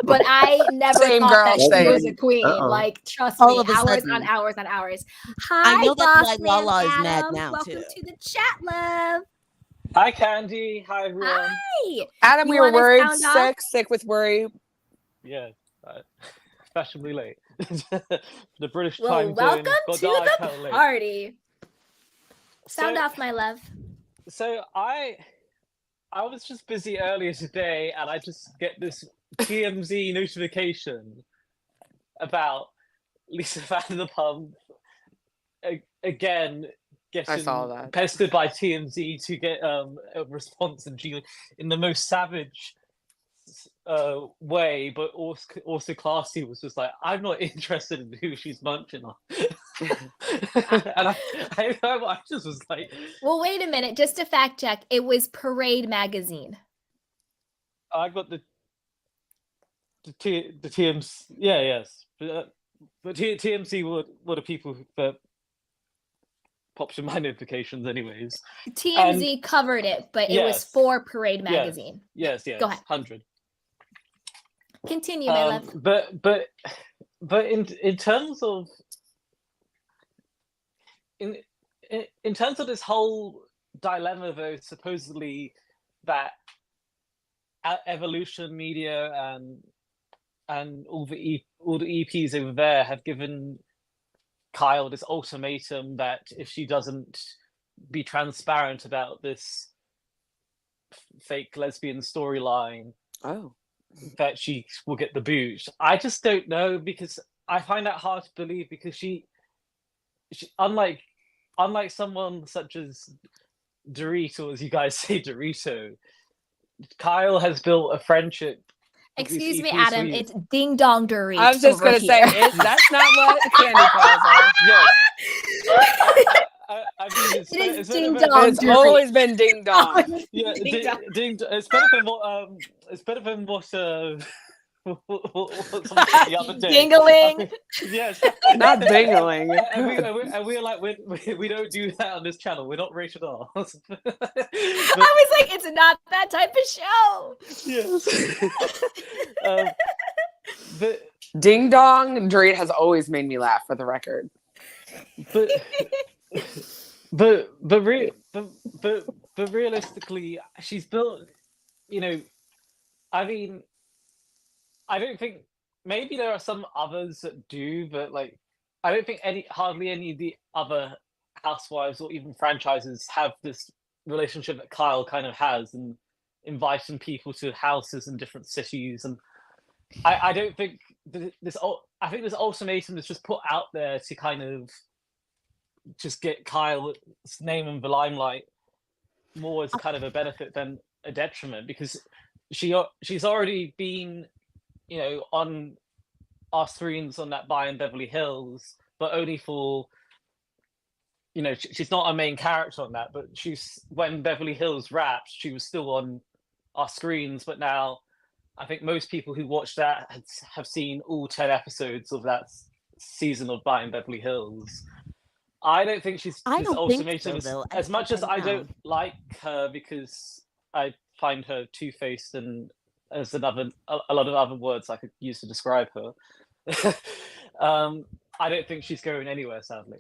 S1: but I never thought that she was a queen. Like, trust
S8: All
S1: me,
S8: of a
S1: hours
S8: sudden.
S1: on hours on hours. Hi,
S8: I know that's
S1: boss
S8: why
S1: man
S8: Lala is mad
S1: Adam.
S8: now,
S1: Welcome
S8: too.
S1: to the chat, love.
S10: Hi, Candy. Hi, everyone.
S1: Hi.
S7: Adam,
S1: You
S7: we were
S1: wanna
S7: worried,
S1: sound off?
S7: sick with worry.
S10: Yeah, fashionably late. The British
S1: Well,
S10: time
S1: welcome
S10: zone. Got
S1: to
S10: the
S1: the
S10: iPad late.
S1: party. Sound
S10: So-
S1: off, my love.
S10: So I was just busy earlier today, and I just get this TMZ notification about Lisa Vanderpump again getting
S7: saw that.
S10: pestered by TMZ to get a response, and she, in the most savage way, but also classy, was just like, I'm not interested in who she's munching on. And I just was like,
S1: Well, wait a minute. Just to fact check, it was Parade Magazine.
S10: I got the TMZ. Yeah, yes, but TMZ were the people that pops in my notifications, anyways.
S1: TMZ covered it, but it was
S10: Yes.
S1: for Parade Magazine.
S10: Yes.
S1: Go ahead.
S10: 100.
S1: Continue, my love.
S10: But in terms of in terms of this whole dilemma, though, supposedly that Evolution Media and all the EPs over there have given Kyle this ultimatum that if she doesn't be transparent about this fake lesbian storyline, that she will get the boot. I just don't know, because I find that hard to believe, because she unlike someone such as Dorito, as you guys say, Dorito, Kyle has built a friendship.
S1: Excuse me, Adam. It's Ding Dong Dorit.
S7: I was just going to say, that's not what Candy calls her.
S10: Yes. I mean,
S1: It is Ding Dong.
S7: It's always been Ding Dong.
S10: Yeah,
S1: Ding Dong.
S10: it's better than what it's better than what the other day.
S1: Dingling.
S10: Yes.
S7: Not dingling.
S10: And we're like, we don't do that on this channel. We're not rated R.
S1: I was like, it's not that type of show.
S10: Yes. But
S7: Ding Dong Dorit has always made me laugh, for the record.
S10: But realistically, she's built. I mean, I don't think, maybe there are some others that do, but like, I don't think hardly any of the other housewives or even franchises have this relationship that Kyle kind of has, and inviting people to houses in different cities. And I don't think this ultimatum is just put out there to kind of just get Kyle's name in the limelight more as kind of a benefit than a detriment, because she's already been, on our screens on that Buy in Beverly Hills, but only for, she's not a main character on that, but when Beverly Hills wrapped, she was still on our screens. But now I think most people who watch that have seen all 10 episodes of that season of Buy in Beverly Hills. I don't think she's
S8: I
S10: this
S8: don't think
S10: ultimatum.
S8: so, though.
S10: As much as I
S8: know.
S10: don't like her, because I find her two-faced, and as a lot of other words I could use to describe her. I don't think she's going anywhere, sadly.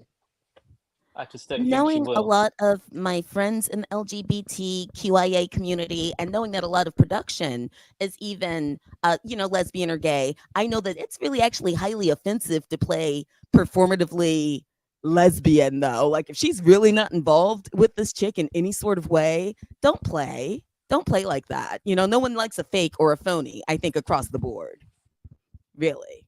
S10: I just don't think she
S8: Knowing a
S10: will.
S8: lot of my friends in the LGBTQIA community, and knowing that a lot of production is even, lesbian or gay, I know that it's really actually highly offensive to play performatively lesbian, though. Like, if she's really not involved with this chick in any sort of way, don't play. Don't play like that. No one likes a fake or a phony, I think, across the board. Really.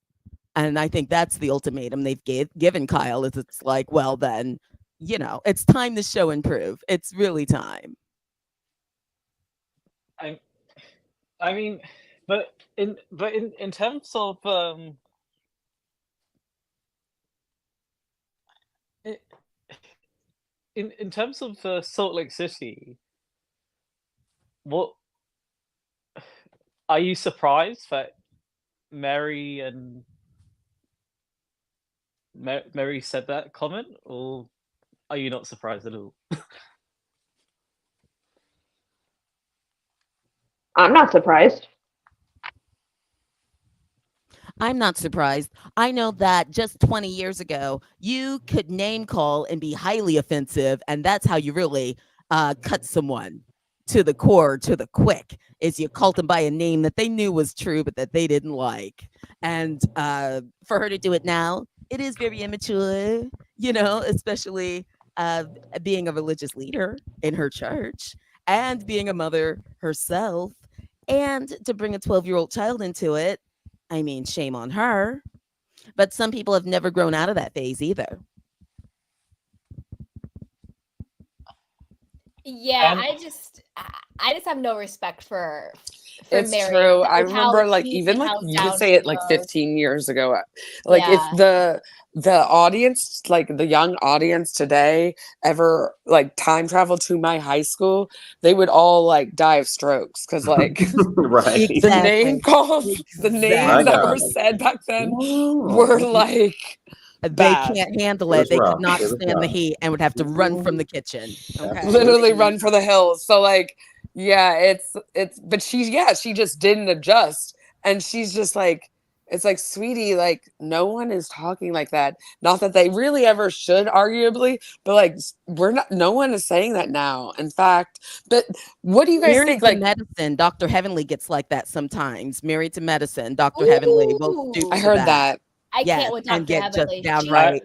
S8: And I think that's the ultimatum they've given Kyle, is it's like, well, then, it's time to show and prove. It's really time.
S10: I mean, but in terms of in terms of Salt Lake City, what are you surprised that Mary said that comment, or are you not surprised at all?
S6: I'm not surprised.
S8: I'm not surprised. I know that just 20 years ago, you could name call and be highly offensive, and that's how you really cut someone to the core, to the quick, is you called them by a name that they knew was true, but that they didn't like. And for her to do it now, it is very immature, especially being a religious leader in her church and being a mother herself, and to bring a 12-year-old child into it. I mean, shame on her. But some people have never grown out of that phase either.
S1: Yeah, I just have no respect for
S7: it's
S1: Mary.
S7: true. I
S1: With how
S7: remember, like,
S1: deep
S7: even
S1: and
S7: like
S1: how
S7: you could
S1: down
S7: say
S1: she
S7: it like
S1: goes.
S7: 15 years ago. Like,
S1: Yeah.
S7: if the audience, like the young audience today, ever like time travel to my high school, they would all like die of strokes, because like
S5: Right.
S7: the name calls, the names that were
S5: God.
S7: said back then
S5: Wow.
S7: were like
S8: They
S7: bad.
S8: can't handle
S5: It
S8: it.
S5: was
S8: They
S5: rough.
S8: could not
S5: It was
S8: stand the
S5: rough.
S8: heat and would have to run from the kitchen. Okay.
S5: Absolutely.
S7: Literally run for the hills. So like, yeah, it's but she just didn't adjust, and she's just like, it's like, sweetie, like, no one is talking like that. Not that they really ever should, arguably, but like, no one is saying that now. In fact, but what do you guys
S8: Married
S7: think?
S8: to
S7: Like,
S8: Medicine, Dr. Heavenly gets like that sometimes. Married to Medicine, Dr. Heavenly will stoop
S1: Ooh.
S7: I
S8: to
S7: heard that.
S1: I
S8: Yes,
S1: can't with
S8: and
S1: Dr.
S8: get
S1: Heavenly.
S8: just downright.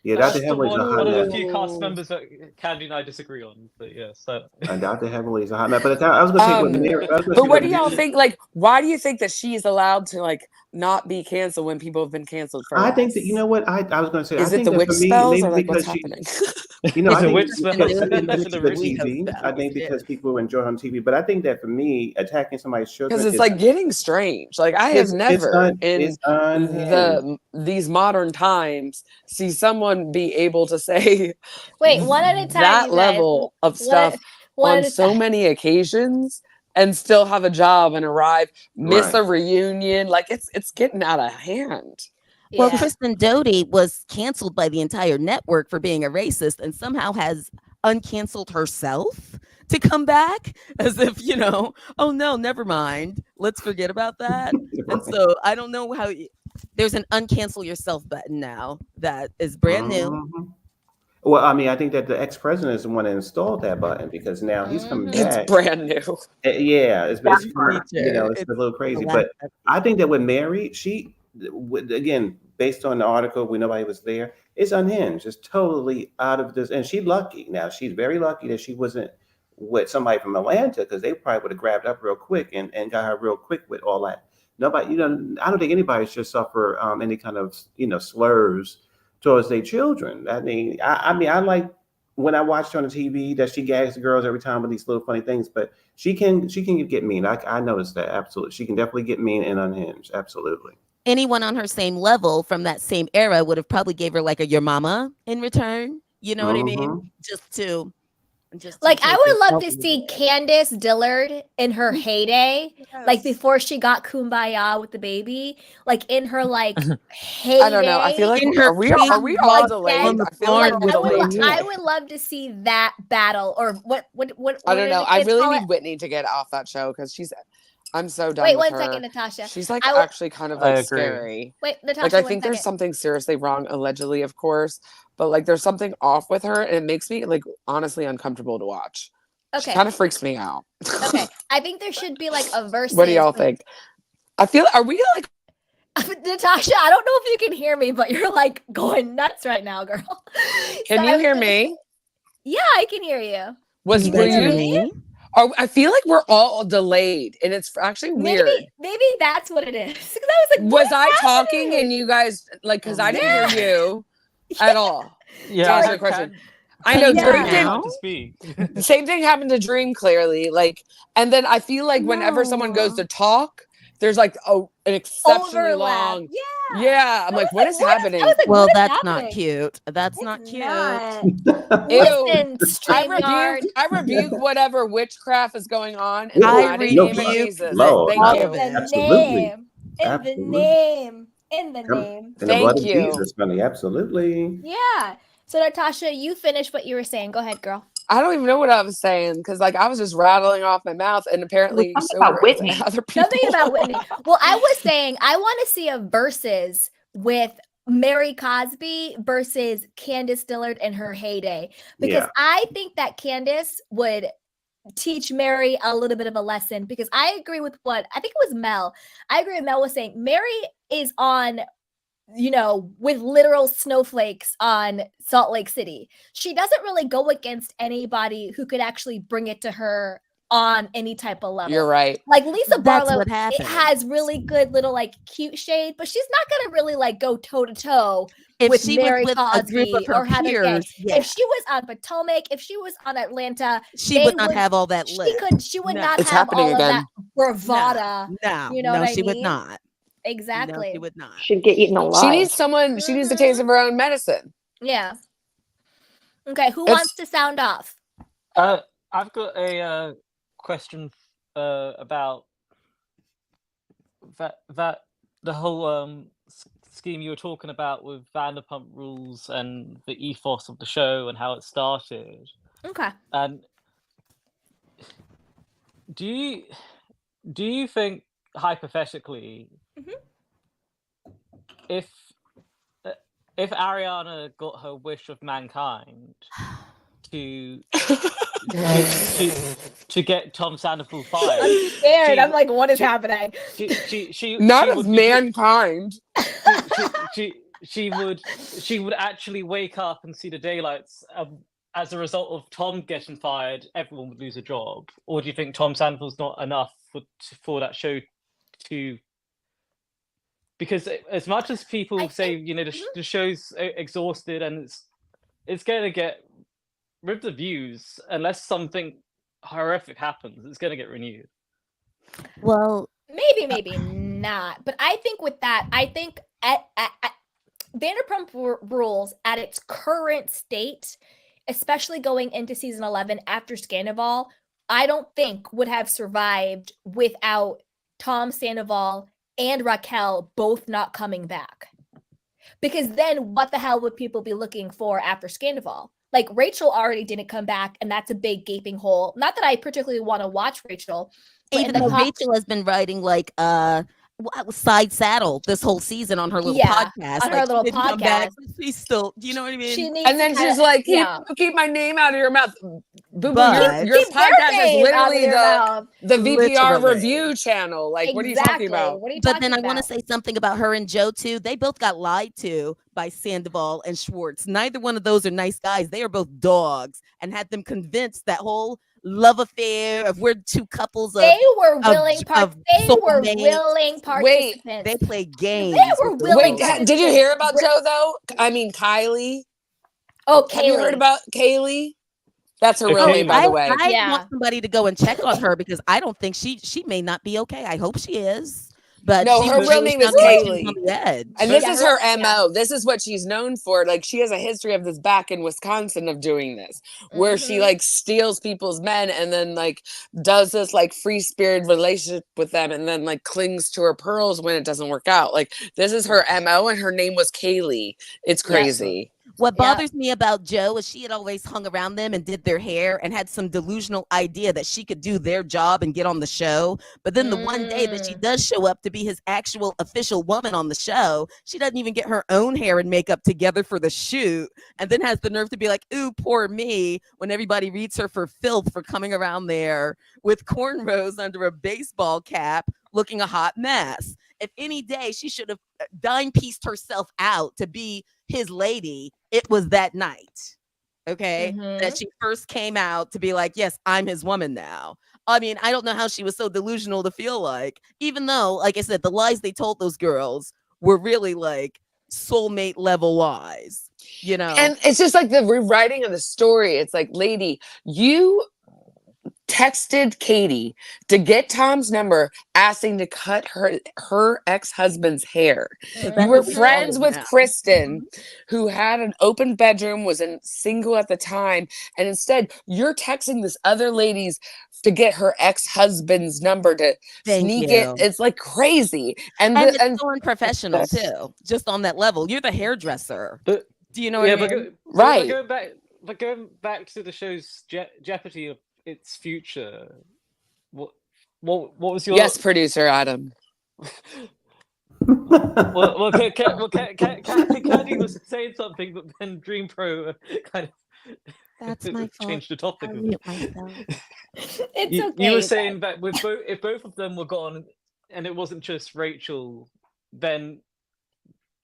S5: Yeah,
S10: That's
S5: Dr.
S10: the
S5: Heavenly's a hot
S10: one of the
S5: mess.
S10: few cast members that Candy and I disagree on. But yeah, so
S5: And Dr. Heavenly's a hot mess. But I was gonna say what Mary.
S7: But what do y'all think? Like, why do you think that she's allowed to like not be canceled when people have been canceled for?
S5: I think that, you know what, I was gonna say.
S7: Is
S5: I
S7: it
S5: think
S7: the
S5: that
S7: witch
S5: for me,
S7: spells,
S5: maybe
S7: or like
S5: because
S7: what's
S5: she,
S7: happening?
S5: I think
S10: witch
S5: it's
S10: spells.
S5: because
S10: The
S5: the
S10: witch
S5: TV. I
S8: spells,
S5: think because people enjoy her on TV. But I think that for me, attacking somebody's children
S7: Because it's
S5: is
S7: like getting strange. Like, I have never
S5: it's unhinged.
S7: these modern times see someone be able to say
S1: Wait, one at a time,
S7: that
S1: you guys.
S7: level of stuff
S1: one
S7: on
S1: at a
S7: so
S1: time.
S7: many occasions and still have a job and arrive, miss
S5: Right.
S7: a reunion. Like, it's getting out of hand.
S8: Well,
S1: Yeah.
S8: Kristen Doty was canceled by the entire network for being a racist, and somehow has uncanceled herself to come back, as if, oh no, never mind. Let's forget about that. And so I don't know how there's an uncancel yourself button now that is brand new.
S5: Mhm. Well, I mean, I think that the ex-president is the one that installed that button, because now he's coming
S7: It's
S5: back.
S7: brand new.
S5: Yeah, it's
S8: That's
S5: kind of,
S8: feature.
S5: it's a little
S8: the
S5: crazy.
S8: last
S5: But I think that with Mary, again, based on the article, we nobody was there. It's unhinged. It's totally out of this, and she's lucky. Now she's very lucky that she wasn't with somebody from Atlanta, because they probably would have grabbed up real quick and got her real quick with all that. Nobody, I don't think anybody should suffer any kind of slurs towards their children. I mean, I like when I watched on the TV that she gags the girls every time with these little funny things, but she can get mean. I noticed that, absolutely. She can definitely get mean and unhinged, absolutely.
S8: Anyone on her same level from that same era would have probably gave her like a your mama in return. You know what I mean? Just to
S1: Like, I would love to see Candace Dillard in her heyday, like before she got kumbaya with the baby, like in her like heyday.
S7: I don't know. I feel like are we all delayed? I feel like we're delayed.
S1: I would love to see that battle, or what
S7: I don't know.
S1: do the
S7: I
S1: kids
S7: really
S1: call
S7: need
S1: it?
S7: Whitney to get off that show, because she's I'm so done
S1: Wait
S7: with
S1: 1
S7: her.
S1: second, Natasha.
S7: She's like
S1: I will-
S7: actually kind of
S10: I
S7: like
S10: agree.
S7: scary.
S1: Wait, Natasha.
S7: Like I
S1: 1
S7: think there's
S1: second.
S7: something seriously wrong, allegedly, of course, but like there's something off with her, and it makes me like honestly uncomfortable to watch.
S1: Okay.
S7: She kind of freaks me out.
S1: Okay. I think there should be like a versus.
S7: What do y'all think? I feel. Are we like?
S1: Natasha, I don't know if you can hear me, but you're like going nuts right now, girl.
S7: Can you hear me?
S1: Yeah, I can hear you.
S7: Was
S8: You
S7: were
S8: guys hear
S7: you?
S8: me?
S7: Oh, I feel like we're all delayed, and it's actually weird.
S1: Maybe that's what it is. 'Cause I was like,
S7: Was I talking and you guys like? Because I didn't hear you at all.
S10: Yeah,
S7: To answer
S10: I
S7: the question.
S10: can-
S7: I know
S8: Yeah.
S7: Dream
S8: Now?
S10: like to speak.
S7: did. Same thing happened to Dream clearly. Like, and then I feel like whenever someone goes to talk, there's like an exceptionally
S1: overlap.
S7: long.
S1: Yeah.
S7: Yeah, I'm like, what is happening?
S1: I was like,
S8: Well,
S1: what is
S8: that's
S1: happening?
S8: not cute. That's not
S1: It's
S8: cute.
S1: not.
S7: Ew.
S1: Listen,
S7: I
S1: StreamYard.
S7: rebuke whatever witchcraft is going on in the
S8: I
S7: mighty name of
S8: rebuke
S7: Jesus.
S5: Lord,
S7: Thank
S8: all
S7: you.
S8: of it.
S5: Absolutely.
S1: In the
S5: Absolutely.
S1: name. In the
S5: Come-
S1: name.
S5: In the blood
S7: Thank
S5: of
S7: you.
S5: Jesus, honey. Absolutely.
S1: Yeah. So Natasha, you finished what you were saying. Go ahead, girl.
S7: I don't even know what I was saying because like I was just rattling off my mouth, and apparently
S6: something
S7: so
S6: about
S7: were
S6: Whitney.
S7: other people.
S1: Something about Whitney. Well, I was saying I want to see a versus with Mary Cosby versus Candace Dillard in her heyday, because
S5: Yeah.
S1: I think that Candace would teach Mary a little bit of a lesson, because I agree with what I think it was Mel. I agree with Mel was saying Mary is on, with literal snowflakes on Salt Lake City. She doesn't really go against anybody who could actually bring it to her on any type of level.
S7: You're right.
S1: Like Lisa
S8: That's
S1: Barlow,
S8: what
S1: it
S8: happened.
S1: has really good little like cute shade, but she's not gonna really like go toe to toe
S8: If
S1: with
S8: she
S1: Mary
S8: was with a group
S1: Cosby
S8: of her
S1: or Heather Gay.
S8: peers, yeah,
S1: If she was on Potomac, if she was on Atlanta,
S8: she would not have all that lip.
S1: she would
S8: No.
S1: not
S7: It's
S1: have
S7: happening
S1: all of that
S7: again.
S1: bravada.
S8: No,
S1: You know
S8: no,
S1: what I
S8: she would
S1: mean?
S8: not. No,
S1: Exactly.
S8: she would not.
S6: She'd get eaten alive.
S7: She needs someone. She needs a taste of her own medicine.
S1: Yeah. Okay, who
S7: It's-
S1: wants to sound off?
S10: I've got a question about that the whole scheme you were talking about with Vanderpump Rules and the ethos of the show and how it started.
S1: Okay.
S10: And do you think hypothetically, if Ariana got her wish of mankind to get Tom Sandoval fired,
S1: I'm scared. I'm like, what is happening?
S7: Not
S10: she
S7: of
S10: would be-
S7: mankind.
S10: she would actually wake up and see the daylights. As a result of Tom getting fired, everyone would lose a job. Or do you think Tom Sandoval's not enough for that show to? Because as much as people say, the show's exhausted and it's going to get with the views, unless something horrific happens, it's going to get renewed.
S8: Well,
S1: Maybe not. But I think with that, I think at Vanderpump Rules at its current state, especially going into season 11 after Sandoval, I don't think would have survived without Tom Sandoval and Raquel both not coming back. Because then what the hell would people be looking for after Sandoval? Like Rachel already didn't come back, and that's a big gaping hole. Not that I particularly want to watch Rachel.
S8: even though Rachel has been writing like side saddle this whole season on her little podcast.
S1: On her little
S8: she didn't come back,
S1: podcast.
S8: she's still, do you know what I mean?
S1: She needs
S7: And then
S1: to
S7: she's
S1: kinda-
S7: like,
S1: yeah.
S7: keep my name out of your mouth. Boo
S8: But-
S7: your
S1: Keep their
S7: podcast is
S1: name out of
S7: literally
S1: your mouth.
S7: the VPR
S8: Literally.
S7: review channel. Like, what are you
S1: Exactly.
S7: talking about?
S1: What are you
S8: But
S1: talking
S8: then I want to
S1: about?
S8: say something about her and Joe too. They both got lied to by Sandoval and Schwartz. Neither one of those are nice guys. They are both dogs, and had them convinced that whole love affair of we're two couples of
S1: They were willing
S8: soulmates.
S1: participants.
S8: They play games.
S1: They were
S8: with those
S1: willing
S8: girls.
S7: Wait, did you hear about Joe though? I mean, Kylie.
S1: Oh,
S7: Have you heard about Kaylee? That's her real name, by the way.
S8: I
S1: Yeah.
S8: want somebody to go and check on her because I don't think she may not be okay. I hope she is. But
S7: No,
S8: she
S7: her
S8: really
S7: real name is
S8: sounded like she was
S7: Kaylee.
S8: on the edge.
S7: And this is her MO. This is what she's known for. Like, she has a history of this back in Wisconsin of doing this, where she like steals people's men and then like does this like free spirited relationship with them and then like clings to her pearls when it doesn't work out. Like, this is her MO, and her name was Kaylee. It's crazy.
S8: What bothers me about Joe is she had always hung around them and did their hair and had some delusional idea that she could do their job and get on the show. But then the one day that she does show up to be his actual official woman on the show, she doesn't even get her own hair and makeup together for the shoot, and then has the nerve to be like, ooh, poor me, when everybody reads her for filth for coming around there with cornrows under a baseball cap looking a hot mess. If any day she should have dime-pieced herself out to be his lady, it was that night, okay, that she first came out to be like, yes, I'm his woman now. I mean, I don't know how she was so delusional to feel like, even though, like I said, the lies they told those girls were really like soulmate level lies, you know?
S7: And it's just like the rewriting of the story. It's like, lady, you texted Katie to get Tom's number, asking to cut her ex-husband's hair. You were friends with Kristen, who had an open bedroom, was single at the time, and instead you're texting this other lady's to get her ex-husband's number to sneak it. It's like crazy, and
S8: it's so unprofessional too. Just on that level, you're the hairdresser.
S10: But
S8: do you know what I mean?
S10: Right. But going back to the show's jeopardy of its future, what was your...
S7: Yes, producer Adam.
S10: well, Candy was saying something, but then Dream Pro kind of
S8: That's my fault.
S10: Changed the topic.
S1: It's okay.
S10: You were saying that with if both of them were gone, and it wasn't just Rachel, then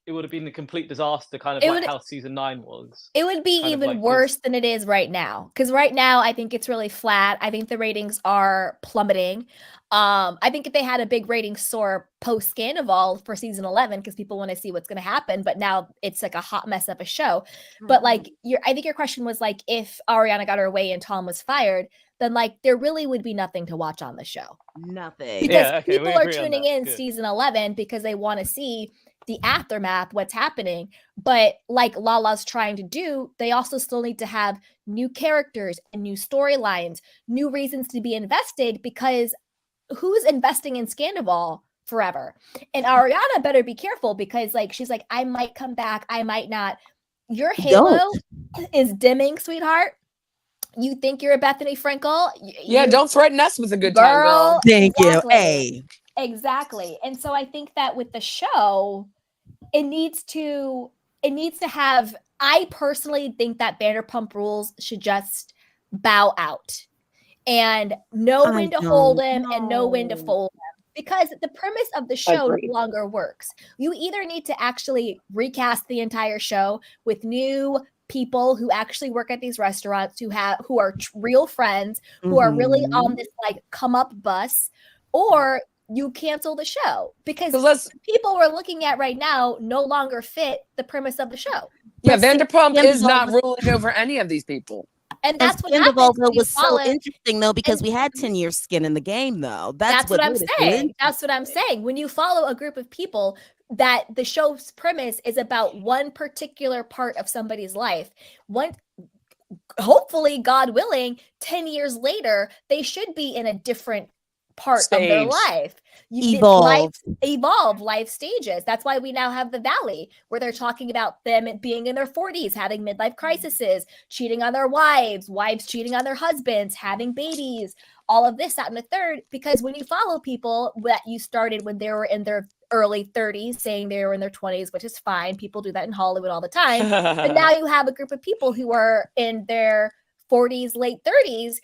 S10: it would have been a complete disaster, kind of how season 9 was.
S1: It would be even worse than it is right now. Because right now, I think it's really flat. I think the ratings are plummeting. I think if they had a big rating soar post Sandoval for season 11, because people want to see what's going to happen, but now it's like a hot mess of a show. But like, I think your question was like, if Ariana got her way and Tom was fired, then like there really would be nothing to watch on the show.
S8: Nothing.
S1: Because people are tuning in season 11 because they want to see the aftermath, what's happening. But like Lala's trying to do, they also still need to have new characters and new storylines, new reasons to be invested, because who's investing in Sandoval forever? And Ariana better be careful, because like she's like, I might come back, I might not. Your halo is dimming, sweetheart. You think you're a Bethany Frankel?
S7: Yeah, don't threaten us with a good time, girl.
S8: Thank you. Hey.
S1: Exactly. And so I think that with the show, it needs to have, I personally think that Vanderpump Rules should just bow out and know when to hold him and know when to fold him, because the premise of the show no longer works. You either need to actually recast the entire show with new people who actually work at these restaurants, who are real friends, who are really on this like come up bus, or you cancel the show, because people we're looking at right now no longer fit the premise of the show.
S7: Yeah, Vanderpump is not ruling over any of these people.
S1: And that's what
S8: Sandoval was so interesting though, because we had 10 years skin in the game though. That's what I'm
S1: saying. That's what I'm saying. When you follow a group of people that the show's premise is about one particular part of somebody's life, hopefully, God willing, 10 years later, they should be in a different part of their life. Evolve life stages. That's why we now have the Valley, where they're talking about them being in their 40s, having midlife crises, cheating on their wives cheating on their husbands, having babies, all of this, that, and the third. Because when you follow people that you started when they were in their early 30s, saying they were in their 20s, which is fine. People do that in Hollywood all the time. But now you have a group of people who are in their 40s, late 30s.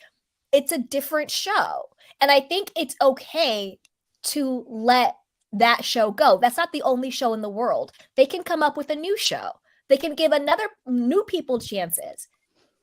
S1: It's a different show. And I think it's okay to let that show go. That's not the only show in the world. They can come up with a new show. They can give new people chances.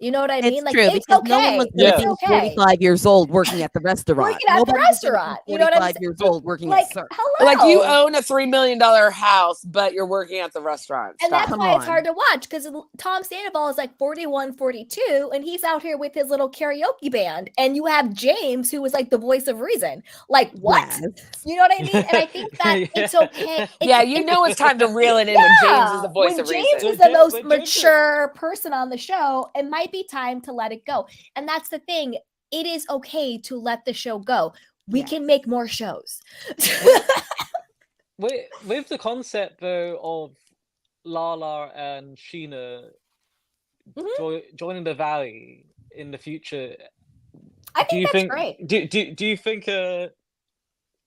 S1: You know what I mean?
S8: Like, it's okay. No one was going to be 45 years old working at the restaurant.
S1: You know what I'm saying?
S8: 45 years old working
S1: like,
S8: at Sir.
S1: Hello.
S7: Like, you own a $3 million house, but you're working at the restaurant.
S1: And that's why it's hard to watch, because Tom Sandoval is like 41, 42, and he's out here with his little karaoke band. And you have James, who was like the voice of reason. Like, what? Yes. You know what I mean? And I think that it's okay.
S7: It's time to reel it in when James is the voice of reason.
S1: When James is the most mature person on the show, it might be time to let it go. And that's the thing. It is okay to let the show go. We can make more shows.
S10: with the concept though of Lala and Sheena joining the Valley in the future.
S1: I think that's great.
S10: Do you think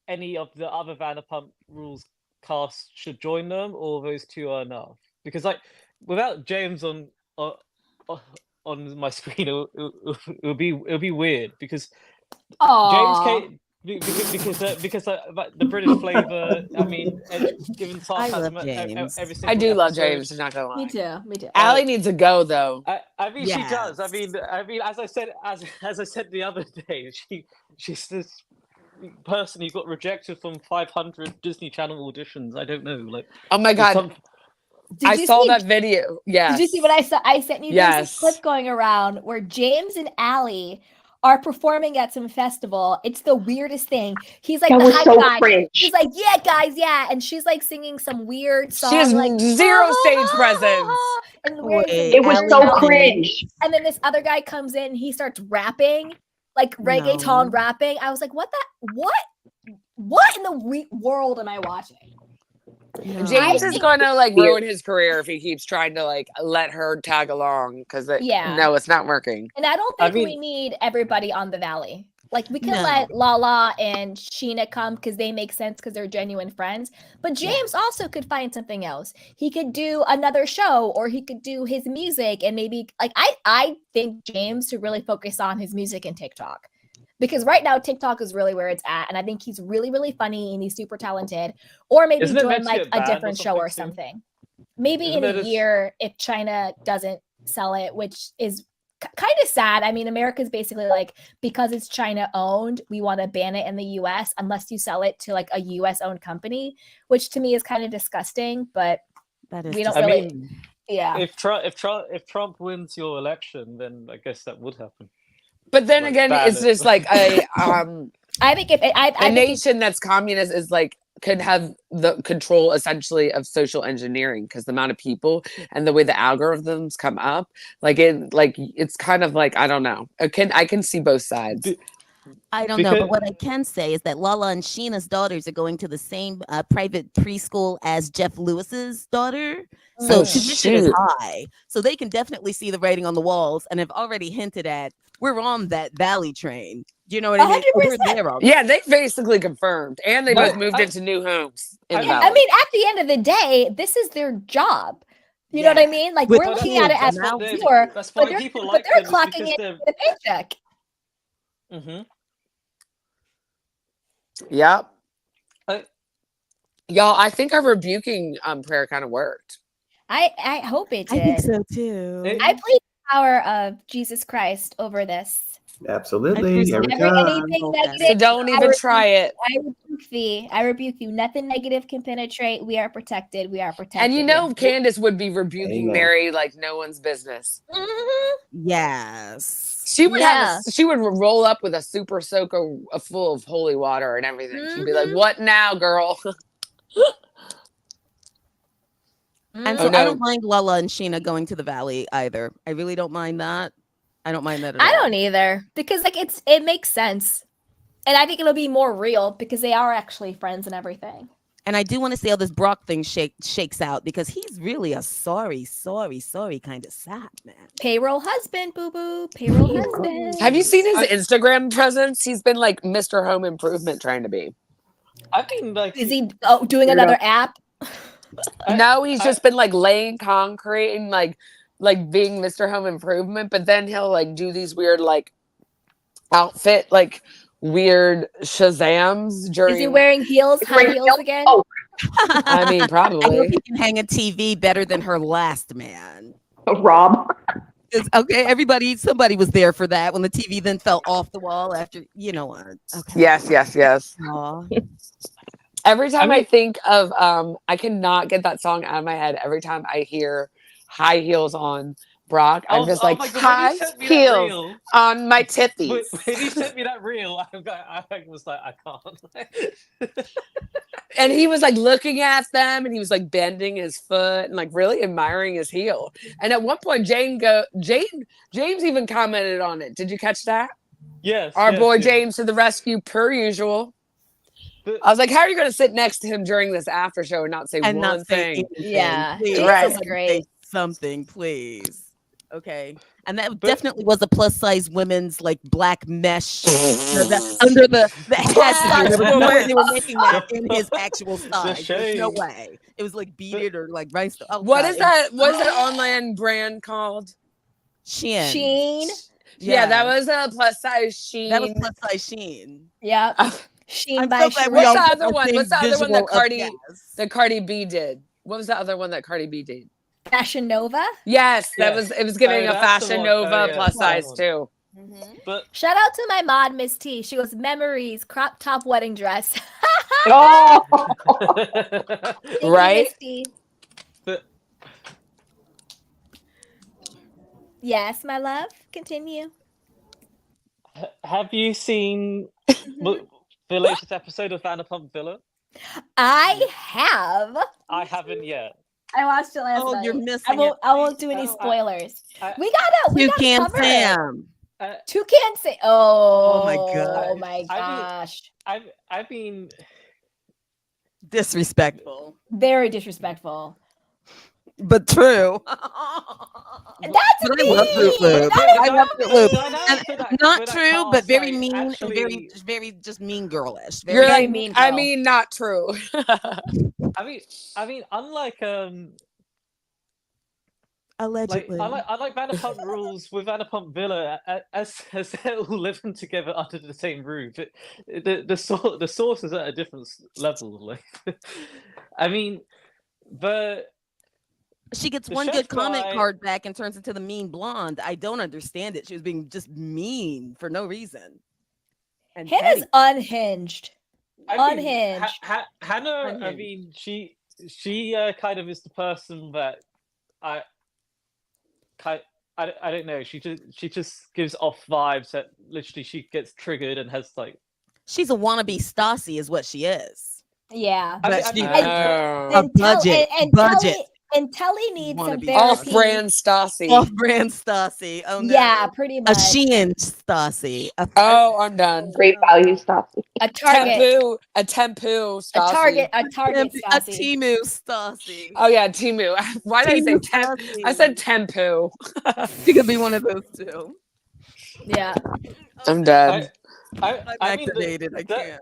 S10: any of the other Vanderpump Rules cast should join them, or those two are enough? Because like without James on my screen, it'll be weird because James came. Because the British flavor. I mean, given sarcasm, every single
S7: I do love
S10: episode.
S7: James. I'm not gonna lie.
S1: Me too.
S7: Allie needs to go though.
S10: I mean, she does. I mean, as I said the other day, she's this person who got rejected from 500 Disney Channel auditions. I don't know, like.
S7: Oh my god. I saw that video. Yeah.
S1: Did you see what I saw? I sent you this clip going around where James and Allie are performing at some festival. It's the weirdest thing. He's like, the hype guy. He's like, yeah, guys, yeah. And she's like singing some weird song.
S7: She has
S1: like,
S7: zero stage presence.
S1: And
S6: it was so cringe.
S1: And then this other guy comes in and he starts rapping, like reggaeton rapping. I was like, what in the world am I watching?
S7: James is going to like ruin his career if he keeps trying to like let her tag along because no, it's not working.
S1: And I don't think we need everybody on the Valley. Like we can let Lala and Sheena come because they make sense because they're genuine friends. But James also could find something else. He could do another show, or he could do his music, and maybe like I think James should really focus on his music and TikTok. Because right now TikTok is really where it's at, and I think he's really, really funny and he's super talented. Or maybe join like a different show or something. Maybe in a year if China doesn't sell it, which is kind of sad. I mean, America's basically like, because it's China owned, we want to ban it in the US unless you sell it to like a US owned company, which to me is kind of disgusting. But we don't really. Yeah.
S10: If Trump wins your election, then I guess that would happen.
S7: But then again, it's just like a
S1: I think a
S7: nation that's communist is like could have the control essentially of social engineering because the amount of people and the way the algorithms come up, it's kind of like I don't know. I can see both sides.
S8: I don't know, but what I can say is that Lala and Sheena's daughters are going to the same private preschool as Jeff Lewis's daughter. So tuition is high. So they can definitely see the writing on the walls and have already hinted at we're on that Valley train. Do you know what I mean?
S7: Yeah, they basically confirmed. And they both moved into new homes.
S1: I mean, at the end of the day, this is their job. You know what I mean? Like, we're looking at it as a viewer, but they're clocking in the paycheck.
S10: Mm-hmm.
S7: Yep. Y'all, I think our rebuking prayer kind of worked.
S1: I hope it did.
S8: I think so too.
S1: I plead the power of Jesus Christ over this.
S5: Absolutely.
S1: Every anything negative,
S7: so don't even try it.
S1: I rebuke you. Nothing negative can penetrate. We are protected. We are protected.
S7: And you know, Candace would be rebuking Mary like no one's business.
S1: Mm-hmm.
S8: Yes.
S7: She would she would roll up with a super soaker full of holy water and everything. She'd be like, "What now, girl?"
S8: And so I don't mind Lala and Sheena going to the Valley either. I really don't mind that. I don't mind that at all.
S1: I don't either because like it makes sense, and I think it'll be more real because they are actually friends and everything.
S8: And I do want to see how this Brock thing shakes out because he's really a sorry kind of sap, man.
S1: Payroll husband, boo boo. Payroll husband.
S7: Have you seen his Instagram presence? He's been like Mr. Home Improvement trying to be.
S10: I think like
S1: is he doing another app?
S7: No, he's just been like laying concrete and like being Mr. Home Improvement, but then he'll like do these weird like outfit like weird Shazams during.
S1: Is he wearing high heels again?
S6: Oh.
S7: I mean, probably.
S8: I hope he can hang a TV better than her last man.
S6: Rob.
S8: Okay, somebody was there for that when the TV then fell off the wall after, you know what? Okay.
S7: Yes. Every time I think of I cannot get that song out of my head. Every time I hear high heels on Brock, I'm just like high heels on my titties.
S10: When he sent me that reel, I was like, I can't.
S7: And he was like looking at them and he was like bending his foot and like really admiring his heel. And at one point, James even commented on it. Did you catch that?
S10: Yes.
S7: Our boy James to the rescue per usual. I was like, how are you going to sit next to him during this after show and not say one thing?
S1: Yeah.
S8: Please.
S7: Right.
S1: Great.
S8: Something, please. Okay. And that definitely was a plus size women's like black mesh under the head. There was no way they were making that in his actual size. There's no way. It was like beaded or like rice. Oh,
S7: What
S8: God.
S7: is that? What is that online brand called?
S1: Sheen.
S7: Yeah, that was a plus size Sheen.
S8: That was plus size Sheen.
S1: Yep. Sheen
S8: I'm
S1: by
S8: so glad
S1: Sheen.
S8: we
S7: What's
S8: all
S7: the
S8: get
S7: other one? What's the other one that
S8: visual
S7: Cardi B did? What was the other one that Cardi B did?
S1: Fashion Nova.
S7: Yes, that was. It was giving a
S10: that's the
S7: Fashion
S10: one.
S7: Nova
S10: Yeah,
S7: plus
S10: that's that
S7: size
S10: one.
S7: too.
S10: But
S1: Shout out to my mod, Miss T. She goes, memories, crop top wedding dress.
S6: Oh,
S1: Thank you,
S7: Right?
S1: Miss T.
S10: but
S1: Yes, my love. Continue.
S10: have you seen the latest episode of Vanderpump Villa?
S1: I have.
S10: I haven't yet.
S1: I watched it last night.
S8: You're missing it.
S1: I won't do any spoilers. We
S8: You
S1: gotta
S8: can't
S1: cover it.
S8: Sam.
S1: Toucan Sam. Oh
S8: my God.
S1: Oh my gosh.
S10: I've been
S8: Disrespectful.
S1: Very disrespectful.
S8: But true.
S1: That's
S8: But
S1: me.
S8: I love Fruit Loop. I love Fruit Loop. And not
S10: for that
S8: true,
S10: cast,
S8: but very
S10: like,
S8: mean
S10: actually-
S8: and very just mean girlish.
S7: You're
S1: Very
S7: like,
S1: mean
S7: I
S1: girl.
S7: mean, not true.
S10: I mean, unlike
S8: Allegedly.
S10: unlike Vanderpump Rules with Vanderpump Villa, as they're all living together under the same roof, the source is at a different level. Like, I mean,
S8: She gets
S10: The
S8: one
S10: chef
S8: good comment
S10: guy-
S8: card back and turns into the mean blonde. I don't understand it. She was being just mean for no reason. And
S1: Hannah's unhinged.
S10: I mean,
S1: Unhinged.
S10: Hannah, I
S8: Unhinged.
S10: mean, she kind of is the person that I don't know. She just gives off vibes that literally she gets triggered and has like.
S8: she's a wannabe Stassi, is what she is.
S1: Yeah.
S8: But
S10: I
S8: she-
S10: mean,
S8: A
S1: And Tel-
S8: budget.
S1: and
S8: budget.
S1: Telly- and Telly needs some
S8: Wannabe
S1: therapy.
S7: Off-brand Stassi.
S8: Off-brand Stassi. Oh no.
S1: Yeah, pretty
S8: A
S1: much.
S8: Shein Stassi.
S7: Oh, I'm done.
S6: great value stuff.
S1: A Target.
S7: A Tempu
S1: A
S7: Stassi.
S1: Target. A Target.
S8: A
S1: Stassi.
S8: Timu Stassi.
S7: Oh yeah, Timu. Why did I say
S8: Timu
S7: temp?
S8: Stassi.
S7: I said Tempu.
S8: She could be one of those two.
S1: Yeah.
S7: I'm dead.
S8: I'm
S10: I mean,
S8: activated. I can't.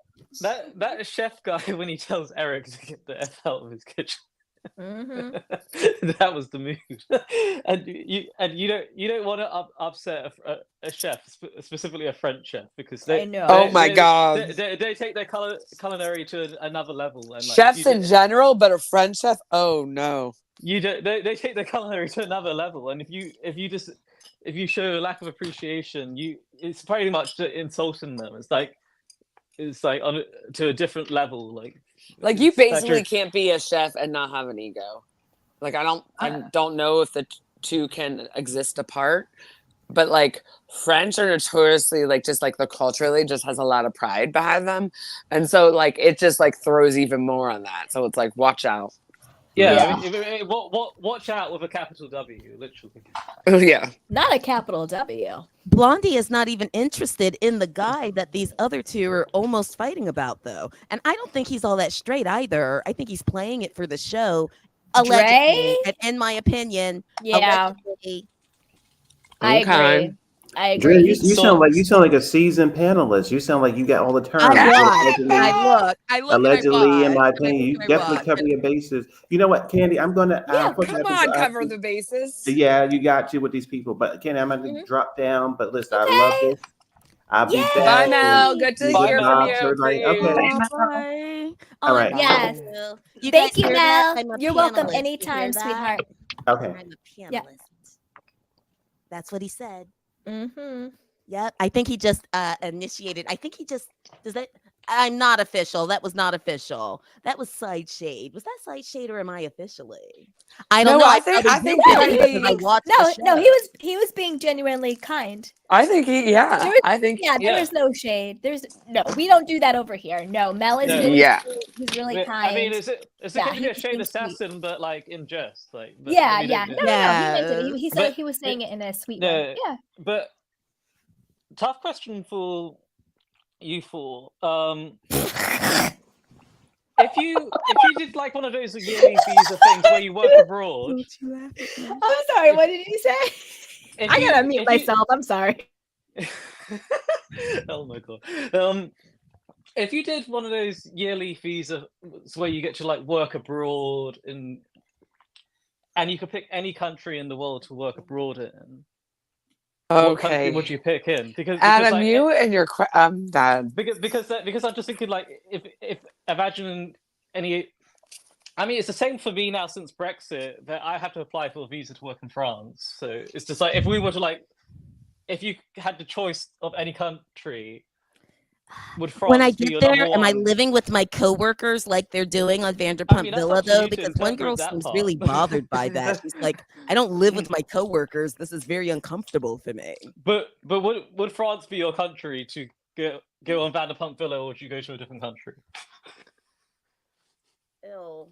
S10: that chef guy when he tells Eric to get the F out of his kitchen.
S1: Mhm.
S10: That was the move, and you don't want to upset a chef, specifically a French chef, because they.
S1: I know.
S7: Oh my God.
S10: They take their culinary to another level. And like,
S7: Chefs in general, but a French chef? Oh no.
S10: you don't. They take their culinary to another level, and if you show a lack of appreciation, it's pretty much insulting them. It's like to a different level,
S7: Like you basically
S10: you're-
S7: can't be a chef and not have an ego. Like I don't know if the two can exist apart, but like French are notoriously like just like the culturally just has a lot of pride behind them, and so like it just like throws even more on that. So it's like watch out.
S10: Yeah, I mean, watch out with a capital W, literally.
S7: Yeah.
S1: Not a capital W.
S8: Blondie is not even interested in the guy that these other two are almost fighting about, though. And I don't think he's all that straight either. I think he's playing it for the show. Allegedly, and in my opinion,
S1: Yeah.
S8: allegedly.
S1: I
S7: Okay.
S1: agree. I
S5: Drew,
S1: agree.
S5: you sound like a seasoned panelist. You sound like you got all the terms.
S8: I look.
S5: Allegedly, in my
S8: and I
S5: opinion, you
S8: look and I
S5: definitely
S8: rock.
S5: cover your bases. You know what, Candy? I'm gonna
S7: Come on, cover the bases.
S5: Yeah, you got to with these people. But Candy, I'm gonna drop down. But listen, I love this. I'll be
S1: Yay.
S5: back.
S7: Bye, Mel. Good to
S10: Bye,
S7: hear
S10: Mel.
S7: from you.
S5: Everybody.
S7: Please.
S5: Okay.
S8: Bye.
S5: All right.
S1: Yes.
S8: You
S1: Thank
S8: guys
S1: you,
S8: hear that?
S1: Mel.
S8: I'm a
S1: You're welcome
S8: panelist. You
S1: anytime,
S8: hear that?
S1: sweetheart.
S5: Okay.
S8: I'm a
S1: Yeah.
S8: panelist. That's what he said.
S1: Mm-hmm.
S8: Yep. I think he just initiated. I think he just does that. I'm not official. That was not official. That was side shade. Was that side shade or am I officially? I don't
S7: No,
S8: know.
S7: I think
S8: probably
S7: really-
S8: because I watched
S1: No,
S8: the
S1: no,
S8: show.
S1: he was being genuinely kind.
S7: I think he. Yeah.
S1: There was-
S7: I think.
S1: There was no shade. We don't do that over here. No, Mel is
S10: No.
S1: really
S7: Yeah.
S1: sweet. He's really kind.
S10: I mean, it's
S1: Yeah,
S10: going to be a
S1: he's
S10: shade
S1: being
S10: assassin, but like in jest, like. But,
S1: Yeah,
S10: I mean,
S1: yeah.
S10: it-
S1: No, he meant it. He said
S10: But-
S1: he was saying it in a sweet
S10: No.
S1: way. Yeah.
S10: But tough question for you four. If you did like one of those yearly visa things where you work abroad,
S1: I'm sorry. What did you say? I gotta mute myself. I'm sorry.
S10: Oh my god. If you did one of those yearly visas where you get to like work abroad and you could pick any country in the world to work abroad in, what country would you pick in? Because
S7: Adam,
S10: like,
S7: you and your dad.
S10: Because I'm just thinking like if imagine any. I mean, it's the same for me now since Brexit that I have to apply for a visa to work in France. So it's just like if we were to like, if you had the choice of any country, would France
S8: when I
S10: be
S8: get
S10: your
S8: there,
S10: number
S8: am I
S10: one?
S8: living with my coworkers like they're doing on Vanderpump
S10: that's
S8: Villa
S10: up to
S8: though?
S10: you to
S8: Because one girl
S10: interpret that
S8: seems
S10: part.
S8: really bothered by that. She's like, I don't live with my coworkers. This is very uncomfortable for me.
S10: But would France be your country to go on Vanderpump Villa, or would you go to a different country?
S8: Ew.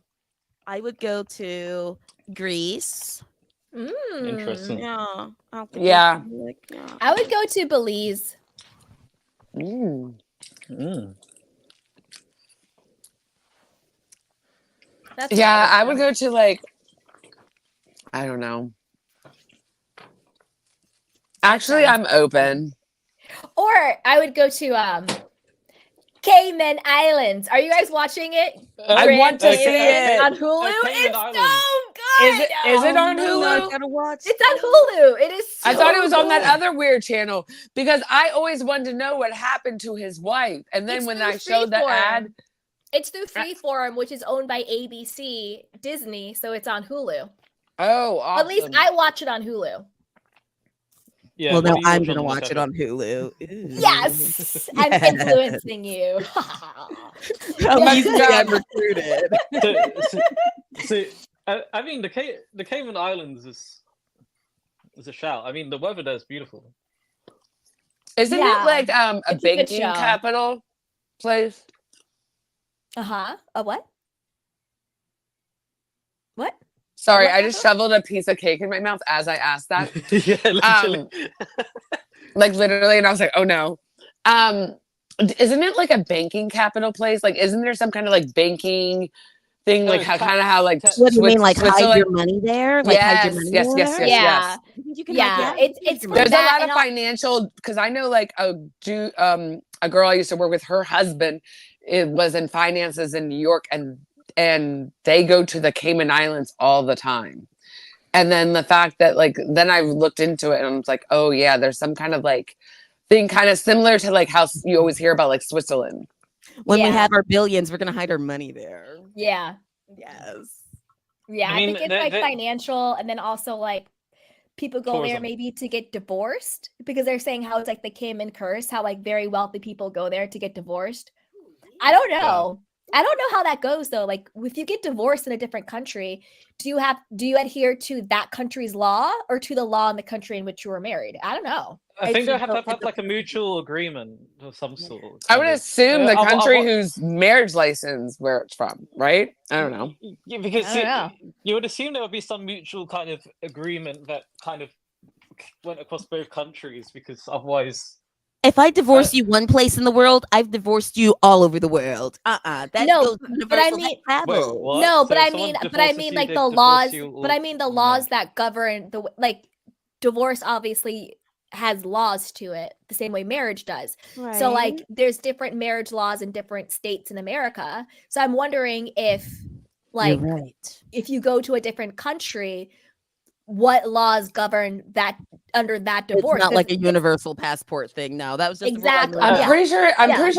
S8: I would go to Greece.
S10: Interesting.
S8: Yeah.
S7: Yeah.
S1: I would go to Belize.
S7: That's yeah, I would go to like, I don't know. Actually, I'm open.
S1: Or I would go to Cayman Islands. Are you guys watching it?
S7: I want to see it
S1: on Hulu. It's so good.
S7: Is it on Hulu?
S8: I gotta watch.
S1: It's on Hulu. It is. So
S7: I thought it was on that
S1: good.
S7: other weird channel because I always wanted to know what happened to his wife, and then when I showed that ad,
S1: it's through Freeform, which is owned by ABC Disney, so it's on Hulu.
S7: Oh, awesome.
S1: At least I watch it on Hulu.
S10: Yeah,
S8: well, now I'm gonna watch it on Hulu.
S1: Yes, I'm influencing you.
S8: I'm recruited.
S10: So, I mean, the Cayman Islands is a shout. I mean, the weather there is beautiful.
S7: Isn't it like a banking
S1: show.
S7: capital place?
S1: A what? What?
S7: Sorry,
S1: What
S7: I just shoveled a piece of cake in my mouth as I asked that.
S10: Yeah, literally.
S7: Like literally, and I was like, oh no. Isn't it like a banking capital place? Like, isn't there some kind of like banking thing? Like how kind of how like
S8: what do you mean, like hide
S7: Switzerland?
S8: your money there? Like hide your money
S7: yes.
S8: there?
S1: Yeah.
S8: You can
S1: Yeah, it's
S7: There's a
S1: that
S7: lot of financial because I know like a girl I used to work with, her husband it was in finances in New York, and they go to the Cayman Islands all the time. And then the fact that like then I looked into it and I was like, oh yeah, there's some kind of like thing kind of similar to like how you always hear about like Switzerland.
S8: When we have our billions, we're gonna hide our money there.
S1: Yeah.
S8: Yes.
S1: Yeah, I think it's like financial, and then also like people go there maybe to get divorced because they're saying how it's like the Cayman curse, how like very wealthy people go there to get divorced. I don't know. I don't know how that goes though. Like if you get divorced in a different country, do you adhere to that country's law or to the law in the country in which you were married? I don't know.
S10: I think they have to have like a mutual agreement of some sort.
S7: I would assume the country whose marriage license where it's from, right? I don't know.
S10: Yeah, because you would assume there would be some mutual kind of agreement that kind of went across both countries, because otherwise.
S8: If I divorce you one place in the world, I've divorced you all over the world. That goes
S1: but I mean, like the laws. But I mean the laws that govern the like divorce. Obviously, has laws to it the same way marriage does. Right. So like there's different marriage laws in different states in America. So I'm wondering if like if you go to a different country, what laws govern that under that divorce.
S8: It's not like a universal passport thing. No, that was just
S1: exactly.
S7: I'm pretty sure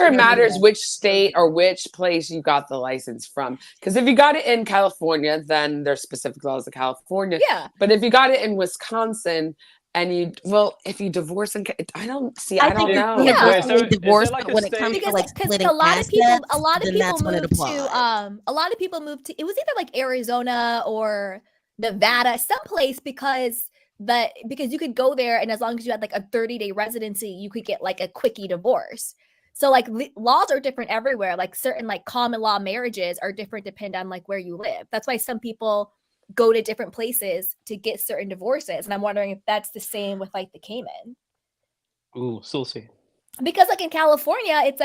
S7: it matters which state or which place you got the license from. Because if you got it in California, then there's specific laws of California.
S1: Yeah.
S7: But if you got it in Wisconsin, and if you divorce and I don't know.
S8: Yeah, divorce when it comes to like splitting
S1: a lot of people moved to it was either like Arizona or Nevada, someplace because you could go there and as long as you had like a 30-day residency, you could get like a quickie divorce. So like laws are different everywhere. Like certain like common law marriages are different depending on like where you live. That's why some people go to different places to get certain divorces. And I'm wondering if that's the same with like the Cayman.
S10: Ooh, saucy.
S1: Because like in California, it's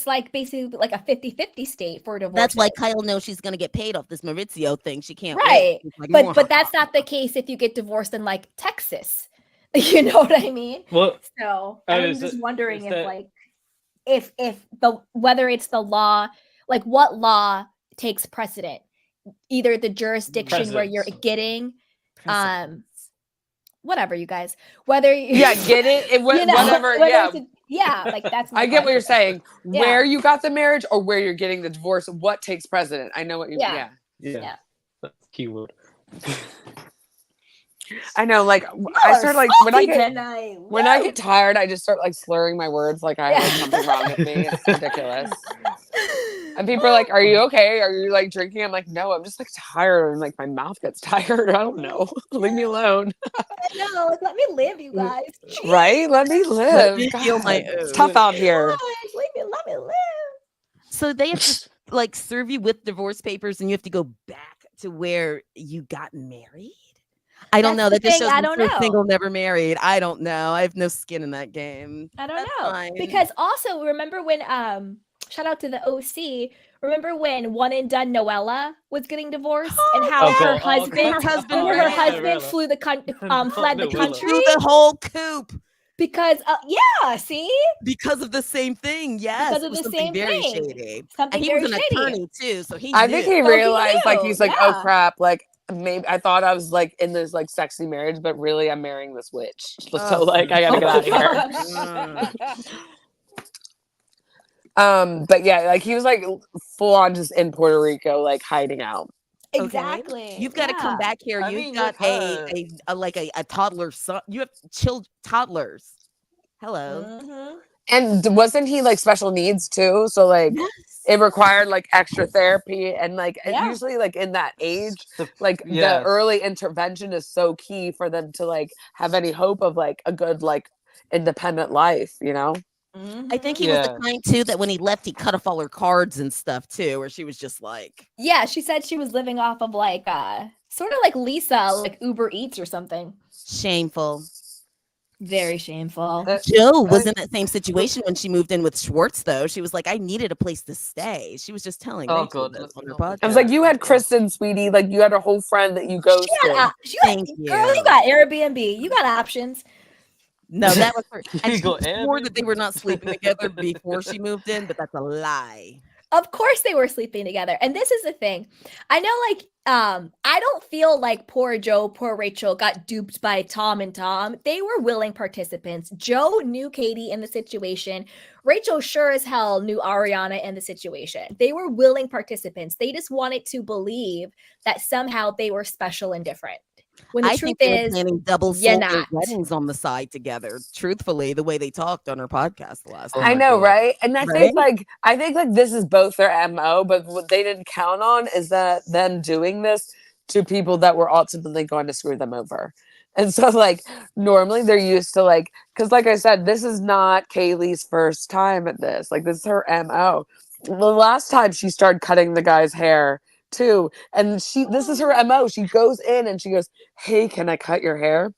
S1: like basically like a 50-50 state for divorce.
S8: That's why Kyle knows she's gonna get paid off this Maurizio thing. She can't
S1: right.
S8: Like,
S1: but that's not the case if you get divorced in like Texas. You know what I mean?
S10: Well,
S1: So
S10: oh,
S1: I'm
S10: is
S1: just
S10: it-
S1: wondering
S10: is
S1: if
S10: that-
S1: like if the whether it's the law, like what law takes precedent, either the jurisdiction where you're
S10: Precedence.
S1: getting whatever, you guys, whether you
S7: Yeah, get it?
S1: you know,
S7: Whatever,
S1: whether
S7: yeah.
S1: it's yeah, like that's my
S7: I get what you're
S1: question.
S7: saying.
S1: Yeah.
S7: Where you got the marriage or where you're getting the divorce, what takes precedent? I know what you
S1: Yeah.
S10: Yeah. That's keyword.
S7: I know, like I start like when I get tired, I just start like slurring my words like I have like, something wrong with me. It's ridiculous. And people are like, "Are you okay? Are you like drinking?" I'm like, "No, I'm just like tired and like my mouth gets tired. I don't know. Leave me alone."
S1: I know, like, let me live, you guys. Jeez.
S7: Right? Let me live.
S8: Let me feel my
S7: It's
S8: own.
S7: tough out here.
S1: Guys, let me live.
S8: So they have to like serve you with divorce papers, and you have to go back to where you got married. I don't
S1: That's
S8: know.
S1: the
S8: That just
S1: thing,
S8: shows
S1: I
S8: me
S1: don't
S8: first
S1: know.
S8: single, never married. I don't know. I have no skin in that game.
S1: I don't
S8: That's
S1: know.
S8: fine.
S1: Because also remember when shout out to the OC, remember when one and done Noella was getting divorced and how
S10: Oh,
S1: her
S10: God.
S1: husband
S8: Her husband
S1: remember her
S8: ran.
S1: husband
S10: Noella.
S1: fled the
S10: Noella.
S1: country
S8: Through the whole coop
S1: because yeah, see?
S8: because of the same thing. Yes,
S1: Because
S8: it
S1: of
S8: was
S1: the
S8: something
S1: same
S8: very
S1: thing.
S8: shady.
S1: Something
S8: And he was
S1: very
S8: an
S1: shady.
S8: attorney too, so he
S7: I
S8: knew.
S7: think he
S1: So he
S7: realized like
S1: knew,
S7: he's like, "Oh
S1: yeah.
S7: crap, like maybe I thought I was like in this like sexy marriage, but really I'm marrying this witch." So
S8: Oh.
S7: like I gotta get out of here. But yeah, like he was like full on just in Puerto Rico, like hiding out.
S1: Exactly.
S8: You've got to come
S1: yeah.
S8: back here.
S10: I
S8: You've
S10: mean,
S8: got
S10: with her-
S8: a like a toddler son. You have toddlers. Hello.
S1: Mhm.
S7: And wasn't he like special needs too? So like
S8: Yes.
S7: it required like extra therapy and like
S1: Yeah.
S7: usually like in that age, like the
S10: Yes.
S7: early intervention is so key for them to like have any hope of like a good like independent life, you know?
S8: I think he was the
S10: Yeah.
S8: kind too that when he left, he cut off all her cards and stuff too, where she was just like,
S1: Yeah, she said she was living off of like sort of like Lisa, like Uber Eats or something.
S8: shameful.
S1: Very shameful.
S8: Joe was in that same situation when she moved in with Schwartz, though. She was like, I needed a place to stay. She was just telling
S10: Oh,
S8: Rachel
S10: God,
S8: this
S10: let's
S8: on her
S10: not
S8: podcast.
S7: I was like, you had Kristen, sweetie, like you had a whole friend that you ghosted.
S1: Girl,
S8: Thank
S1: you
S8: you.
S1: got Airbnb. You got options.
S8: No, that was her. And she
S10: Go
S8: swore that they
S10: Airbnb.
S8: were not sleeping together before she moved in, but that's a lie.
S1: Of course they were sleeping together. And this is the thing. I know like I don't feel like poor Joe, poor Rachel got duped by Tom and Tom. They were willing participants. Joe knew Katie in the situation. Rachel sure as hell knew Ariana in the situation. They were willing participants. They just wanted to believe that somehow they were special and different. When the
S8: I
S1: truth
S8: think they were
S1: is,
S8: planning double
S1: you're
S8: soul
S1: not.
S8: weddings on the side together. Truthfully, the way they talked on her podcast the last
S10: Oh
S7: I
S8: time.
S10: my
S7: know,
S10: God.
S7: right? And I
S8: Right?
S7: think like this is both their MO, but what they didn't count on is that them doing this to people that were ultimately going to screw them over. And so like normally they're used to like, because like I said, this is not Kaylee's first time at this. Like this is her MO. The last time she started cutting the guy's hair too. And this is her MO. She goes in and she goes, "Hey, can I cut your hair?"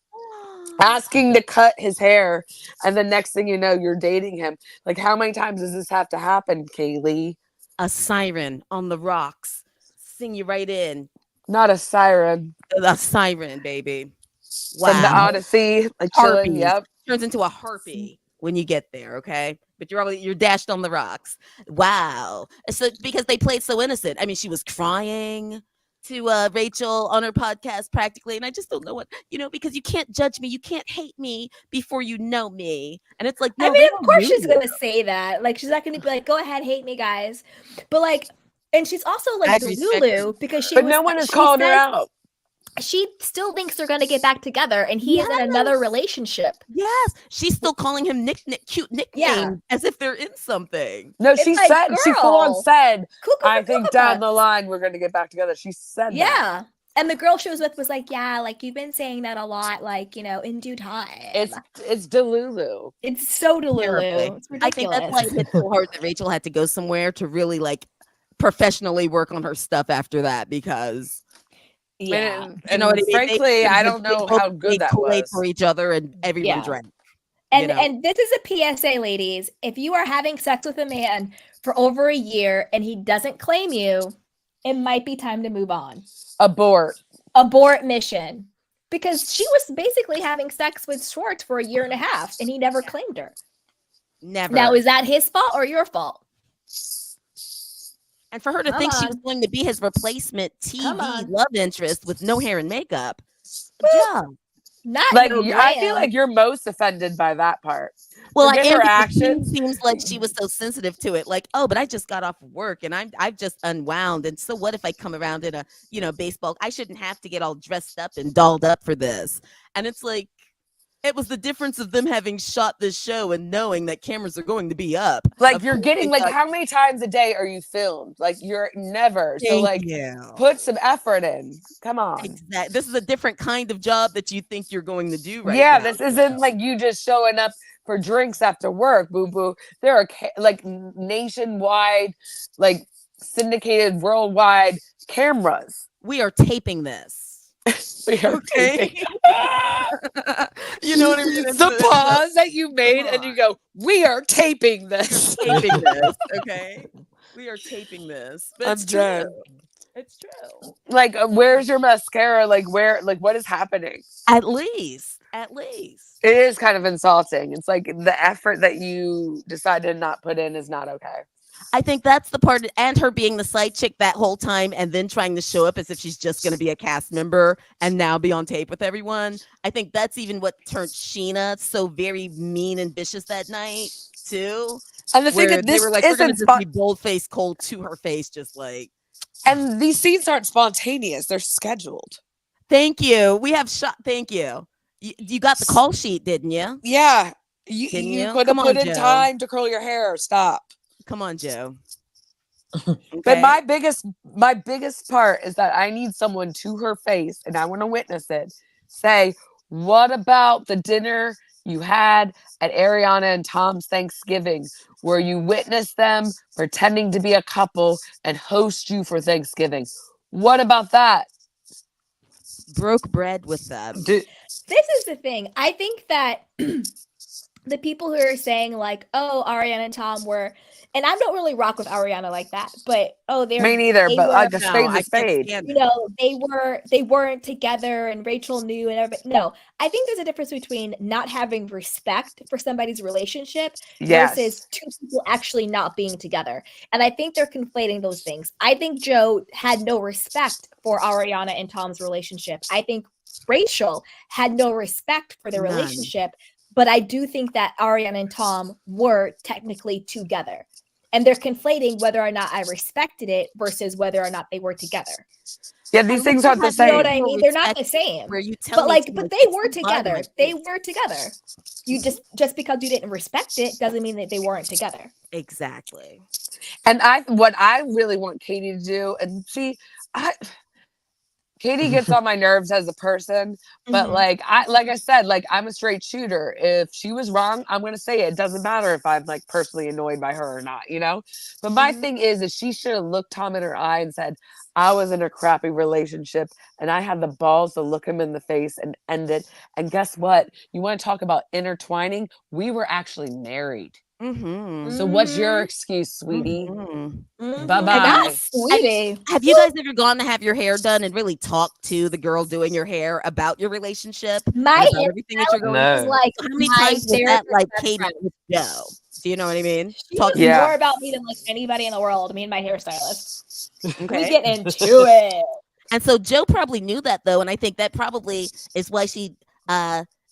S7: Asking to cut his hair, and the next thing you know, you're dating him. Like, how many times does this have to happen, Kaylee?
S8: A siren on the rocks. Sing you right in.
S7: Not a siren.
S8: A siren, baby.
S7: From the
S8: Wow.
S7: Odyssey, like chilling.
S8: Harpies.
S7: Yep.
S8: Turns into a harpy when you get there, okay? But you're dashed on the rocks. Wow. So because they played so innocent. I mean, she was crying to Rachel on her podcast practically, and I just don't know what, because you can't judge me, you can't hate me before you know me. And it's like, no,
S1: I mean,
S8: they
S1: of
S8: don't
S1: course
S8: know
S1: she's
S8: you.
S1: gonna say that. Like, she's not gonna be like, "Go ahead, hate me, guys." But like, and she's also like
S8: I respect
S1: Delulu because she
S7: But
S1: was.
S7: no one is
S1: she
S7: calling her
S1: says
S7: out.
S1: She still thinks they're gonna get back together, and he is in another
S8: Yes.
S1: relationship.
S8: Yes, she's still calling him cute nickname as if they're in something.
S7: No,
S1: It's
S7: she
S1: like,
S7: said, she full on
S1: girl,
S7: said,
S1: cuckoo
S7: I
S1: for
S7: think
S1: Cocoa
S7: down the
S1: Puffs.
S7: line we're going to get back together. She said that.
S1: Yeah. And the girl she was with was like, "Yeah, like you've been saying that a lot, like, in due time."
S7: It's Delulu.
S1: It's so
S8: Terribly.
S1: Delulu. It's ridiculous.
S8: I think that's why it hit so hard that Rachel had to go somewhere to really like professionally work on her stuff after that, because
S1: yeah.
S7: And,
S8: you know what I mean?
S7: frankly, I don't
S8: They
S7: know
S8: both
S7: how good
S8: made
S7: that
S8: Kool-Aid
S7: was.
S8: for each other, and everyone
S1: Yeah.
S8: drank.
S1: And this is a PSA, ladies. If you are having sex with a man for over a year and he doesn't claim you, it might be time to move on.
S7: Abort.
S1: Abort mission. because she was basically having sex with Schwartz for a year and a half, and he never claimed her.
S8: Never.
S1: Now, is that his fault or your fault?
S8: And for her to think she was going to be his replacement TV love interest with no hair and makeup. Yeah.
S1: Not
S7: Like,
S1: no
S7: I feel
S1: glam.
S7: like you're most offended by that part.
S8: Well,
S7: Forget
S8: and
S7: her
S8: because
S7: actions.
S8: it seems like she was so sensitive to it. Like, oh, but I just got off of work and I've just unwound. And so what if I come around in a baseball? I shouldn't have to get all dressed up and dolled up for this. And it's like, it was the difference of them having shot this show and knowing that cameras are going to be up.
S7: Like,
S8: Of
S7: you're
S8: course
S7: getting,
S8: they
S7: like,
S8: thought,
S7: how many times a day are you filmed? Like, you're never. So,
S8: Thank
S7: like,
S8: you.
S7: put some effort in. Come on.
S8: Exactly. This is a different kind of job that you think you're going to do right
S7: Yeah,
S8: now.
S7: this isn't like you just showing up for drinks after work, boo boo. There are like nationwide, like syndicated worldwide cameras.
S8: We are taping this.
S7: We are
S8: Okay.
S7: taping.
S8: You know what I mean?
S7: It's the pause that you made, and you go, "We are taping this."
S8: Taping this, okay? We are taping this. But
S7: I'm
S8: it's
S7: done.
S8: true. It's true.
S7: Like, where's your mascara? Like, what is happening?
S8: At least.
S7: It is kind of insulting. It's like the effort that you decided to not put in is not okay.
S8: I think that's the part, and her being the side chick that whole time and then trying to show up as if she's just going to be a cast member and now be on tape with everyone. I think that's even what turned Sheena so very mean and vicious that night, too.
S7: And the thing
S8: where
S7: is,
S8: they
S7: this
S8: were like, we're going
S7: isn't
S8: to just be bold-faced cold to her face, just like.
S7: And these scenes aren't spontaneous. They're scheduled.
S8: Thank you. We have shot. Thank you. You got the call sheet, didn't you?
S7: Yeah.
S8: Didn't
S7: You
S8: you?
S7: could
S8: Come
S7: have
S8: on,
S7: put in
S8: Joe.
S7: time to curl your hair. Stop.
S8: Come on, Joe.
S7: But
S8: Okay.
S7: my biggest part is that I need someone to her face, and I want to witness it. Say, what about the dinner you had at Ariana and Tom's Thanksgiving, where you witnessed them pretending to be a couple and host you for Thanksgiving? What about that?
S8: Broke bread with them.
S1: This is the thing. I think that the people who are saying like, oh, Ariana and Tom were, and I don't really rock with Ariana like that, but
S7: Me neither, but like a spade's a spade.
S1: You know, they weren't together and Rachel knew and everybody. No, I think there's a difference between not having respect for somebody's relationship versus two people actually not being together. And I think they're conflating those things. I think Joe had no respect for Ariana and Tom's relationship. I think Rachel had no respect for their relationship. But I do think that Ariana and Tom were technically together. And they're conflating whether or not I respected it versus whether or not they were together.
S7: Yeah, these things aren't the same.
S1: You know what I mean? They're not the same. But they were together. They were together. You just because you didn't respect it doesn't mean that they weren't together.
S8: Exactly.
S7: And what I really want Katie to do, and Katie gets on my nerves as a person, but like I said, like I'm a straight shooter. If she was wrong, I'm gonna say it. It doesn't matter if I'm like personally annoyed by her or not, you know? But my thing is she should have looked Tom in her eye and said, I was in a crappy relationship and I had the balls to look him in the face and end it. And guess what? You want to talk about intertwining? We were actually married. So what's your excuse, sweetie? Bye-bye.
S1: Sweetie.
S8: Have you guys ever gone to have your hair done and really talked to the girl doing your hair about your relationship?
S1: My
S8: about everything that you're going through?
S1: like
S8: how many times was that like Katie with Joe? Do you know what I mean?
S1: She knows more about me than like anybody in the world. Me and my hairstylist.
S8: Okay.
S1: We get into it.
S8: And so Joe probably knew that though, and I think that probably is why she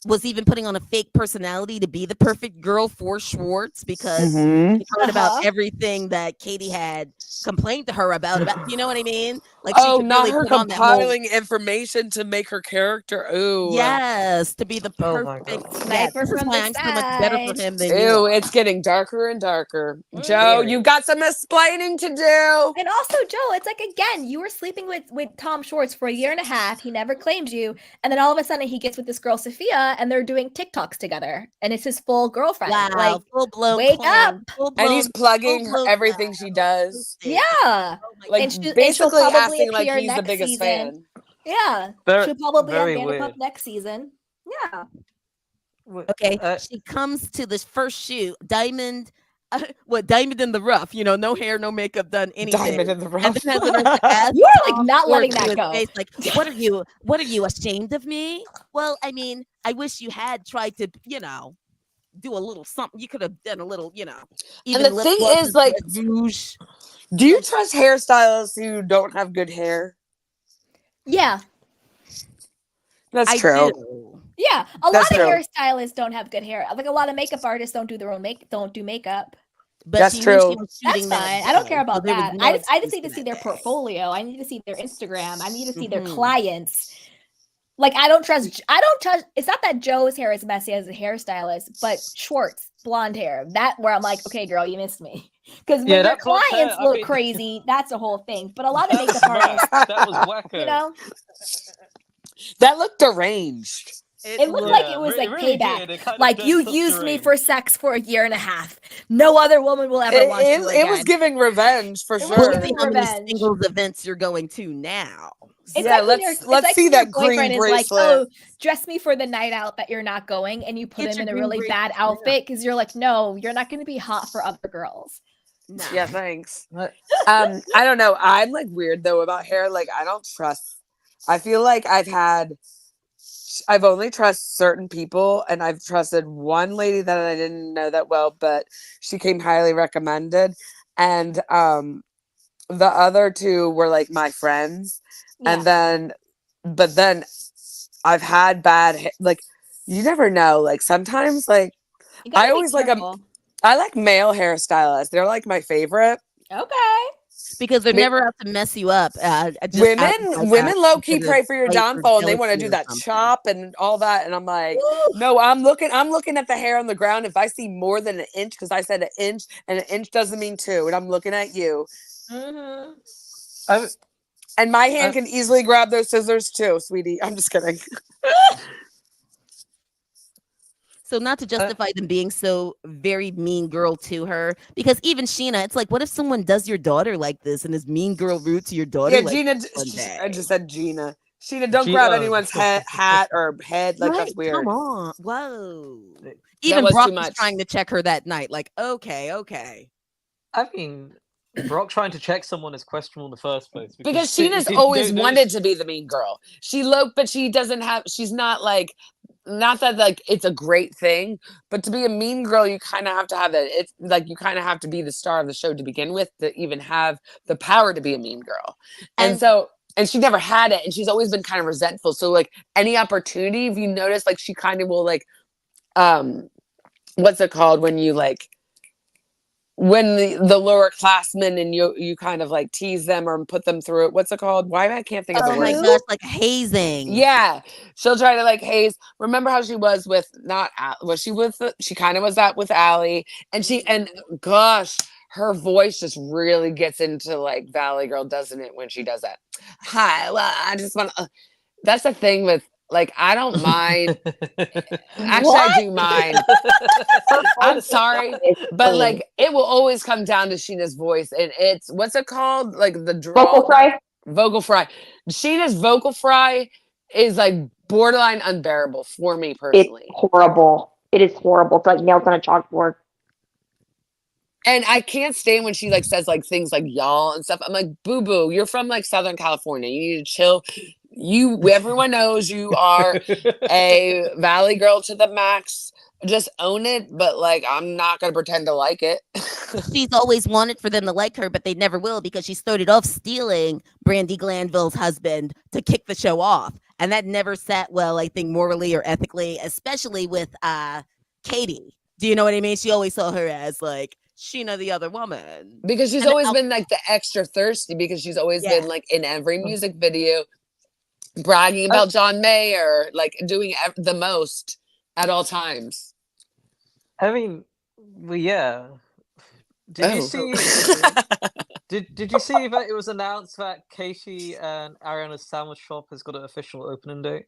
S8: was even putting on a fake personality to be the perfect girl for Schwartz, because she heard about everything that Katie had complained to her about, you know what I mean? Like,
S7: not really her compiling information to make her character. Ooh.
S8: Yes, to be the perfect sniper. This is why I'm so much better for him than you.
S7: Ew, it's getting darker and darker. Joe, you've got some explaining to do.
S1: And also, Joe, it's like, again, you were sleeping with Tom Schwartz for a year and a half. He never claimed you. And then all of a sudden he gets with this girl, Sophia, and they're doing TikToks together. And it's his full girlfriend.
S8: Wow,
S1: like,
S8: full-blown
S1: wake up.
S7: And he's plugging everything she does.
S1: Yeah.
S7: Like, basically acting like he's the biggest fan.
S1: Yeah. She'll probably have Vanderpump next season. Yeah.
S8: Okay. She comes to this first shoot. Diamond what, diamond in the rough, you know, no hair, no makeup done, anything.
S7: Diamond in the rough.
S8: And then has the nerve to ask
S1: You are like
S8: Tom
S1: not
S8: Short
S1: letting
S8: to
S1: that
S8: his
S1: go.
S8: face, like, what are you ashamed of me? Well, I mean, I wish you had tried to, you know, do a little something. You could have done a little, you know, even
S7: And the
S8: lip
S7: thing
S8: gloss
S7: is, like,
S8: instead of rouge.
S7: do you trust hairstylists who don't have good hair?
S1: Yeah.
S7: That's
S8: I
S7: true.
S8: do.
S1: Yeah. A
S7: That's
S1: lot of
S7: true.
S1: hairstylists don't have good hair. Like a lot of makeup artists don't do their own don't do makeup.
S8: But
S7: That's
S8: she knew
S7: true.
S8: she was
S1: That's
S8: shooting that
S1: fine. I don't
S8: day,
S1: care
S8: so
S1: about
S8: there was
S1: that.
S8: no
S1: I just
S8: excuse
S1: need
S8: for
S1: to see
S8: that
S1: their
S8: day.
S1: portfolio. I need to see their Instagram. I need to see their
S8: Mhm.
S1: clients. Like I don't trust. It's not that Joe's hair is messy as a hairstylist, but Schwartz blonde hair. That where I'm like, okay, girl, you missed me. Because when
S10: Yeah,
S1: your
S10: that blonde hair,
S1: clients
S10: I
S1: look
S10: mean-
S1: crazy, that's a whole thing. But a lot of
S10: That was
S1: makeup artists,
S10: whack. That was wacko.
S1: you know,
S7: That looked deranged.
S1: it looked like
S10: Yeah,
S1: it was
S10: it
S1: like
S10: really
S1: payback.
S10: did. It kind of
S1: Like
S10: did
S1: you
S10: look
S1: used me
S10: deranged.
S1: for sex for a year and a half. No other woman will ever want you again.
S7: It was giving revenge for
S1: It was
S8: We'll
S7: sure.
S8: see
S1: giving
S8: how many
S1: revenge.
S8: singles events you're going to now.
S1: It's
S7: Yeah,
S1: like when your,
S7: let's
S1: it's like
S7: see
S1: when your
S7: that green
S1: boyfriend is like,
S7: bracelet.
S1: "Oh, dress me for the night out that you're not going," and you put
S8: Get
S1: him
S8: your
S1: in a
S8: green
S1: really
S8: bracelet
S1: bad
S8: now.
S1: outfit because you're like, "No, you're not going to be hot for other girls."
S8: No.
S7: Yeah, thanks.
S10: What?
S7: I don't know. I'm like weird though about hair. Like I don't trust. I feel like I've only trusted certain people, and I've trusted one lady that I didn't know that well, but she came highly recommended, and the other two were like my friends, and then, but then I've had like you never know. Like sometimes, like
S1: You gotta
S7: I
S1: be
S7: always
S1: careful.
S7: I like male hairstylists. They're like my favorite.
S1: Okay.
S8: Because they're
S7: Ma-
S8: never out to mess you up. Just out of, like,
S7: Women low key
S8: sort of
S7: pray for your
S8: spite or
S7: downfall, and they want to
S8: jealousy
S7: do
S8: or
S7: that
S8: something.
S7: chop and all that. And I'm like,
S1: Woo.
S7: no, I'm looking at the hair on the ground. If I see more than an inch, because I said an inch, and an inch doesn't mean two, and I'm looking at you,
S1: Mm-hmm.
S7: and my hand can easily grab those scissors too, sweetie. I'm just kidding.
S8: So not to justify them being so very mean girl to her, because even Sheena, it's like, what if someone does your daughter like this and is mean girl rude to your daughter?
S7: Yeah,
S8: like
S7: Gina.
S8: one day?
S7: I just said Gina. Sheena, don't grab anyone's hat or head. Like that's weird.
S8: Come on, whoa.
S7: That
S8: Even
S7: was
S8: Brock
S7: too
S8: was
S7: much.
S8: trying to check her that night. Like, okay.
S10: I mean, Brock trying to check someone is questionable in the first place.
S7: Because Sheena's always wanted to be the mean girl. But she doesn't have. She's not like. Not that like it's a great thing, but to be a mean girl, you kind of have to have it. It's like you kind of have to be the star of the show to begin with to even have the power to be a mean girl. And she never had it, and she's always been kind of resentful. So like any opportunity, if you notice, like she kind of will like, what's it called when you like. When the lower classmen and you kind of like tease them or put them through it. What's it called? Why I can't think of the word.
S8: Oh my gosh, like hazing.
S7: Yeah, she'll try to like haze. Remember how she was with she kind of was that with Allie, and gosh, her voice just really gets into like Valley Girl, doesn't it? When she does that. Hi, well, I just want to. That's the thing with. Like, I don't mind. Actually, I do mind. I'm sorry. But, like, it will always come down to Sheena's voice. And it's, what's it called? Like, the draw.
S6: Vocal fry?
S7: Vocal fry. Sheena's vocal fry is, like, borderline unbearable for me personally.
S6: It's horrible. It is horrible. It's like nails on a chalkboard.
S7: And I can't stand when she, like, says, like, things like y'all and stuff. I'm like, boo-boo, you're from, like, Southern California. You need to chill. Everyone knows you are a Valley Girl to the max. Just own it, but like I'm not gonna pretend to like it.
S8: She's always wanted for them to like her, but they never will because she started off stealing Brandy Glanville's husband to kick the show off, and that never sat well, I think, morally or ethically, especially with Katie. Do you know what I mean? She always saw her as like Sheena, the other woman,
S7: because she's always been like the extra thirsty. Because she's always been like in every music video. Bragging about John Mayer, like doing the most at all times.
S10: I mean, well, yeah. Did you see? Did you see that it was announced that Katie and Ariana's sandwich shop has got an official opening date?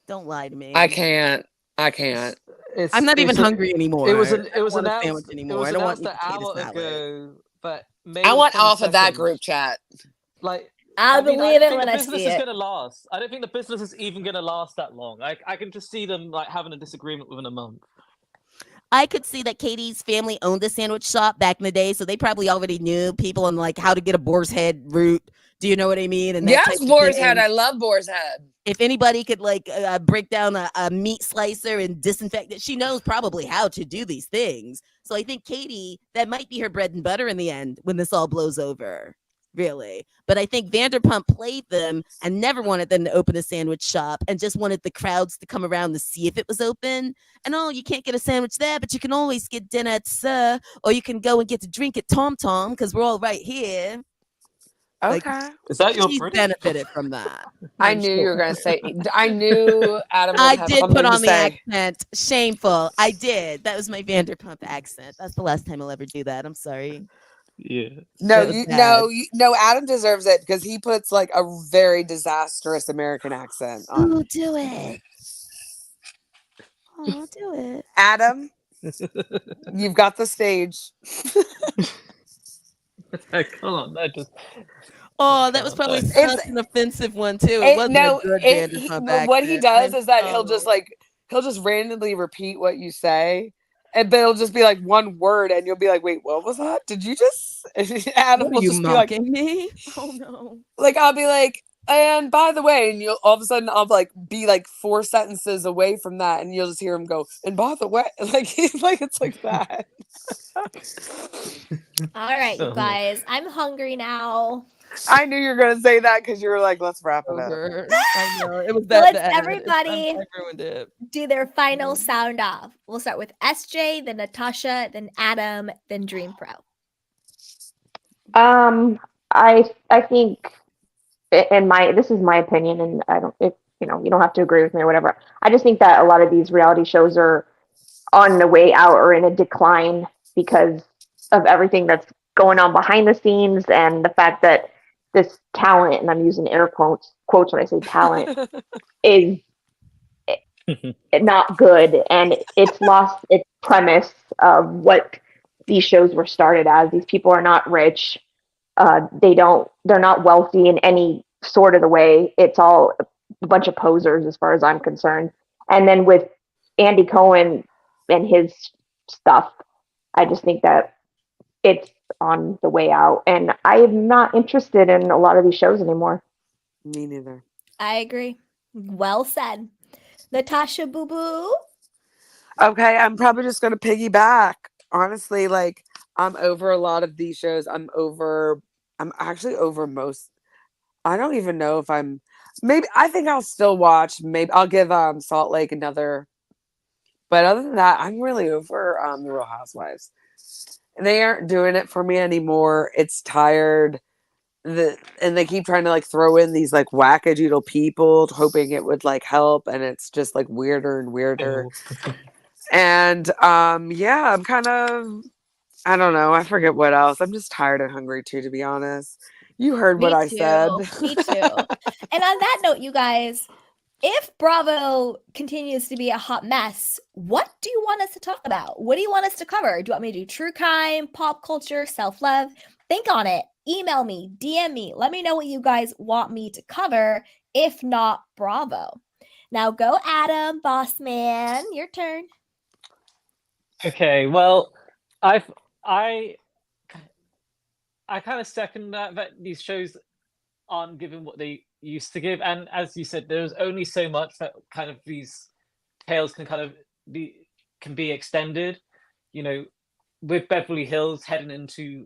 S8: Don't lie to me.
S7: I can't.
S8: I'm not even hungry anymore.
S10: It was
S8: I don't want a
S10: announced
S8: sandwich anymore.
S10: It was
S8: I don't want
S10: announced an hour
S8: potato salad.
S10: ago, but May
S7: I want off of that
S10: 22nd.
S7: group chat.
S10: Like.
S1: I'll believe it when I
S10: see it. The business is gonna last. I don't think the business is even gonna last that long. I can just see them like having a disagreement within a month.
S8: I could see that Katie's family owned a sandwich shop back in the day, so they probably already knew people on like how to get a boar's head route. Do you know what I mean? And that
S7: Yes,
S8: type of
S7: boar's
S8: thing.
S7: head. I love boar's head.
S8: If anybody could like break down a meat slicer and disinfect it, she knows probably how to do these things. So I think Katie, that might be her bread and butter in the end when this all blows over. Really. But I think Vanderpump played them and never wanted them to open a sandwich shop and just wanted the crowds to come around to see if it was open. And you can't get a sandwich there, but you can always get dinner at Sir, or you can go and get to drink at Tom Tom because we're all right here.
S7: Okay.
S8: Like,
S10: Is that your
S8: she's
S10: British?
S8: benefited from that.
S7: I knew you were going to say, I knew Adam would
S8: I
S7: have
S8: did
S7: something
S8: put
S7: to
S8: on the
S7: say.
S8: accent. Shameful. I did. That was my Vanderpump accent. That's the last time I'll ever do that. I'm sorry.
S10: Yeah.
S7: No,
S8: That was bad.
S7: no, Adam deserves it because he puts like a very disastrous American accent on.
S8: Ooh, do it. Oh, do it.
S7: Adam, you've got the stage.
S10: Come on, that just.
S8: Oh, that was probably
S10: It's-
S8: such an offensive one too. It wasn't a good Vanderpump accent.
S7: What he does is that he'll just
S8: Oh.
S7: he'll just randomly repeat what you say, and but it'll just be like one word, and you'll be like, "Wait, what was that? Did you just?" Adam
S8: What,
S7: will
S8: are you
S7: just be like,
S8: mocking me? Oh no.
S7: like I'll be like, and by the way, and you'll all of a sudden I'll like be like 4 sentences away from that, and you'll just hear him go, and by the way, like he's like it's like that.
S1: All right, you guys. I'm hungry now.
S7: I knew you were gonna say that because you were like, let's wrap it up.
S8: I know. It was
S1: So
S8: that
S1: let's
S8: bad.
S1: everybody
S8: I ruined it.
S1: do their final sound off. We'll start with SJ, then Natasha, then Adam, then Dream Pro.
S6: I think this is my opinion, and I don't, if you don't have to agree with me or whatever. I just think that a lot of these reality shows are on the way out or in a decline because of everything that's going on behind the scenes and the fact that this talent, and I'm using air quotes when I say talent, is not good, and it's lost its premise of what these shows were started as. These people are not rich. They're not wealthy in any sort of the way. It's all a bunch of posers as far as I'm concerned. And then with Andy Cohen and his stuff, I just think that it's on the way out, and I am not interested in a lot of these shows anymore.
S7: Me neither.
S1: I agree. Well said. Natasha Boo Boo.
S7: Okay, I'm probably just gonna piggyback. Honestly, like I'm over a lot of these shows. I'm actually over most. I don't even know if maybe I think I'll still watch. Maybe I'll give Salt Lake another. But other than that, I'm really over the Real Housewives. They aren't doing it for me anymore. It's tired. And they keep trying to like throw in these like wackadoodle people, hoping it would like help, and it's just like weirder and weirder. And yeah, I'm kind of, I don't know, I forget what else. I'm just tired and hungry too, to be honest. You heard what I said.
S1: Me too. And on that note, you guys, if Bravo continues to be a hot mess, what do you want us to talk about? What do you want us to cover? Do you want me to do true crime, pop culture, self-love? Think on it. Email me, DM me. Let me know what you guys want me to cover. If not, Bravo. Now go, Adam, boss man. Your turn.
S10: Okay, well, I kind of second that these shows aren't giving what they used to give, and as you said, there's only so much that kind of these tales can kind of be extended. With Beverly Hills heading into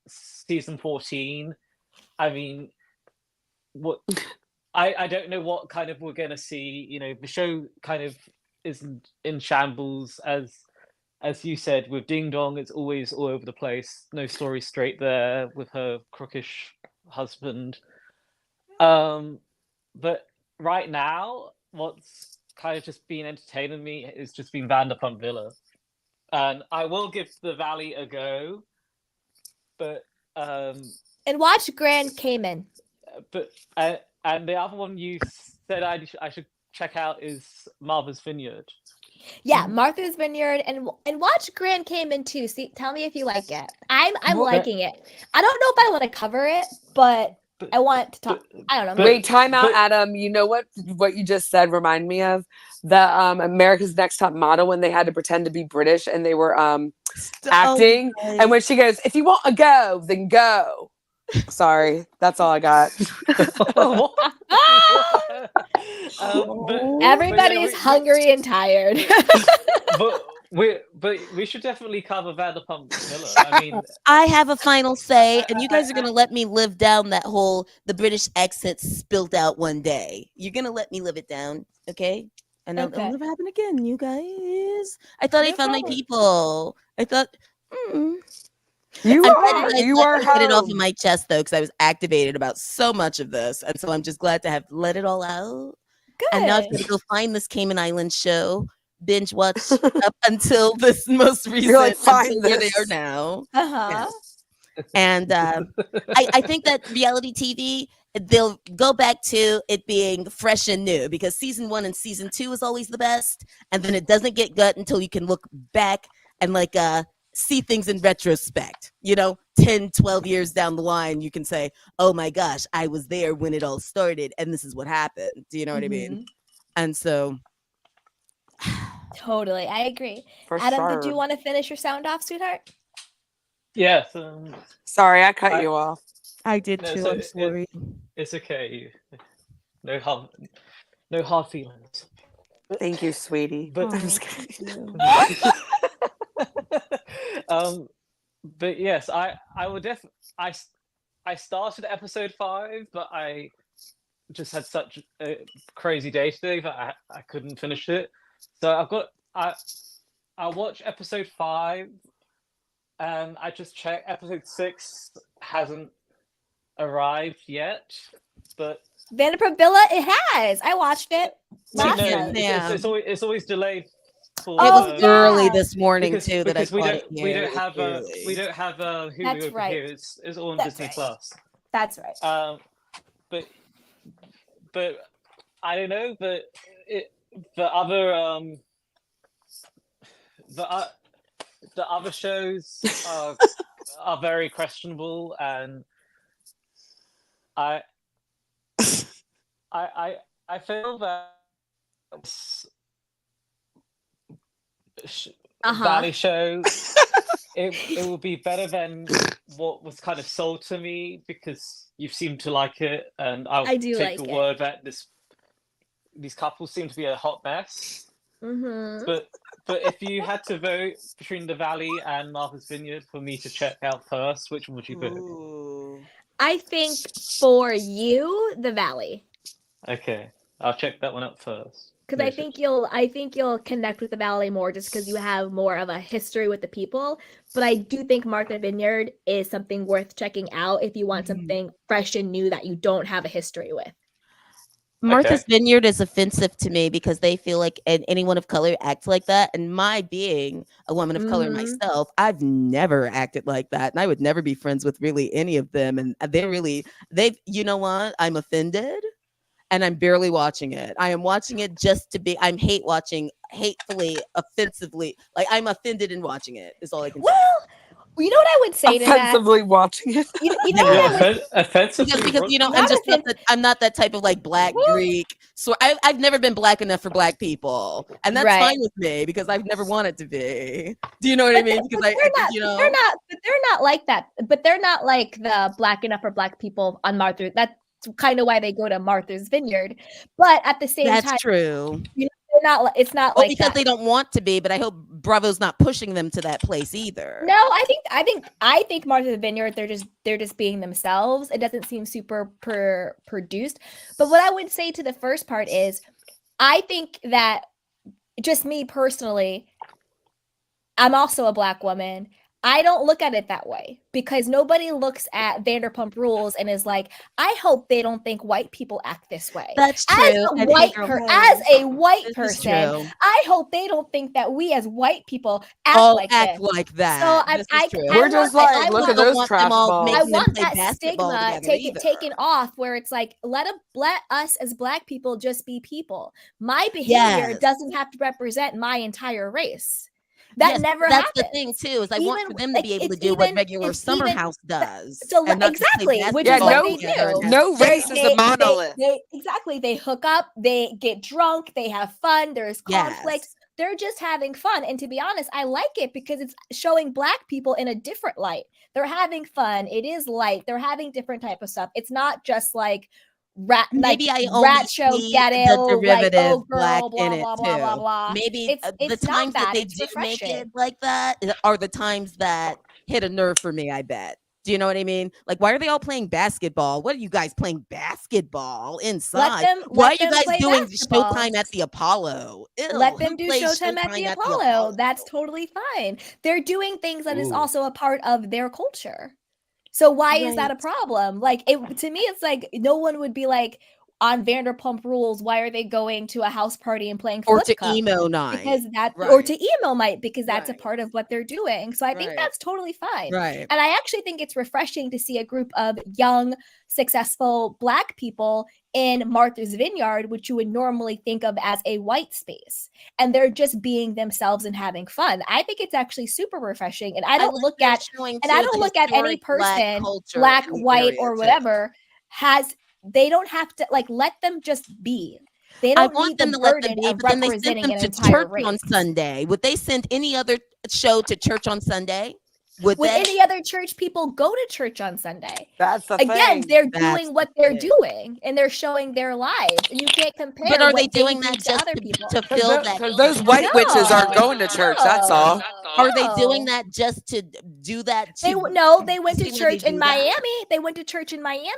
S10: season 14, I mean, what I don't know what kind of we're gonna see. The show kind of is in shambles, as you said, with Ding Dong. It's always all over the place. No story straight there with her crookish husband. But right now, what's kind of just been entertaining me is just been Vanderpump Villa, and I will give the Valley a go. But
S1: and watch Grand Cayman.
S10: But and the other one you said I should check out is Martha's Vineyard.
S1: Yeah, Martha's Vineyard, and watch Grand Cayman too. See, tell me if you like it. I'm liking it. I don't know if I want to cover it, but I want to talk. I don't know.
S7: Wait, time out, Adam. You know what you just said remind me of? The America's Next Top Model, when they had to pretend to be British and they were acting. And when she goes, if you want to go, then go. Sorry, that's all I got.
S1: Everybody's hungry and tired.
S10: but we should definitely cover Vanderpump Villa. I mean,
S8: I have a final say, and you guys are gonna let me live down that whole the British accent spilled out one day. You're gonna let me live it down, okay? And it'll never happen again, you guys. I thought I found my people. I thought.
S7: You are
S8: get it off of my chest though, because I was activated about so much of this, and so I'm just glad to have let it all out.
S1: Good.
S8: And now I'm gonna go find this Cayman Island show, binge watch up until this most recent, where they are now.
S1: Uh-huh.
S8: Yeah. And I think that reality TV, they'll go back to it being fresh and new, because season 1 and season 2 is always the best, and then it doesn't get gut until you can look back and see things in retrospect. 10, 12 years down the line, you can say, oh my gosh, I was there when it all started and this is what happened. Do you know what I mean? And so
S1: totally, I agree.
S7: For
S1: Adam,
S7: sure.
S1: did you want to finish your sound off, sweetheart?
S10: Yes.
S7: Sorry, I cut you off.
S8: I did too. I'm sorry.
S10: It's okay. No hard feelings.
S7: Thank you, sweetie.
S10: But I'm just kidding. But yes, I would definitely. I started episode 5, but I just had such a crazy day today that I couldn't finish it. So I watched episode 5, and I just checked episode 6 hasn't arrived yet, but
S1: Vanderpump Villa, it has. I watched it.
S10: It's always delayed.
S8: It was early this morning too.
S10: Because we don't have Hulu
S1: That's
S10: over
S1: right.
S10: here. It's all on Disney Plus.
S1: That's right.
S10: But I don't know. But the other shows are very questionable, and I feel that Valley show it will be better than what was kind of sold to me, because you seem to like it, and I do take the word that these couples seem to be a hot mess. But if you had to vote between the Valley and Martha's Vineyard for me to check out first, which one would you pick?
S1: I think for you, the Valley.
S10: Okay, I'll check that one out first.
S1: Because I think you'll connect with the Valley more, just because you have more of a history with the people. But I do think Martha Vineyard is something worth checking out if you want something fresh and new that you don't have a history with.
S8: Martha's Vineyard is offensive to me because they feel like anyone of color acts like that. And my being a woman of color myself, I've never acted like that. And I would never be friends with really any of them. And you know what? I'm offended. And I'm barely watching it. I am watching it just to be. I'm hatefully, offensively. Like, I'm offended in watching it. Is all I can say.
S1: Well, you know what I would say to that?
S7: Offensively watching it.
S1: You know what I would
S10: offensively
S8: because I'm not that type of like black Greek. So I've never been black enough for black people, and that's fine with me because I've never wanted to be. Do you know what I mean? Because
S1: they're not like that. But they're not like the black enough for black people on Martha. That's kind of why they go to Martha's Vineyard. But at the same time,
S8: that's true.
S1: It's not like
S8: because
S1: that.
S8: they don't want to be, but I hope Bravo's not pushing them to that place either.
S1: No, I think Martha's Vineyard, they're just being themselves. It doesn't seem super produced. But what I would say to the first part is, I think that just me personally, I'm also a black woman. I don't look at it that way because nobody looks at Vanderpump Rules and is like, I hope they don't think white people act this way.
S8: That's true.
S1: As a white person, I hope they don't think that we as white people act like
S8: that.
S1: So
S7: we're just like, look at those trash balls.
S1: I want that stigma taken off, where it's like, let us as black people just be people. My behavior doesn't have to represent my entire race. That never
S8: that's
S1: happens.
S8: the thing too, is I want
S1: Even,
S8: for them to
S1: like,
S8: be able to
S1: it's
S8: do what
S1: even-
S8: regular
S1: it's
S8: summer
S1: even-
S8: house does.
S1: So
S8: and not just play
S1: exactly, which
S7: Yeah,
S1: is what
S7: no-
S1: they do.
S7: No race is a monolith.
S1: They exactly, they hook up, they get drunk, they have fun, there's conflict.
S8: Yes.
S1: They're just having fun. And to be honest, I like it because it's showing Black people in a different light. They're having fun. It is light. They're having different type of stuff. It's not just like
S8: Maybe I
S1: rat
S8: only
S1: show
S8: see
S1: ghetto,
S8: the
S1: like,
S8: derivative
S1: oh
S8: black
S1: girl, blah
S8: in it
S1: blah blah blah
S8: too.
S1: blah.
S8: Maybe
S1: the
S8: the
S1: not
S8: times that
S1: that,
S8: they
S1: it's
S8: do make
S1: refreshing.
S8: it like that are the times that hit a nerve for me, I bet. Do you know what I mean? Like, why are they all playing basketball? What are you guys playing basketball inside? Why are you guys doing Showtime at the Apollo? Ew,
S1: Let them
S8: who
S1: do
S8: plays
S1: Showtime at the Apollo. That's totally fine. They're doing things that is also a part of their culture. So why is that a problem? Like, to me, it's like no one would be like on Vanderpump Rules. Why are they going to a house party and playing
S8: Or
S1: flip
S8: to
S1: cup?
S8: emo night.
S1: Because that, or to emo night, because that's a part of what they're doing. So I think that's totally fine.
S8: Right.
S1: And I actually think it's refreshing to see a group of young, successful Black people in Martha's Vineyard, which you would normally think of as a white space, and they're just being themselves and having fun. I think it's actually super refreshing, and I don't look at any person, Black, white, or whatever, they don't have to, like, let them just be. They
S8: I
S1: don't
S8: want
S1: need
S8: them
S1: the
S8: to let them
S1: burden
S8: be,
S1: of
S8: but then they sent
S1: representing
S8: them
S1: an
S8: to
S1: entire
S8: church
S1: race.
S8: on Sunday. Would they send any other show to church on Sunday? Would they?
S1: Any other church people go to church on Sunday?
S7: That's the
S1: Again,
S7: thing.
S1: they're doing what they're doing, and they're showing their lives, and you can't compare.
S8: But are
S1: what
S8: they doing
S1: do
S8: that
S1: to
S8: just
S1: other people
S8: to fill that?
S7: Because those white witches aren't going to church. That's all.
S8: Are they doing that just to do that?
S1: They went to church in Miami. They went to church in Miami.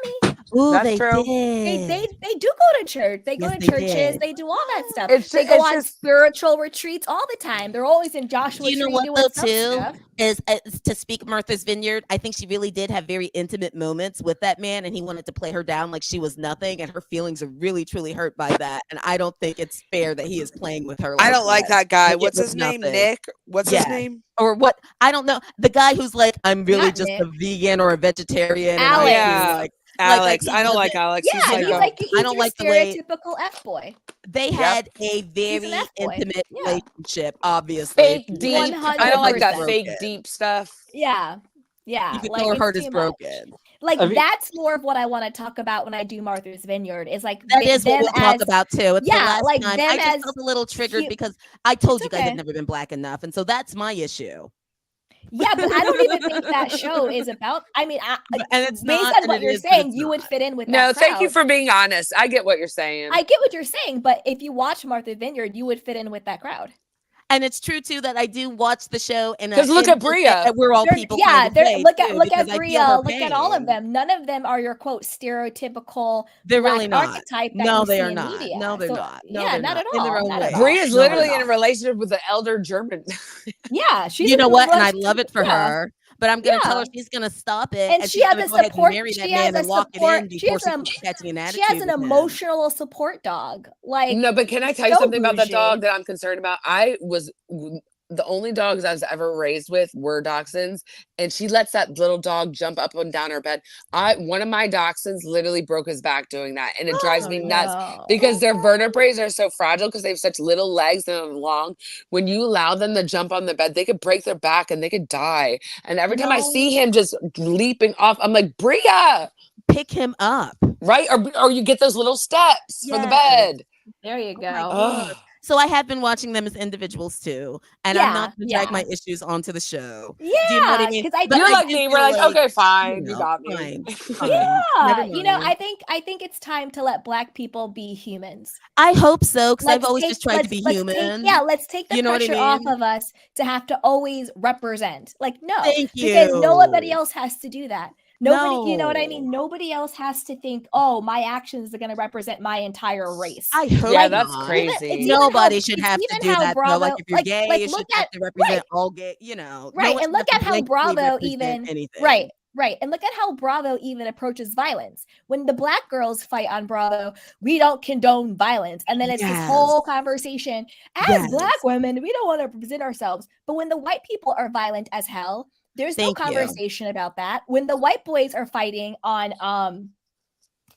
S8: Oh,
S7: That's
S8: they
S7: true.
S8: did.
S1: They do go to church. They go
S8: Yes,
S1: to
S8: they
S1: churches.
S8: did.
S1: They do all that stuff.
S7: It's
S1: They go
S7: it's
S1: on
S7: just-
S1: spiritual retreats all the time. They're always in Joshua
S8: Do you know
S1: Tree
S8: what
S1: doing
S8: though
S1: some
S8: too?
S1: stuff.
S8: Is to speak Martha's Vineyard, I think she really did have very intimate moments with that man, and he wanted to play her down like she was nothing, and her feelings are really truly hurt by that. And I don't think it's fair that he is playing with her.
S7: I don't like that guy.
S8: Like,
S7: What's
S8: it
S7: his
S8: was
S7: name?
S8: nothing.
S7: Nick? What's his name?
S8: Or what? I don't know. The guy who's like, I'm really
S1: Not
S8: just
S1: Nick.
S8: a vegan or a vegetarian. And
S1: Alex.
S8: I
S7: Alex.
S8: he
S7: I don't like
S8: doesn't-
S7: Alex.
S1: Yeah,
S7: he's like,
S1: he's
S7: a-
S1: like he's
S8: I don't
S1: your
S8: like the way-
S1: stereotypical F boy.
S8: They
S7: Yep.
S8: had a
S1: an
S8: very
S1: F-boy.
S8: intimate
S1: Yeah.
S8: relationship, obviously.
S7: fake
S8: If you
S7: deep.
S8: can tell
S7: I don't like that
S8: her
S7: fake
S8: broken.
S7: deep stuff.
S1: Yeah. Yeah.
S8: You can
S1: like,
S8: tell her
S1: it's
S8: heart
S1: too
S8: is
S1: much.
S8: broken.
S1: Like,
S10: I mean-
S1: that's more of what I want to talk about when I do Martha's Vineyard. Is like
S8: That is what
S1: them
S8: we'll talk
S1: as-
S8: about too. It's the
S1: yeah,
S8: last
S1: like
S8: time.
S1: them
S8: I just
S1: as
S8: felt a little triggered
S1: hu-
S8: because I told
S1: It's
S8: you guys
S1: okay.
S8: I've never been Black enough, and so that's my issue.
S1: Yeah, but I don't even think that show is about. I mean,
S8: And it's
S1: based
S8: not,
S1: on
S8: and
S1: what
S8: it
S1: you're
S8: is, but
S1: saying,
S8: it's
S1: you would
S8: not.
S1: fit in with
S7: No,
S1: that
S7: thank you
S1: crowd.
S7: for being honest. I get what you're saying.
S1: I get what you're saying, but if you watch Martha's Vineyard, you would fit in with that crowd.
S8: And it's true too that I do watch the show, and
S7: 'Cause look at
S8: and
S7: Bria.
S8: that we're all
S1: They're-
S8: people.
S1: yeah,
S8: kind of
S1: they're
S8: way,
S1: look
S8: too,
S1: at look at
S8: because I feel
S1: Bria,
S8: her
S1: look at all of
S8: pain.
S1: them. None of them are your quote stereotypical
S8: They're
S1: Black
S8: really not.
S1: archetype that
S8: No,
S1: you
S8: they
S1: see
S8: are
S1: in
S8: not.
S1: media.
S8: No, they're
S1: So,
S8: not. No,
S1: yeah,
S8: they're
S1: not
S8: not.
S1: at
S8: In
S1: all.
S8: their own
S1: Not
S8: way.
S1: at all.
S7: Bria's
S8: No, they're
S7: literally in a
S8: not.
S7: relationship with an elder German.
S1: Yeah, she's
S8: You
S1: in
S8: know
S1: a
S8: what? And I
S1: relationship-
S8: love it for
S1: yeah.
S8: her. But I'm gonna tell her
S1: Yeah.
S8: she's gonna stop it,
S1: And she
S8: she's
S1: has
S8: gonna
S1: a
S8: go ahead and
S1: support-
S8: marry that
S1: she has
S8: man
S1: a
S8: and lock it
S1: support-
S8: in
S1: she
S8: before
S1: has
S8: she
S1: a-
S8: starts catching an attitude.
S1: She has an
S8: with him.
S1: emotional support dog. Like,
S7: No, but can I tell you
S1: so
S7: something about that
S1: bougie.
S7: dog that I'm concerned about? The only dogs I was ever raised with were dachshunds, and she lets that little dog jump up and down her bed. One of my dachshunds literally broke his back doing that, and it drives me nuts because their vertebrae are so fragile because they have such little legs and long. When you allow them to jump on the bed, they could break their back and they could die. And every time I see him just leaping off, I'm like, Bria,
S8: Pick him up.
S7: right? Or you get those little steps for the
S8: Yes.
S7: bed.
S1: there you go.
S7: Ugh.
S8: So I have been watching them as individuals too, and I'm not going to drag
S1: Yeah.
S8: my issues onto the show.
S1: Yeah,
S8: Do you know what I mean?
S1: 'cause I
S8: But
S7: You're
S1: I
S7: like
S8: do
S7: me.
S8: feel
S7: We're like, okay, fine.
S8: you
S7: You
S8: know,
S7: got me.
S8: fine.
S1: Yeah,
S8: Never
S1: you know,
S8: mind.
S1: I think it's time to let Black people be humans.
S8: I hope so, because I've
S1: Let's
S8: always
S1: take-
S8: just tried to be
S1: let's
S8: human.
S1: let's take the
S8: You know what I
S1: pressure off
S8: mean?
S1: of us to have to always represent. Like, no,
S8: Thank
S1: because nobody
S8: you.
S1: else has to do that. Nobody, you know what I
S8: No.
S1: mean? Nobody else has to think, oh, my actions are going to represent my entire race.
S8: I hope
S7: Yeah, that's
S8: not.
S7: crazy.
S1: It's even
S8: Nobody
S1: how-
S8: should
S1: it's
S8: have to
S1: even
S8: do
S1: how
S8: that though. Like
S1: Bravo-
S8: if you're
S1: like-
S8: gay,
S1: like,
S8: you
S1: look
S8: should have
S1: at-
S8: to represent
S1: right.
S8: all gay. You know,
S1: Right,
S8: one
S1: and look
S8: should
S1: at how
S8: blankly
S1: Bravo
S8: represent
S1: even
S8: anything.
S1: right, and look at how Bravo even approaches violence. When the Black girls fight on Bravo, we don't condone violence, and then it's this whole conversation. As
S8: Yes.
S1: Black women, we don't want to represent ourselves, but when the white people are violent as hell, there's no
S8: Thank you.
S1: conversation about that. When the white boys are fighting on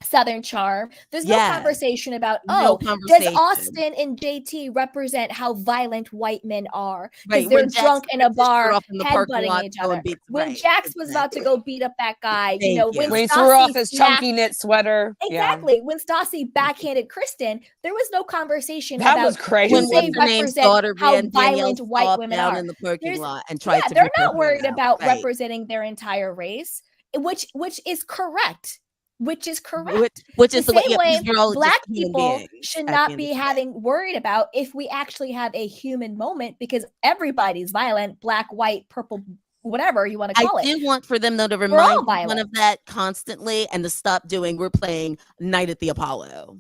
S1: Southern charm. There's no
S8: Yes.
S1: conversation about,
S8: No
S1: does
S8: conversation.
S1: Austin and JT represent how violent white men are? Because
S8: Right,
S1: they're
S8: when Jax
S1: drunk in a
S8: rips his shirt
S1: bar,
S8: off in the parking
S1: headbutting
S8: lot
S1: each
S8: to go and
S1: other.
S8: beat-
S1: When
S8: right,
S1: Jax was about to go beat up that guy,
S8: Thank you.
S1: when
S7: When he threw off
S1: Stassi
S7: his
S1: smacked-
S7: chunky knit sweater. Yeah.
S1: Exactly. When Stassi backhanded Kristen, there was no conversation
S7: That
S1: about
S7: was crazy.
S8: When
S1: do they
S8: what's her name's
S1: represent
S8: daughter
S1: how
S8: ran Danielle's
S1: violent white
S8: stop
S1: women
S8: down
S1: are.
S8: in the parking
S1: There's-
S8: lot and tried to
S1: they're
S8: rip her
S1: not worried
S8: hair out.
S1: about
S8: Right.
S1: representing their entire race, which is correct. Which is correct.
S8: Which
S1: The
S8: is the way,
S1: same
S8: yeah,
S1: way
S8: because we're all
S1: Black
S8: just human
S1: people
S8: beings
S1: should
S8: at the
S1: not
S8: end
S1: be
S8: of the day.
S1: having worried about if we actually have a human moment, because everybody's violent, Black, white, purple, whatever you want to call
S8: I
S1: it.
S8: do want for them though to
S1: We're all
S8: remind one
S1: violent.
S8: of that constantly and to stop doing we're playing Night at the Apollo.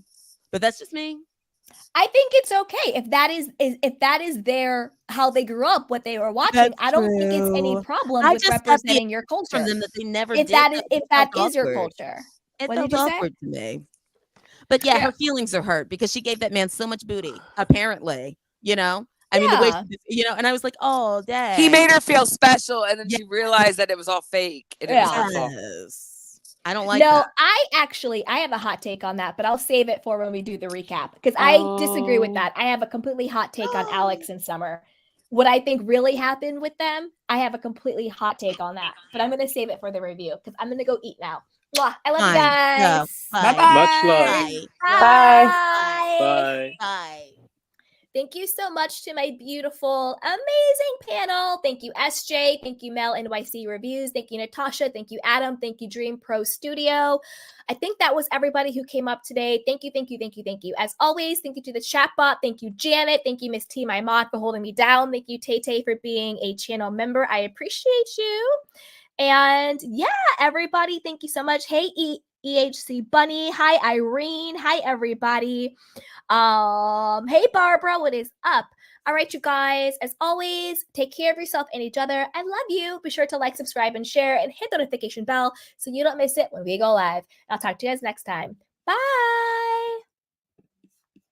S8: But that's just me.
S1: I think it's okay if that is their how they grew up, what they were watching.
S8: That's
S1: I don't think it's any
S8: true.
S1: problem
S8: I
S1: with
S8: just got the
S1: representing your
S8: from
S1: culture.
S8: them that they never
S1: If
S8: did
S1: that is
S8: that.
S1: if
S8: It
S1: that
S8: felt
S1: is your
S8: awkward.
S1: culture.
S8: It
S1: What
S8: felt
S1: did you say?
S8: awkward to me. But yeah,
S1: Yeah.
S8: her feelings are hurt because she gave that man so much booty, apparently. You know? I mean, the way
S1: Yeah.
S8: she, and I was like, oh, dang.
S7: He made her feel special, and then she realized that it was all fake. And it was her fault.
S8: Yes. I don't like
S1: No,
S8: that.
S1: I have a hot take on that, but I'll save it for when we do the recap because I disagree with that. I have a completely hot take on Alex and Summer. What I think really happened with them, I have a completely hot take on that, but I'm going to save it for the review because I'm going to go eat now. Mwah. I love you
S8: Fine.
S1: guys.
S8: Bye.
S7: Bye-bye.
S11: Much love.
S8: Bye.
S1: Bye.
S11: Bye.
S8: Bye.
S1: Thank you so much to my beautiful, amazing panel. Thank you, SJ. Thank you, Mel NYC Reviews. Thank you, Natasha. Thank you, Adam. Thank you, Dream Pro Studio. I think that was everybody who came up today. Thank you, thank you, thank you, thank you. As always, thank you to the chatbot. Thank you, Janet. Thank you, Miss T, my mod, for holding me down. Thank you, Tay for being a channel member. I appreciate you. And yeah, everybody, thank you so much. Hey, EHC Bunny. Hi, Irene. Hi, everybody. Hey, Barbara, what is up? All right, you guys, as always, take care of yourself and each other. I love you. Be sure to like, subscribe, and share, and hit the notification bell so you don't miss it when we go live. I'll talk to you guys next time. Bye.